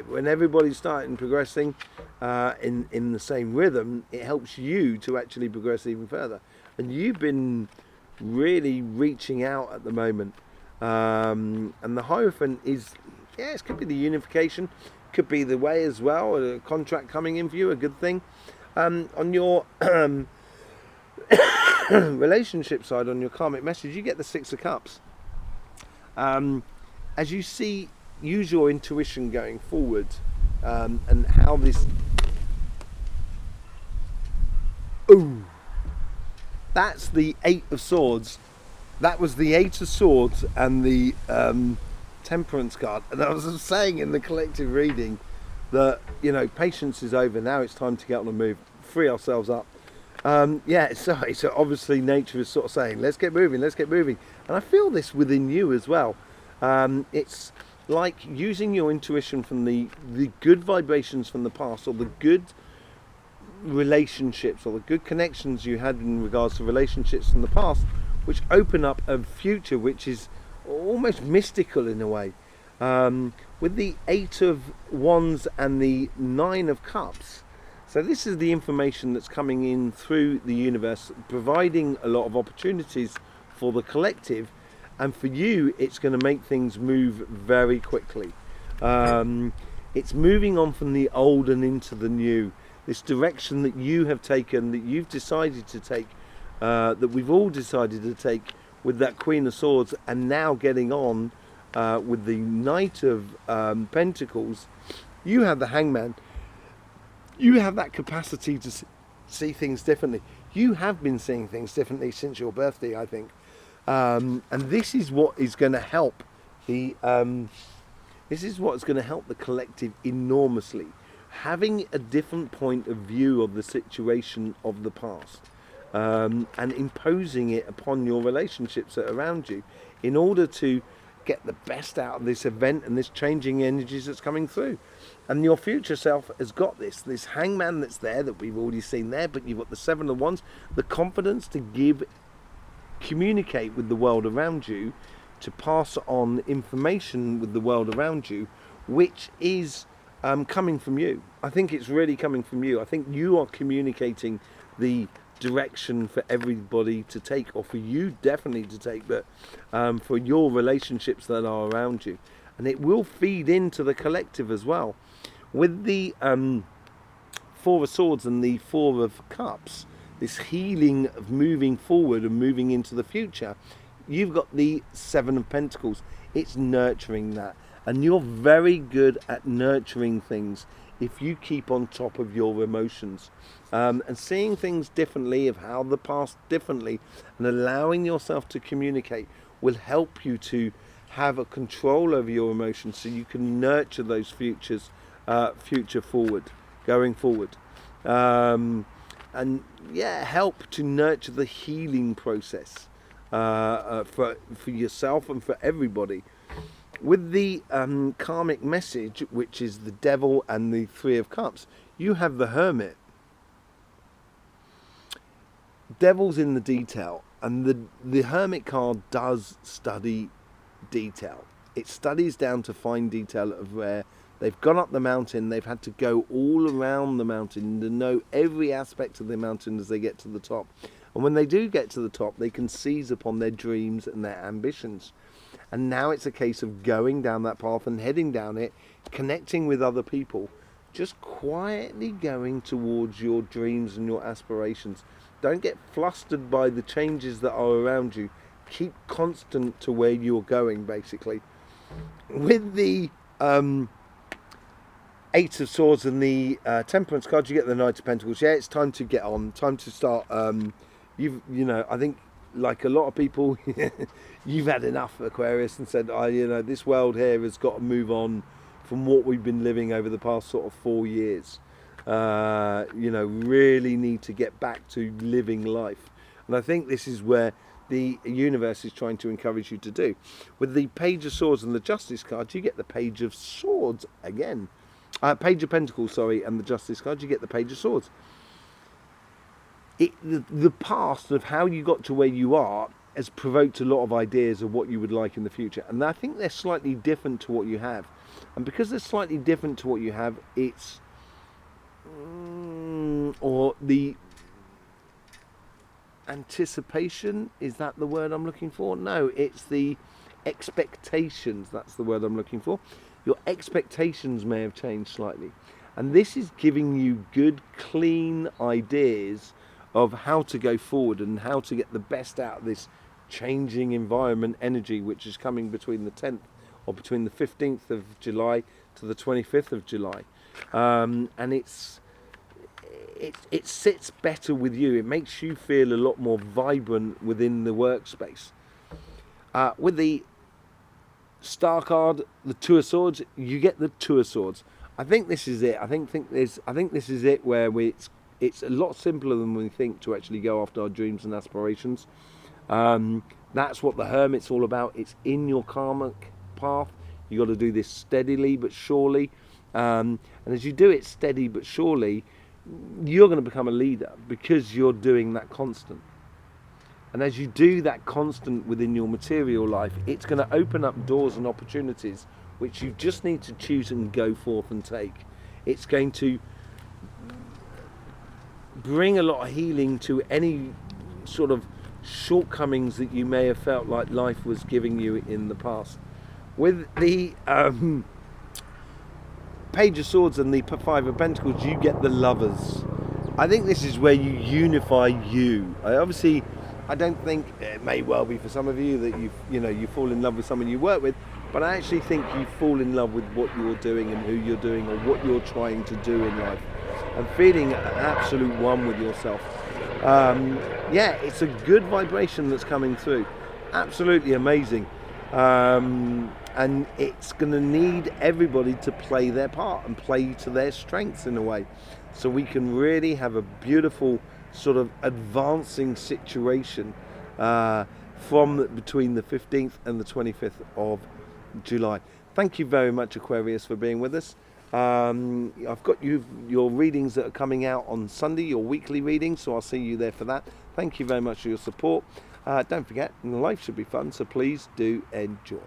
When everybody's starting progressing in the same rhythm, it helps you to actually progress even further. And you've been really reaching out at the moment. And the Hierophant is, yeah, it could be the unification, could be the way as well, a contract coming in for you, a good thing. On your relationship side, on your karmic message, you get the Six of Cups. As you see, use your intuition going forward, and how this... Ooh, that's the Eight of Swords. That was the Eight of Swords and the Temperance card. And I was saying in the collective reading that, you know, patience is over. Now it's time to get on the move, free ourselves up. Yeah, sorry. So obviously nature is sort of saying, let's get moving, let's get moving. And I feel this within you as well. It's like using your intuition from the good vibrations from the past, or the good relationships, or the good connections you had in regards to relationships from the past, which open up a future which is almost mystical in a way. With the Eight of Wands and the Nine of Cups. So this is the information that's coming in through the universe, providing a lot of opportunities for the collective. And for you, it's going to make things move very quickly. It's moving on from the old and into the new. This direction that you have taken, that you've decided to take, that we've all decided to take, with that Queen of Swords, and now getting on with the Knight of Pentacles, you have the Hangman. You have that capacity to see things differently. You have been seeing things differently since your birthday, I think. And this is what is going to help the collective enormously. Having a different point of view of the situation of the past, and imposing it upon your relationships that are around you in order to get the best out of this event and this changing energies that's coming through. And your future self has got this Hangman that's there, that we've already seen there, but you've got the Seven of Wands, the confidence to communicate with the world around you, to pass on information with the world around you, which is coming from you. I think it's really coming from you. I think you are communicating the direction for everybody to take, or for you definitely to take, but for your relationships that are around you. And it will feed into the collective as well. With the Four of Swords and the Four of Cups, this healing of moving forward and moving into the future, you've got the Seven of Pentacles. It's nurturing that. And you're very good at nurturing things if you keep on top of your emotions. And seeing things differently, of how the past differently, and allowing yourself to communicate will help you to have a control over your emotions, so you can nurture those going forward. And yeah, help to nurture the healing process for yourself and for everybody. With the karmic message, which is the Devil and the Three of Cups, you have the Hermit. Devil's in the detail, and the Hermit card does study detail. It studies down to fine detail of where they've gone up the mountain, they've had to go all around the mountain to know every aspect of the mountain as they get to the top. And when they do get to the top, they can seize upon their dreams and their ambitions. And now it's a case of going down that path and heading down it, connecting with other people, just quietly going towards your dreams and your aspirations. Don't get flustered by the changes that are around you. Keep constant to where you're going, basically. With the Eight of Swords and the Temperance card, you get the Knight of Pentacles. Yeah, it's time to get on, time to start. You know, I think, like a lot of people, you've had enough, Aquarius, and said, this world here has got to move on from what we've been living over the past sort of 4 years. Really need to get back to living life. And I think this is where the universe is trying to encourage you to do. With the Page of Swords and the Justice card, you get the Page of Swords again. Page of Pentacles, sorry, and the Justice card, you get the Page of Swords. The past of how you got to where you are has provoked a lot of ideas of what you would like in the future. And I think they're slightly different to what you have. And because they're slightly different to what you have, it's... or the anticipation, is that the word I'm looking for? No, it's the expectations. That's the word I'm looking for. Your expectations may have changed slightly. And this is giving you good, clean ideas of how to go forward and how to get the best out of this changing environment energy, which is coming between the 10th or between the 15th of July to the 25th of July. And it sits better with you. It makes you feel a lot more vibrant within the workspace. With the Star card, the Two of Swords, you get the Two of Swords. I think this is it. I think this is it, where it's a lot simpler than we think to actually go after our dreams and aspirations. That's what the Hermit's all about. It's in your karmic path. You got to do this steadily but surely. And as you do it steady but surely, you're going to become a leader because you're doing that constant. And as you do that constant within your material life, it's going to open up doors and opportunities which you just need to choose and go forth and take. It's going to bring a lot of healing to any sort of shortcomings that you may have felt like life was giving you in the past. With the Page of Swords and the Five of Pentacles, you get the Lovers. I think this is where you unify you. Obviously, I don't think, it may well be for some of you that you fall in love with someone you work with, but I actually think you fall in love with what you're doing and who you're doing, or what you're trying to do in life, and feeling an absolute one with yourself. Yeah, it's a good vibration that's coming through. Absolutely amazing. And it's going to need everybody to play their part and play to their strengths in a way, so we can really have a beautiful sort of advancing situation from between the 15th and the 25th of July. Thank you very much, Aquarius, for being with us. I've got your readings that are coming out on Sunday, your weekly readings, so I'll see you there for that. Thank you very much for your support. Don't forget, life should be fun, so please do enjoy.